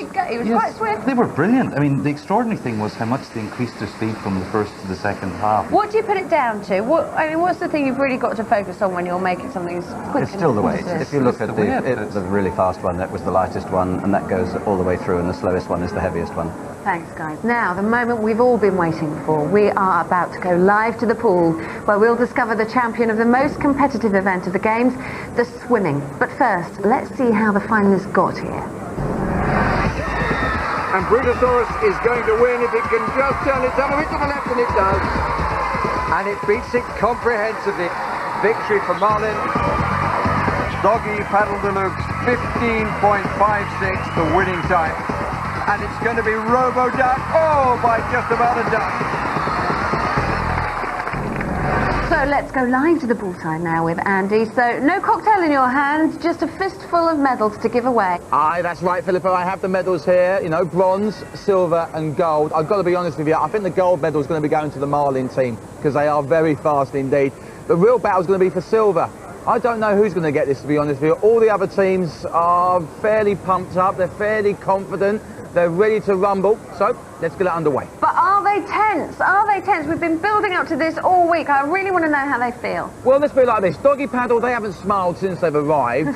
quite swift. They were brilliant. I mean, the extraordinary thing was how much they increased their speed from the first to the second half. What do you put it down to? What's the thing you've really got to focus on when you're making something quick? It's still the weight. If you look at the really fast one, that was the lightest one, and that goes all the way through, and the slowest one is the heaviest one. Thanks, guys. Now, the moment we've all been waiting for. We are about to go live to the pool, where we'll discover the champion of the most competitive event of the Games, the swimming. But first, let's see how the finalists got here. And Brutosaurus is going to win if it can just turn it down a bit to the left, and it does. And it beats it comprehensively. Victory for Marlin. Doggy Paddle Deluxe, 15.56, the winning time. And it's going to be Robo Duck, by just about a duck. So let's go live to the poolside now with Andy. So no cocktail in your hand, just a fistful of medals to give away. Aye, that's right, Philippa. I have the medals here, you know, bronze, silver and gold. I've got to be honest with you, I think the gold medal is going to be going to the Marlin team because they are very fast indeed. The real battle is going to be for silver. I don't know who's going to get this, to be honest with you. All the other teams are fairly pumped up, they're fairly confident. They're ready to rumble, so let's get it underway. But are they tense? Are they tense? We've been building up to this all week. I really want to know how they feel. Well, let's be like this. Doggy Paddle, they haven't smiled since they've arrived.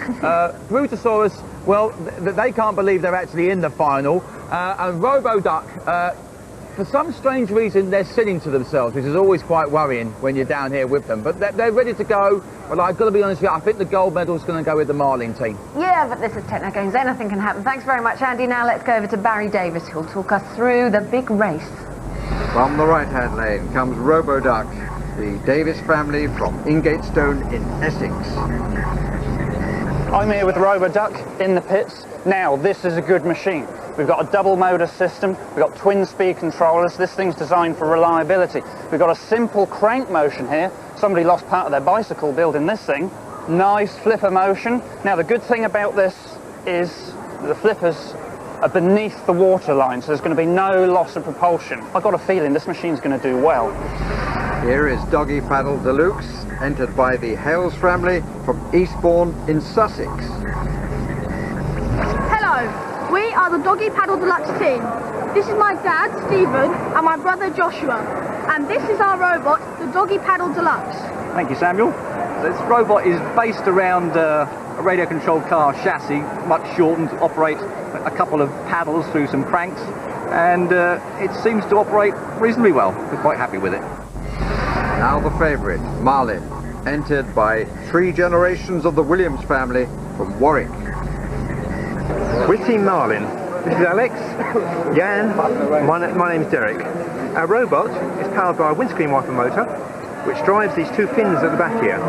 Brutosaurus, well, they can't believe they're actually in the final. And Robo Duck, for some strange reason, they're singing to themselves, which is always quite worrying when you're down here with them. But they're ready to go. Well, I've got to be honest with you, I think the gold medal's going to go with the Marlin team. Yeah, but this is Technogames. Anything can happen. Thanks very much, Andy. Now let's go over to Barry Davis, who'll talk us through the big race. From the right-hand lane comes Roboduck, the Davis family from Ingatestone in Essex. I'm here with Roboduck in the pits. Now, this is a good machine. We've got a double motor system, we've got twin speed controllers. This thing's designed for reliability. We've got a simple crank motion here. Somebody lost part of their bicycle building this thing. Nice flipper motion. Now, the good thing about this is the flippers are beneath the water line, so there's going to be no loss of propulsion. I've got a feeling this machine's going to do well. Here is Doggy Paddle Deluxe, entered by the Hales family from Eastbourne in Sussex. Hello, we are the Doggy Paddle Deluxe team. This is my dad, Stephen, and my brother, Joshua. And this is our robot, the Doggy Paddle Deluxe. Thank you, Samuel. This robot is based around a radio-controlled car chassis, much shortened, to operate a couple of paddles through some cranks, and it seems to operate reasonably well. We're quite happy with it. Now the favourite, Marlin, entered by 3 generations of the Williams family from Warwick. We're Team Marlin. This is Alex, Jan, my name's Derek. Our robot is powered by a windscreen wiper motor, which drives these 2 fins at the back here.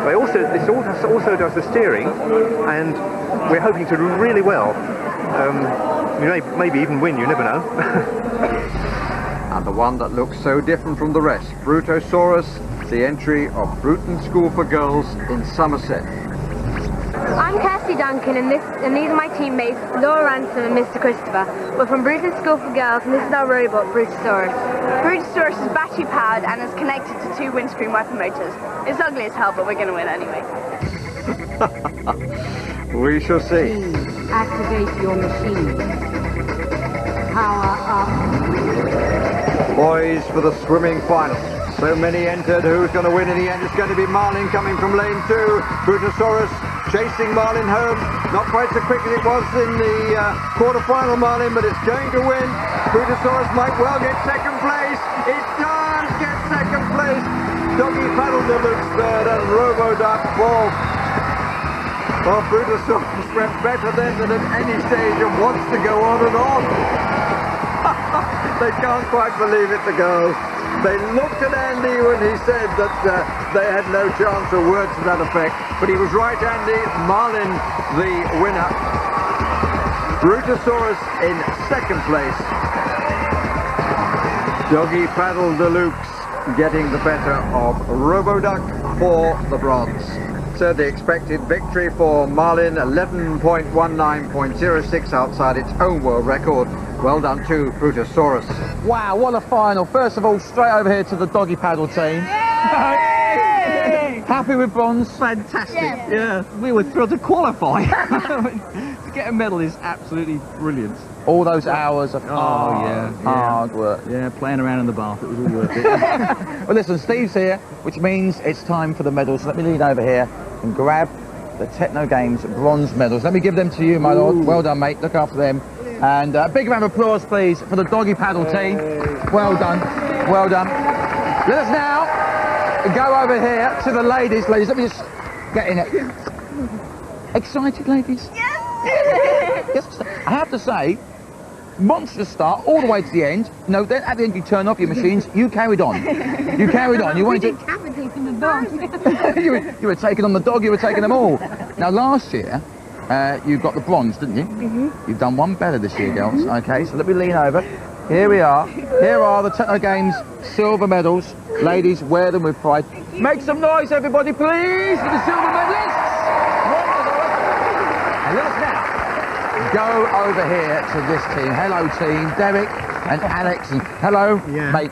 This also does the steering, and we're hoping to do really well. We may maybe even win, you never know. And the one that looks so different from the rest, Brutosaurus, the entry of Bruton School for Girls in Somerset. I'm Kirsty Duncan, and these are my teammates, Laura Ransom and Mr. Christopher. We're from Bruton School for Girls, and this is our robot, Brutosaurus. Brutosaurus is battery powered and is connected to 2 windscreen wiper motors. It's ugly as hell, but we're going to win anyway. We shall see. Activate your machine. Power up. Boys for the swimming final. So many entered. Who's going to win in the end? It's going to be Marlin coming from lane 2. Brutosaurus chasing Marlin home. Not quite so quick as it was in the quarter-final, Marlin, but it's going to win. Brutosaurus might well get second place. It does get second place. Doggy Paddle Deluxe third and Roboduck fourth. Well, Brutosaurus went better then than at any stage and wants to go on and on. They can't quite believe it, the girls. They looked at Andy when he said that they had no chance, or words to that effect. But he was right, Andy. Marlin, the winner. Brutosaurus in second place. Doggy Paddle Deluxe getting the better of Roboduck for the bronze. So the expected victory for Marlin, 11.19.06 outside its own world record. Well done to Brutosaurus. Wow, what a final. First of all, straight over here to the Doggy Paddle team. Happy with bronze? Fantastic. Yeah, we were thrilled to qualify. To get a medal is absolutely brilliant. All those hours of hard work. Yeah, playing around in the bath, it was all worth it. Well, listen, Steve's here, which means it's time for the medals. So let me lean over here and grab the Technogames bronze medals. Let me give them to you, my lord. Well done, mate. Look after them. And a big round of applause, please, for the Doggy Paddle team. Well done. Well done. Let us now go over here to the ladies. Ladies, let me just get in it. Excited, ladies? Yes. I have to say, monstrous start all the way to the end. No, then at the end you turn off your machines. You carried on. You carried on. You wanted to... you were taking on the dog. You were taking them all. Now, last year, you got the bronze, didn't you? You've done one better this year, girls. Okay, so let me lean over. Here we are. Here are the Technogames silver medals. Ladies, wear them with pride. Make some noise, everybody, please, for the silver medalists. And let us now go over here to this team. Hello, team. Derek and Alex. And hello, mate.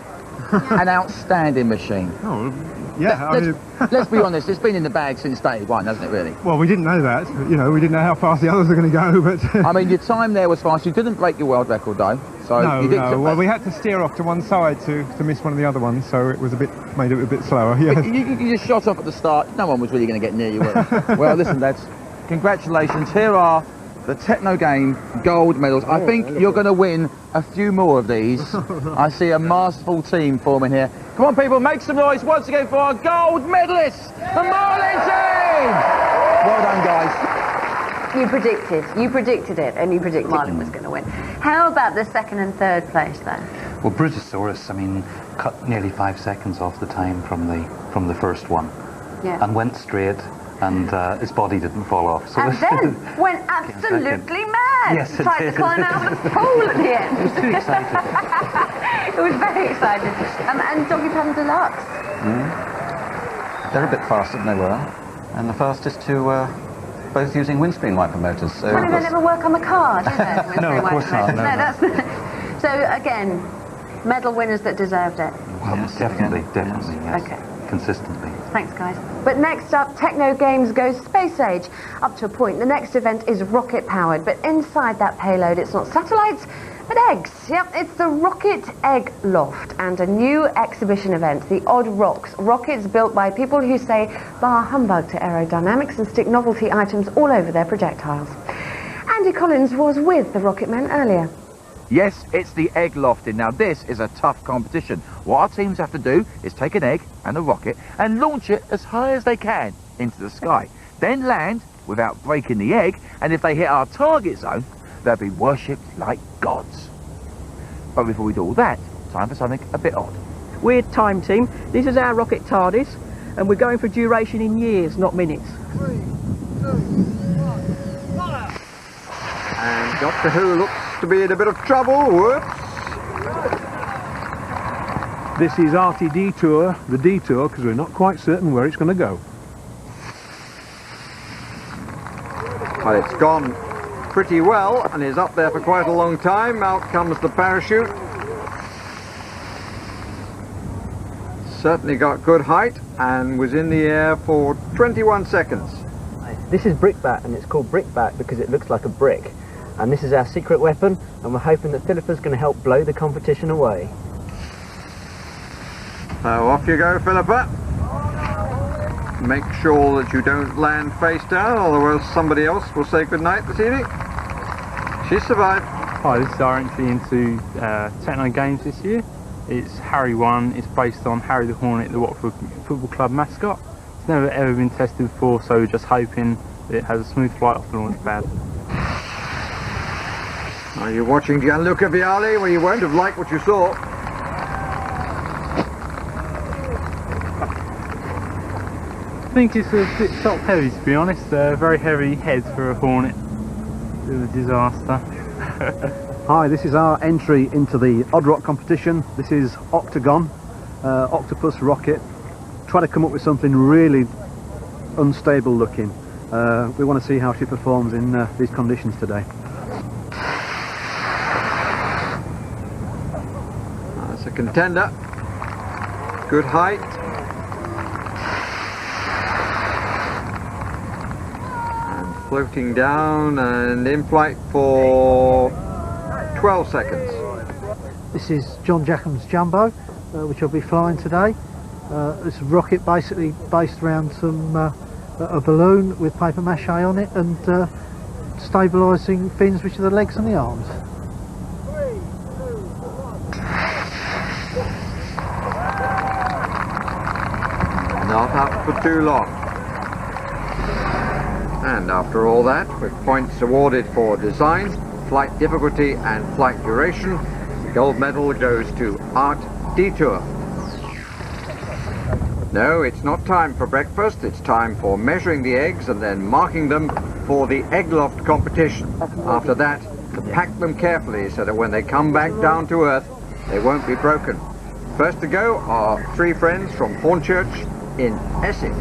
An outstanding machine. Oh, yeah. Let's be honest, it's been in the bag since day one, hasn't it, really? Well, we didn't know that. You know, we didn't know how fast the others were going to go, but... I mean, your time there was fast. You didn't break your world record, though. So no, you did well, we had to steer off to one side to miss one of the other ones, so it was made it a bit slower, yeah. You just shot off at the start. No one was really going to get near you, were they? Well, listen, lads, congratulations. Here are the Technogame gold medals. I think you're going to win a few more of these. I see a masterful team forming here. Come on, people, make some noise once again for our gold medalists, the Marlin team! Well done, guys. You predicted it, and you predicted Marlin was going to win. How about the second and third place, though? Well, Brutosaurus, I mean, cut nearly 5 seconds off the time from the first one, and went straight, and his body didn't fall off. So and then went absolutely mad. Yes, it tried did. to climb out of the pool at the end. It was too excited. It was very exciting. And Doggy Paddle Deluxe. They're a bit faster than they were, and the fastest to both using windscreen wiper motors. So Well, they never work on the car, do they? No, of course not. No, that's so again, medal winners that deserved it. Well, definitely, yes. Okay. Consistently. Thanks, guys. But next up, Technogames goes space age. Up to a point, the next event is rocket powered, but inside that payload, it's not satellites, but eggs. Yep, it's the Rocket Egg Loft and a new exhibition event, the Odd Rocks. Rockets built by people who say bar humbug to aerodynamics and stick novelty items all over their projectiles. Andy Collins was with the Rocket Men earlier. Yes, it's the egg lofting. Now this is a tough competition. What our teams have to do is take an egg and a rocket and launch it as high as they can into the sky. Then land without breaking the egg, and if they hit our target zone, they'll be worshipped like gods. But before we do all that, time for something a bit odd. We're Time Team. This is our rocket TARDIS, and we're going for duration in years, not minutes. And Doctor Who looks to be in a bit of trouble. Whoops. This is RT Detour, the detour, because we're not quite certain where it's going to go. Well, it's gone pretty well and is up there for quite a long time. Out comes the parachute. Certainly got good height and was in the air for 21 seconds. This is Brickbat, and it's called Brickbat because it looks like a brick. And this is our secret weapon, and we're hoping that Philippa's going to help blow the competition away. So off you go, Philippa. Make sure that you don't land face down, otherwise somebody else will say goodnight this evening. She survived. Hi, this is our entry into Technogames this year. It's Harry 1. It's based on Harry the Hornet, the Watford Football Club mascot. It's never ever been tested before, so we're just hoping that it has a smooth flight off the launch pad. Are you watching Gianluca Vialli? Well, you won't have liked what you saw. I think it's a bit top heavy, to be honest. Very heavy head for a Hornet. Bit of a disaster. Hi, this is our entry into the Odd Rock competition. This is Octagon, Octopus Rocket. Try to come up with something really unstable looking. We want to see how she performs in these conditions today. That's a contender. Good height. And floating down and in flight for 12 seconds. This is John Jackham's Jumbo, which I'll be flying today. It's a rocket basically based around a balloon with paper mache on it and stabilising fins, which are the legs and the arms. Not up for too long. And after all that, with points awarded for design, flight difficulty and flight duration, the gold medal goes to Art Detour. No, it's not time for breakfast, it's time for measuring the eggs and then marking them for the egg loft competition. After that, to pack them carefully so that when they come back down to earth, they won't be broken. First to go are three friends from Hornchurch in Essex.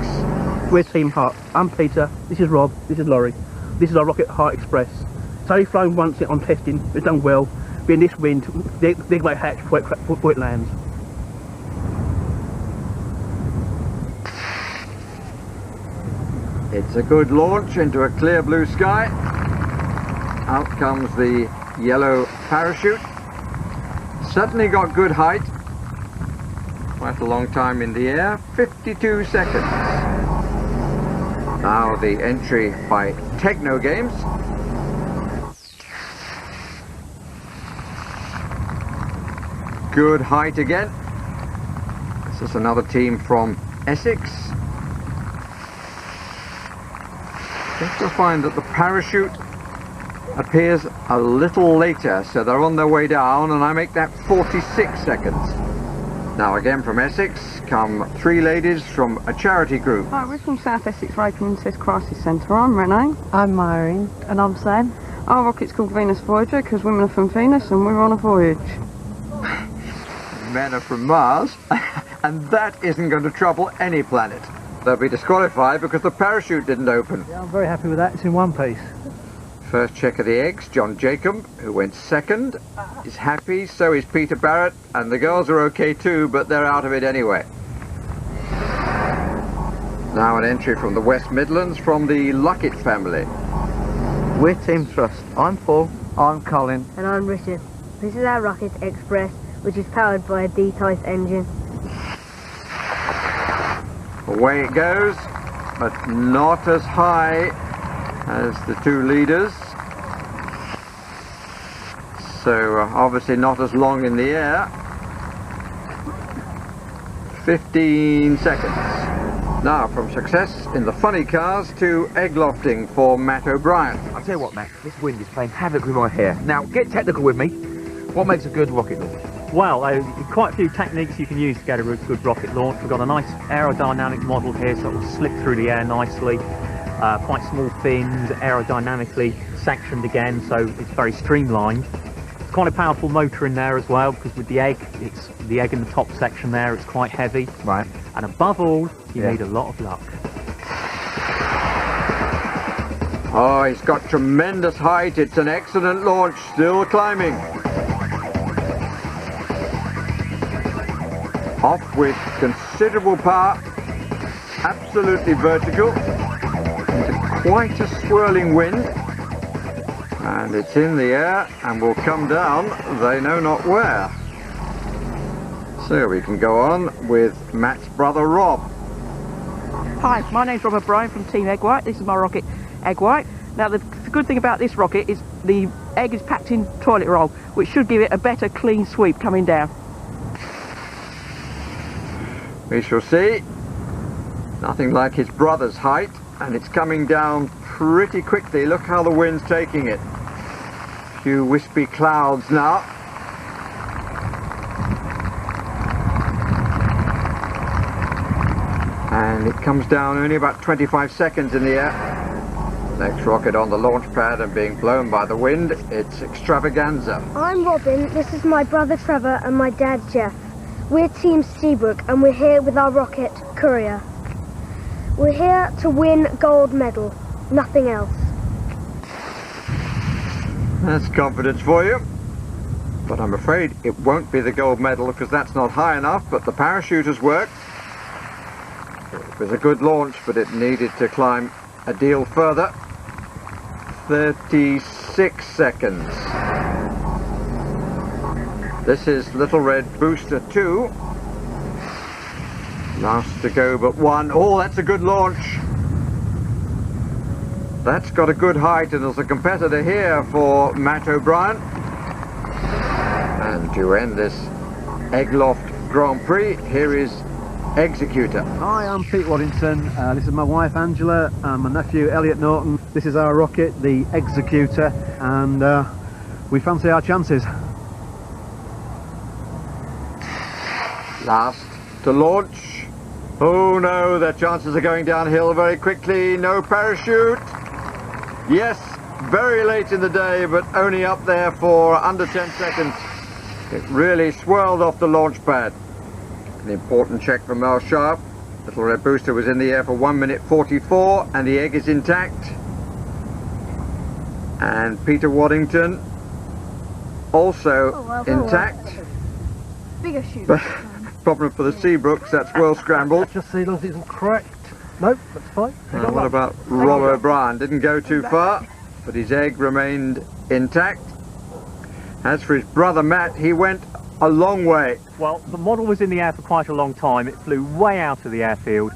We're Team Heart. I'm Peter, this is Rob, this is Laurie. This is our Rocket Heart Express. It's only flown once on testing, it's done well. But in this wind, they might hatch before it lands. It's a good launch into a clear blue sky. Out comes the yellow parachute. Certainly got good height. Quite a long time in the air, 52 seconds. Now the entry by Technogames. good height again. This is another team from Essex. Just to find that the parachute appears a little later, so they're on their way down, and I make that 46 seconds. Now again from Essex come three ladies from a charity group. Hi, we're from South Essex Rape and Incest Crisis Centre. I'm Renee. I'm Maureen. And I'm Sam. Our rocket's called Venus Voyager because women are from Venus and we're on a voyage. Men are from Mars, and that isn't going to trouble any planet. They'll be disqualified because the parachute didn't open. Yeah, I'm very happy with that. It's in one piece. First check of the eggs, John Jacob, who went second, is happy, so is Peter Barrett, and the girls are okay too, but they're out of it anyway. Now an entry from the West Midlands from the Luckett family. We're Team Trust. I'm Paul. I'm Colin. And I'm Richard. This is our Rocket Express, which is powered by a D-type engine. Away it goes, but not as high as the two leaders. So obviously not as long in the air. 15 seconds. Now from success in the funny cars to egg lofting for Matt O'Brien. I'll tell you what, Matt, this wind is playing havoc with my hair. Now get technical with me. What makes a good rocket launch? Well, quite a few techniques you can use to get a good rocket launch. We've got a nice aerodynamic model here, so it will slip through the air nicely. Quite small fins, aerodynamically sectioned again, so it's very streamlined. It's quite a powerful motor in there as well, because with the egg, it's the egg in the top section there, it's quite heavy. Right. And above all, you need a lot of luck. Oh, he's got tremendous height. It's an excellent launch, still climbing. Off with considerable power, absolutely vertical, into quite a swirling wind, and it's in the air and will come down, they know not where. So we can go on with Matt's brother Rob. Hi, my name's Rob O'Brien from Team Egg White. This is my rocket, Egg White. Now the good thing about this rocket is the egg is packed in toilet roll, which should give it a better clean sweep coming down. We shall see. Nothing like his brother's height, and it's coming down pretty quickly. Look how the wind's taking it. A few wispy clouds now. And it comes down only about 25 seconds in the air. Next rocket on the launch pad and being blown by the wind, it's Extravaganza. I'm Robin, this is my brother Trevor and my dad Jeff. We're Team Seabrook and we're here with our rocket, Courier. We're here to win gold medal, nothing else. That's confidence for you. But I'm afraid it won't be the gold medal because that's not high enough, but the parachute has worked. It was a good launch, but it needed to climb a deal further. 36 seconds. This is Little Red Booster 2. Last to go but one. Oh, that's a good launch. That's got a good height, and there's a competitor here for Matt O'Brien. And to end this Eggloft Grand Prix, here is Executor. Hi, I'm Pete Waddington. This is my wife Angela and my nephew Elliot Norton. This is our rocket, the Executor, and we fancy our chances. Last to launch. Oh no, their chances are going downhill very quickly. No parachute. Yes, very late in the day, but only up there for under 10 seconds. It really swirled off the launch pad. An important check from Mel Sharp. Little Red Booster was in the air for 1 minute 44 and the egg is intact. And Peter Waddington also intact. Bigger shoot. Problem for the Seabrooks, that's well scrambled. Just see those isn't cracked. Nope, that's fine. What about Rob O'Brien? Didn't go too far, but his egg remained intact. As for his brother Matt, he went a long way. Well, the model was in the air for quite a long time. It flew way out of the airfield.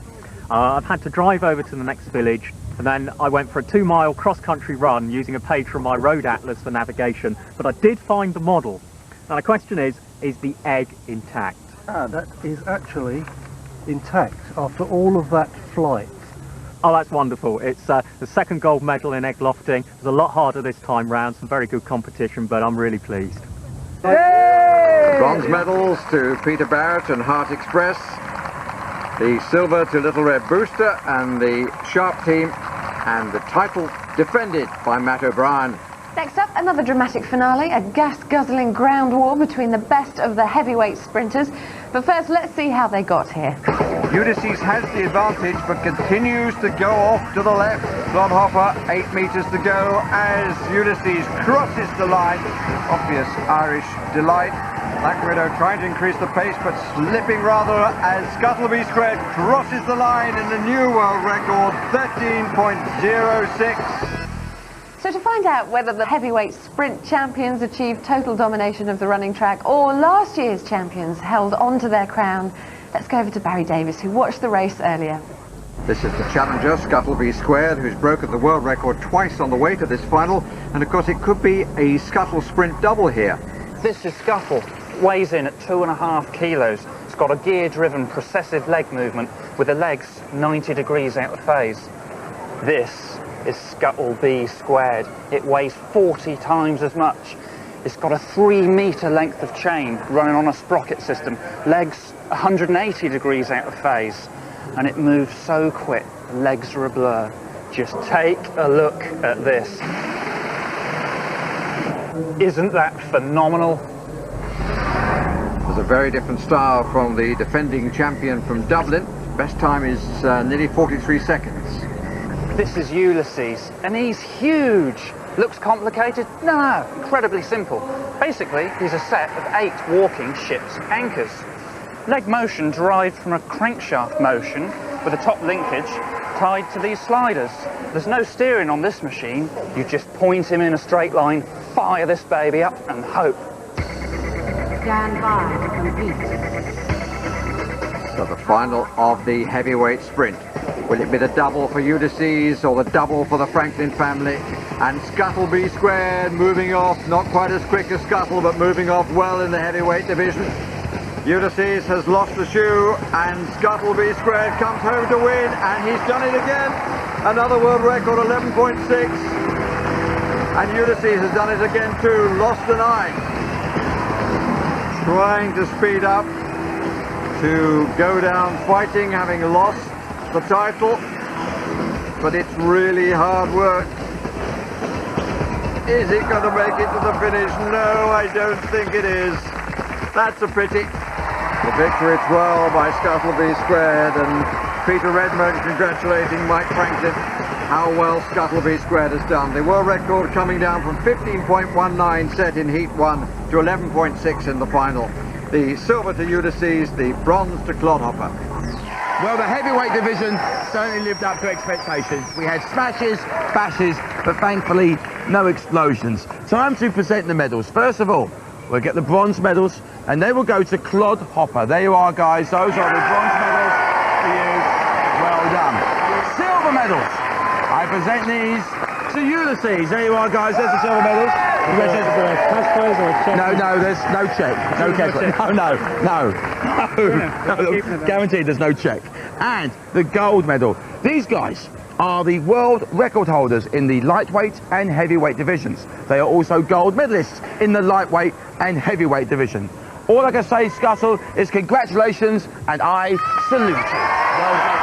I've had to drive over to the next village, and then I went for a 2-mile cross-country run using a page from my road atlas for navigation, but I did find the model. Now the question is, is the egg intact? That is actually intact after all of that flight. Oh, that's wonderful. It's the second gold medal in egg lofting. It was a lot harder this time round, some very good competition, but I'm really pleased. Bronze medals to Peter Barrett and Heart Express. The silver to Little Red Booster and the Sharp team. And the title defended by Matt O'Brien. Next up, another dramatic finale, a gas-guzzling ground war between the best of the heavyweight sprinters. But first, let's see how they got here. Ulysses has the advantage, but continues to go off to the left. Clodhopper, 8 metres to go as Ulysses crosses the line. Obvious Irish delight. Black Widow trying to increase the pace, but slipping rather as Scuttleby Squared crosses the line in the new world record, 13.06. So to find out whether the heavyweight sprint champions achieved total domination of the running track or last year's champions held on to their crown, let's go over to Barry Davis, who watched the race earlier. This is the challenger, Scuttleby Squared, who's broken the world record twice on the way to this final, and of course it could be a Scuttle sprint double here. This is Scuttle, weighs in at 2.5 kilos. It's got a gear-driven processive leg movement with the legs 90 degrees out of phase. This is Scuttleby Squared. It weighs 40 times as much. It's got a 3-metre length of chain running on a sprocket system, legs 180 degrees out of phase, and it moves so quick, the legs are a blur. Just take a look at this. Isn't that phenomenal? There's a very different style from the defending champion from Dublin. Best time is nearly 43 seconds. This is Ulysses, and he's huge. Looks complicated? No, incredibly simple. Basically, he's a set of 8 walking ship's anchors. Leg motion derived from a crankshaft motion with a top linkage tied to these sliders. There's no steering on this machine. You just point him in a straight line, fire this baby up, and hope. Stand by to compete. So the final of the heavyweight sprint. Will it be the double for Ulysses or the double for the Franklin family? And Scuttleby Squared moving off, not quite as quick as Scuttle, but moving off well in the heavyweight division. Ulysses has lost the shoe, and Scuttleby Squared comes home to win, and he's done it again. Another world record, 11.6. And Ulysses has done it again too, lost the 9. Trying to speed up, to go down fighting, having lost the title, but it's really hard work. Is it going to make it to the finish? No, I don't think it is. That's a pity. The victory 12 by Scuttleby Squared, and Peter Redmond congratulating Mike Franklin. How well Scuttleby Squared has done. The world record coming down from 15.19 set in Heat 1 to 11.6 in the final. The silver to Ulysses, the bronze to Clodhopper. Well, the heavyweight division certainly lived up to expectations. We had smashes, bashes, but thankfully no explosions. Time to present the medals. First of all, we'll get the bronze medals, and they will go to Clodhopper. There you are, guys. Those are the bronze medals for you. Well done. Silver medals. I present these to Ulysses. There you are, guys. There's the silver medals. No, there's no check. No check. No. Guaranteed there's no check. And the gold medal. These guys are the world record holders in the lightweight and heavyweight divisions. They are also gold medalists in the lightweight and heavyweight division. All I can say, Scuttle, is congratulations, and I salute you. Well done.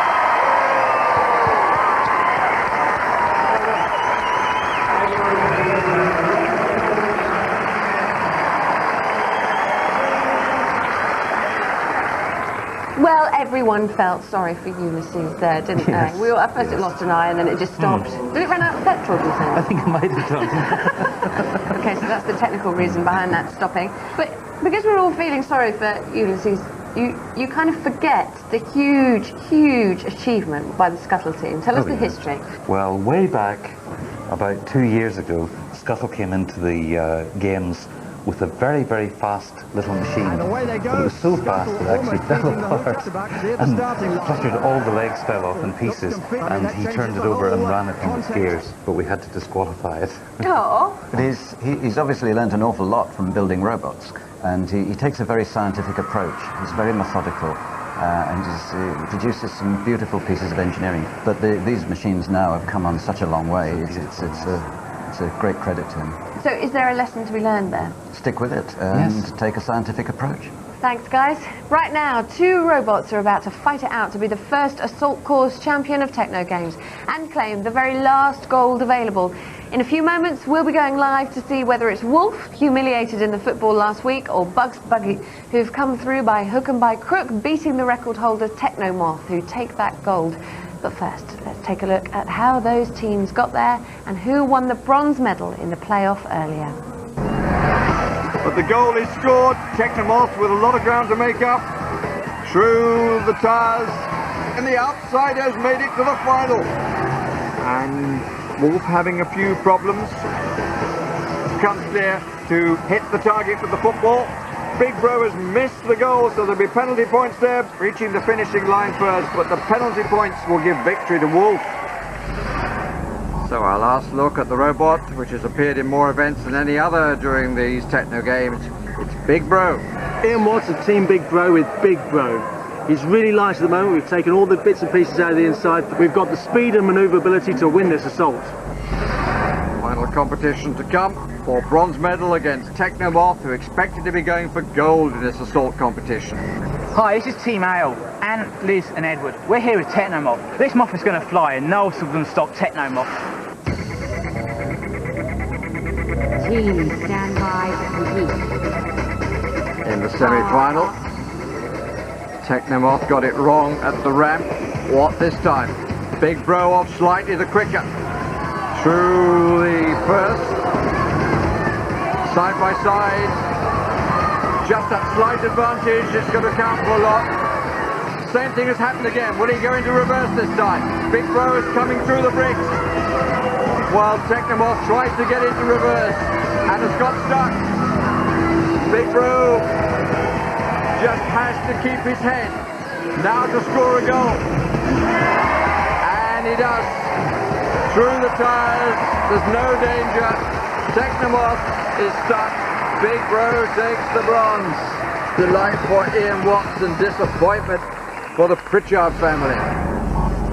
Well, everyone felt sorry for Ulysses there, didn't they? Yes. We all, at first it lost an eye and then it just stopped. Did it run out of petrol, do you think? I think it might have done. Okay, so that's the technical reason behind that stopping. But because we're all feeling sorry for Ulysses, you kind of forget the huge achievement by the Scuttle team. Tell us the history. Well, way back, about 2 years ago, Scuttle came into the games with a very fast little machine. And away they go. But it was so fast that it actually fell apart, and cluttered, all the legs fell off in pieces, and he turned it over and ran it from its gears, but we had to disqualify it. Oh. But he's obviously learnt an awful lot from building robots. and he takes a very scientific approach. He's very methodical, and he produces some beautiful pieces of engineering. But these machines now have come on such a long way. It's a great credit to him. So is there a lesson to be learned there? Stick with it and take a scientific approach. Thanks, guys. Right now, 2 robots are about to fight it out to be the first assault course champion of Technogames and claim the very last gold available. In a few moments, we'll be going live to see whether it's Wolf, humiliated in the football last week, or Bugs Buggy, who've come through by hook and by crook, beating the record holder Technomoth, who take that gold. But first, let's take a look at how those teams got there and who won the bronze medal in the playoff earlier. But the goal is scored. Technomoth with a lot of ground to make up. Through the tyres. And the outsiders made it to the final. And Wolf having a few problems. Comes there to hit the target with the football. Big Bro has missed the goal, so there'll be penalty points there. Reaching the finishing line first, but the penalty points will give victory to Wolf. So our last look at the robot, which has appeared in more events than any other during these Techno Games. It's Big Bro. Ian Watts of Team Big Bro with Big Bro. He's really light at the moment. We've taken all the bits and pieces out of the inside. We've got the speed and manoeuvrability to win this assault. Final competition to come for bronze medal against Technomoth, who expected to be going for gold in this assault competition. Hi, this is Team Ale, Anne, Liz and Edward. We're here with Technomoth. This moth is going to fly and no one's going to stop Technomoth. Team, stand by to compete. In the semi-final, Technomoth got it wrong at the ramp. What this time? Big Bro off slightly the quicker. Through the first. Side by side. Just that slight advantage is going to count for a lot. Same thing has happened again. Will he go into reverse this time? Big Bro is coming through the bricks. While Technomoth tries to get into reverse and has got stuck. Big Bro just has to keep his head. Now to score a goal. And he does. Through the tyres, there's no danger. Technomoth is stuck. Big Bro takes the bronze. Delight for Ian Watts and disappointment for the Pritchard family.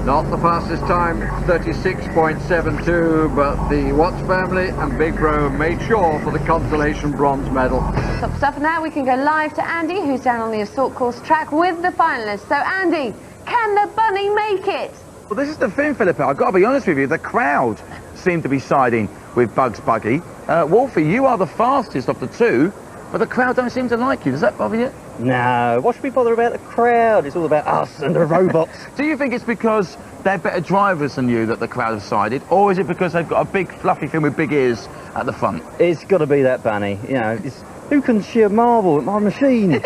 Not the fastest time, 36.72, but the Watts family and Big Bro made sure for the consolation bronze medal. Top stuff. Now we can go live to Andy, who's down on the assault course track with the finalists. So Andy, can the bunny make it? Well, this is the thing, Philippa. I've got to be honest with you. The crowd seem to be siding with Bugs Buggy. Wolfie, you are the fastest of the two, but the crowd don't seem to like you. Does that bother you? No, what should we bother about the crowd? It's all about us and the robots. Do you think it's because they're better drivers than you that the crowd have sided, or is it because they've got a big fluffy thing with big ears at the front? It's got to be that bunny. You know, who can shear marble at my machine?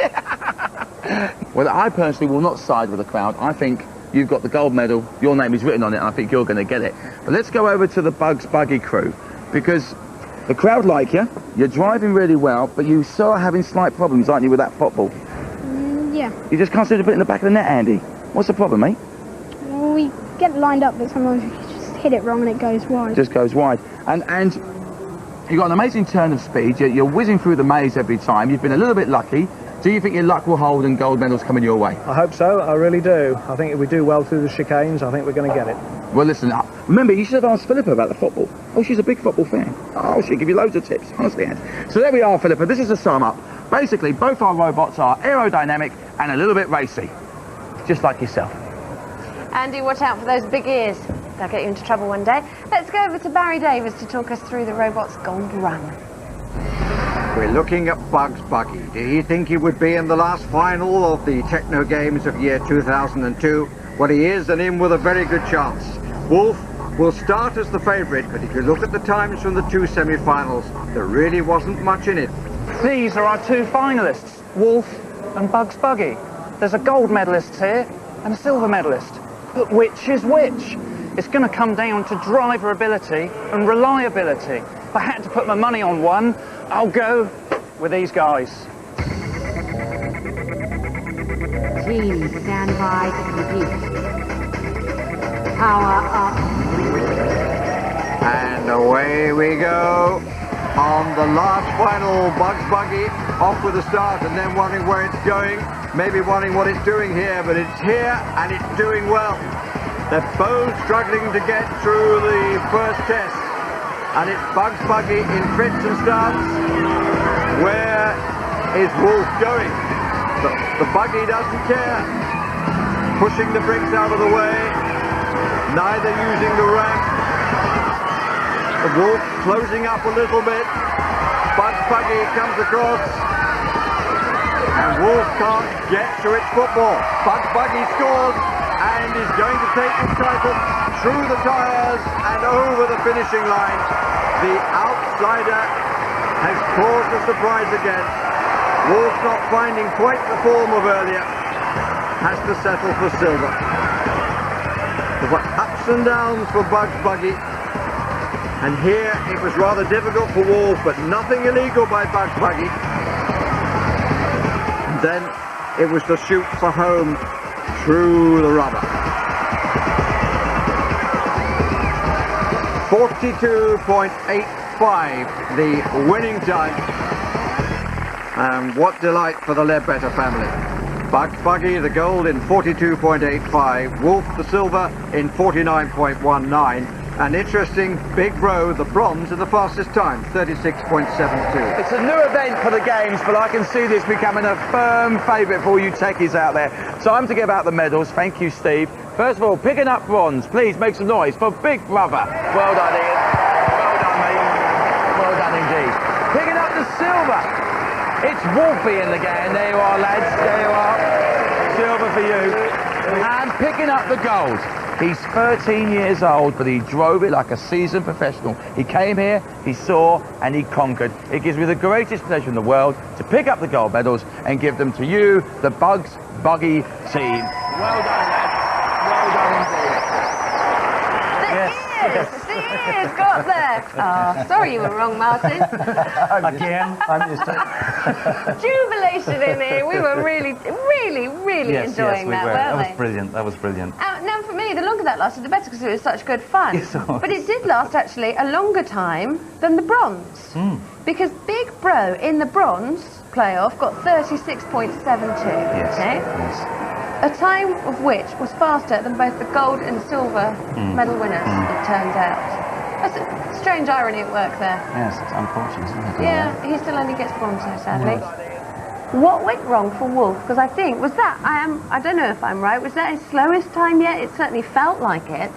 Well, I personally will not side with the crowd. I think you've got the gold medal, your name is written on it, and I think you're going to get it. But let's go over to the Bugs Buggy crew, because the crowd like you, you're driving really well, but you still are having slight problems, aren't you, with that football? Yeah. You just can't seem to put it in the back of the net, Andy. What's the problem, mate? Well, we get lined up, but sometimes we just hit it wrong and it goes wide. It just goes wide. And you've got an amazing turn of speed. You're whizzing through the maze every time. You've been a little bit lucky. Do you think your luck will hold and gold medals coming your way? I hope so, I really do. I think if we do well through the chicanes, I think we're going to get it. Well, listen, remember, you should have asked Philippa about the football. Oh, she's a big football fan. Oh, she'll give you loads of tips, honestly, Anne. So there we are, Philippa. This is a sum up. Basically, both our robots are aerodynamic and a little bit racy, just like yourself. Andy, watch out for those big ears. They'll get you into trouble one day. Let's go over to Barry Davis to talk us through the robot's gold run. We're looking at Bugs Buggy. Did he think he would be in the last final of the Techno Games of year 2002? Well, he is, and in with a very good chance. Wolf will start as the favourite, but if you look at the times from the two semi-finals, there really wasn't much in it. These are our two finalists, Wolf and Bugs Buggy. There's a gold medalist here and a silver medalist. But which is which? It's going to come down to driver ability and reliability. If I had to put my money on one, I'll go with these guys. Team, stand by to compete. Power up. And away we go on the last final Bugs buggy, off with a start and then wondering where it's going, maybe wondering what it's doing here, but it's here and it's doing well. They're both struggling to get through the first test, and it's Bugs buggy in fits and starts. Where is Wolf going? The buggy doesn't care. Pushing the bricks out of the way, neither using the ramp. The Wolf closing up a little bit. Bugs buggy comes across, and Wolf can't get to its football. Bugs buggy scores and is going to take the title through the tyres and over the finishing line. The outsider has caused a surprise again. Wolf not finding quite the form of earlier, has to settle for silver. There were ups and downs for Bugs buggy, and here it was rather difficult for Wolf, but nothing illegal by Bugs buggy. And then it was the shoot for home through the rubber. 42.85 the winning time. And what delight for the Ledbetter family. Bugs buggy the gold in 42.85, Wolf the silver in 49.19, and interesting, Big Bro the bronze in the fastest time, 36.72. It's a new event for the games, but I can see this becoming a firm favourite for all you techies out there. Time to give out the medals. Thank you, Steve. First of all, picking up bronze, please make some noise for Big Brother. Well done, Ian. Well done, mate. Well done indeed. Picking up the silver, it's Wolfie in the game. There you are, lads. There you are. Silver for you. And picking up the gold. He's 13 years old, but he drove it like a seasoned professional. He came here, he saw, and he conquered. It gives me the greatest pleasure in the world to pick up the gold medals and give them to you, the Bugs buggy team. Well done, lads. Well done indeed. The ears got there. Oh, sorry you were wrong, Martin. Again, I'm used to it. Jubilation in here. We were really enjoying that, weren't we? That was brilliant. That was brilliant. Now, for me, the longer that lasted, the better, because it was such good fun. Yes, it was. But it did last, actually, a longer time than the bronze. Because Big Bro in the bronze playoff got 36.72. Yes. Okay? Yes. A time of which was faster than both the gold and silver medal winners, it turns out. That's a strange irony at work there. Yes, it's unfortunate, isn't it? Yeah, he still only gets bronze, though, sadly. What went wrong for Wolf? Because I think, was that, I don't know if I'm right, was that his slowest time yet? It certainly felt like it.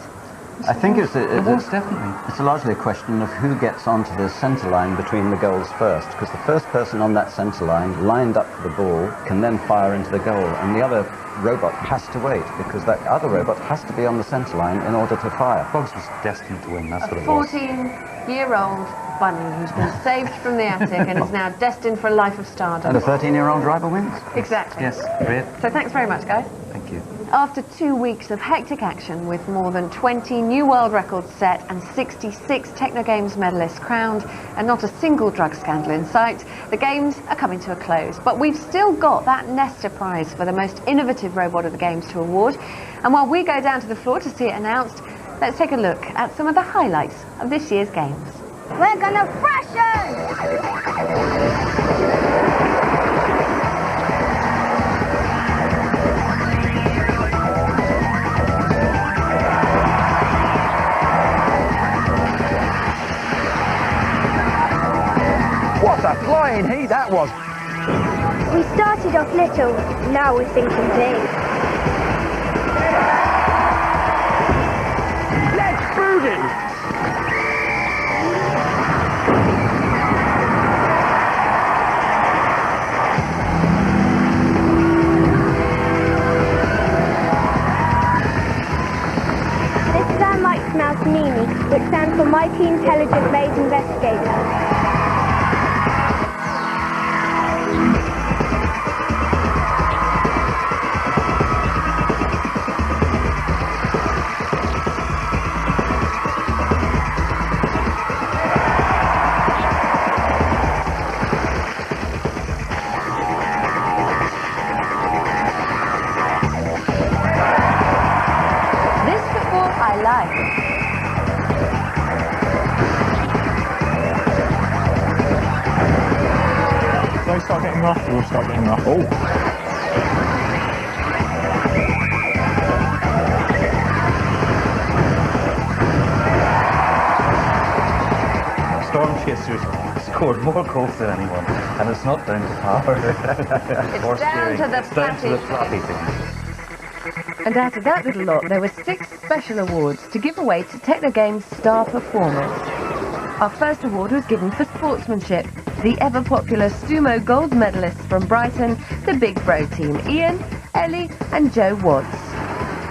I think it's definitely. It's largely a question of who gets onto the centre line between the goals first, because the first person on that centre line, lined up for the ball, can then fire into the goal, and the other robot has to wait, because that other robot has to be on the centre line in order to fire. Bugs was destined to win, that's what it was. 14-year-old bunny who's been saved from the attic and is now destined for a life of stardom. And a 13-year-old driver wins. Exactly. Yes, great. So thanks very much, guys. Thank you. After 2 weeks of hectic action with more than 20 new world records set and 66 Technogames medalists crowned and not a single drug scandal in sight, the games are coming to a close. But we've still got that Nesta prize for the most innovative robot of the games to award. And while we go down to the floor to see it announced, let's take a look at some of the highlights of this year's games. We're gonna freshen! What a flying heat that was. We started off little, now we're thinking big. Let's boot it! This is our Mike's Mouse Mini, which stands for Mighty Intelligent Maze Investigator. I like. they start getting rough, we'll start getting rough. Oh. Storm Chasers scored more goals than anyone, and it's not down to power. It's down to the flappy things. And out of that little lot, there were 6 special awards to give away to Technogames star performers. Our first award was given for sportsmanship. The ever-popular Stumo gold medalists from Brighton, the Big Bro team, Ian, Ellie and Joe Watts.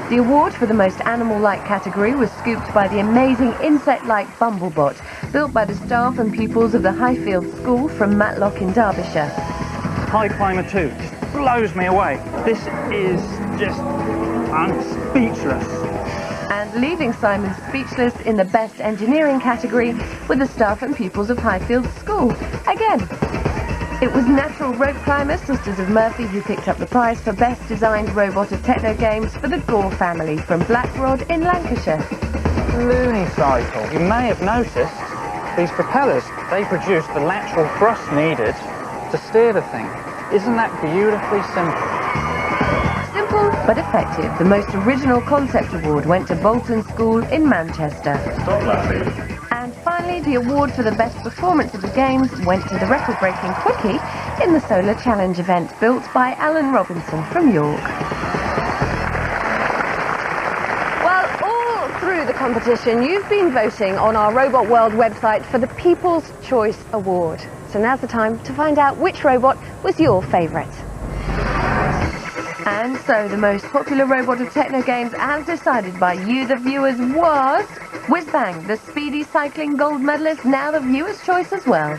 The award for the most animal-like category was scooped by the amazing insect-like Bumblebot, built by the staff and pupils of the Highfield School from Matlock in Derbyshire. High Climber 2 just blows me away. This is just, I'm speechless. And leaving Simon speechless in the best engineering category were the staff and pupils of Highfield School. Again, it was natural rope climber Sisters of Murphy who picked up the prize for best designed robot of Technogames for the Gore family from Blackrod in Lancashire. Looney cycle. You may have noticed these propellers, they produce the lateral thrust needed to steer the thing. Isn't that beautifully simple? Simple but effective. The most original concept award went to Bolton School in Manchester. Stop laughing. And finally, the award for the best performance of the games went to the record-breaking Quickie in the Solar Challenge event built by Alan Robinson from York. Well, all through the competition, you've been voting on our Robot World website for the People's Choice Award. So now's the time to find out which robot was your favourite. And so the most popular robot of Technogames, as decided by you, the viewers, was Whiz Bang, the speedy cycling gold medalist, now the viewers' choice as well.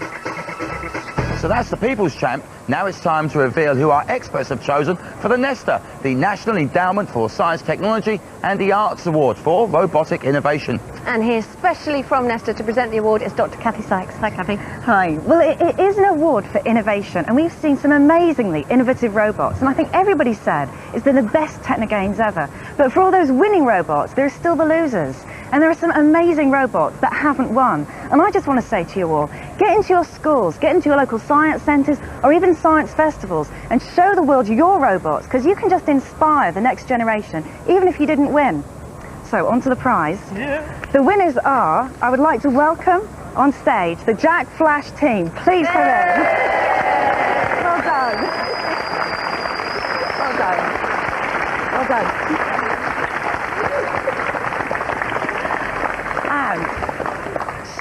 So that's the People's Champ. Now it's time to reveal who our experts have chosen for the Nesta, the National Endowment for Science, Technology and the Arts Award for Robotic Innovation. And here, specially from Nesta to present the award, is Dr. Kathy Sykes. Hi, Kathy. Hi. Well, it is an award for innovation, and we've seen some amazingly innovative robots, and I think everybody said it's been the best Technogames ever. But for all those winning robots, there are still the losers. And there are some amazing robots that haven't won. And I just want to say to you all, get into your schools, get into your local science centres or even science festivals and show the world your robots, because you can just inspire the next generation, even if you didn't win. So, on to the prize. Yeah. The winners are, I would like to welcome on stage the Jack Flash team. Please come in. Well done. Well done. Well done. And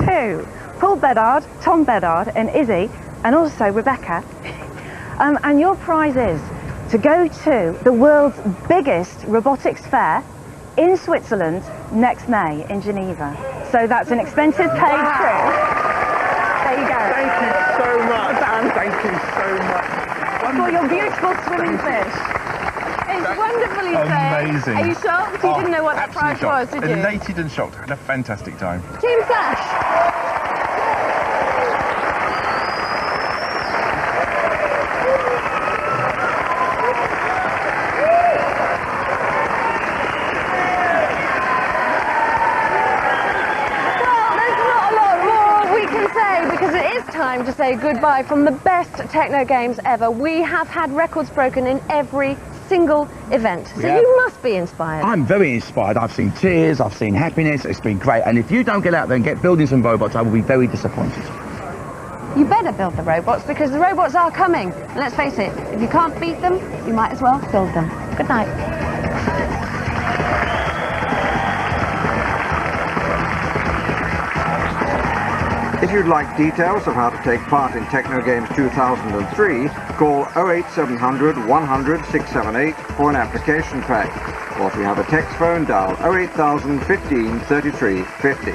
to Paul Bedard, Tom Bedard and Izzy, and also Rebecca. And your prize is to go to the world's biggest robotics fair in Switzerland next May in Geneva. So that's an expensive paid trip. There you go. Thank you so much. Thank you so much. For your beautiful swimming fish. It's wonderfully said. Amazing. Are you shocked? You didn't know what that prize was, did you? Elated and shocked. Had a fantastic time. Team Flash. Time to say goodbye from the best Technogames ever. We have had records broken in every single event, so you must be inspired. I'm very inspired. I've seen tears, I've seen happiness, it's been great. And if you don't get out there and get building some robots, I will be very disappointed. You better build the robots, because the robots are coming. And let's face it, if you can't beat them, you might as well build them. Good night. If you'd like details of how to take part in Technogames 2003, call 08700 100 678 for an application pack. Or if you have a text phone, dial 08000 15 33 50.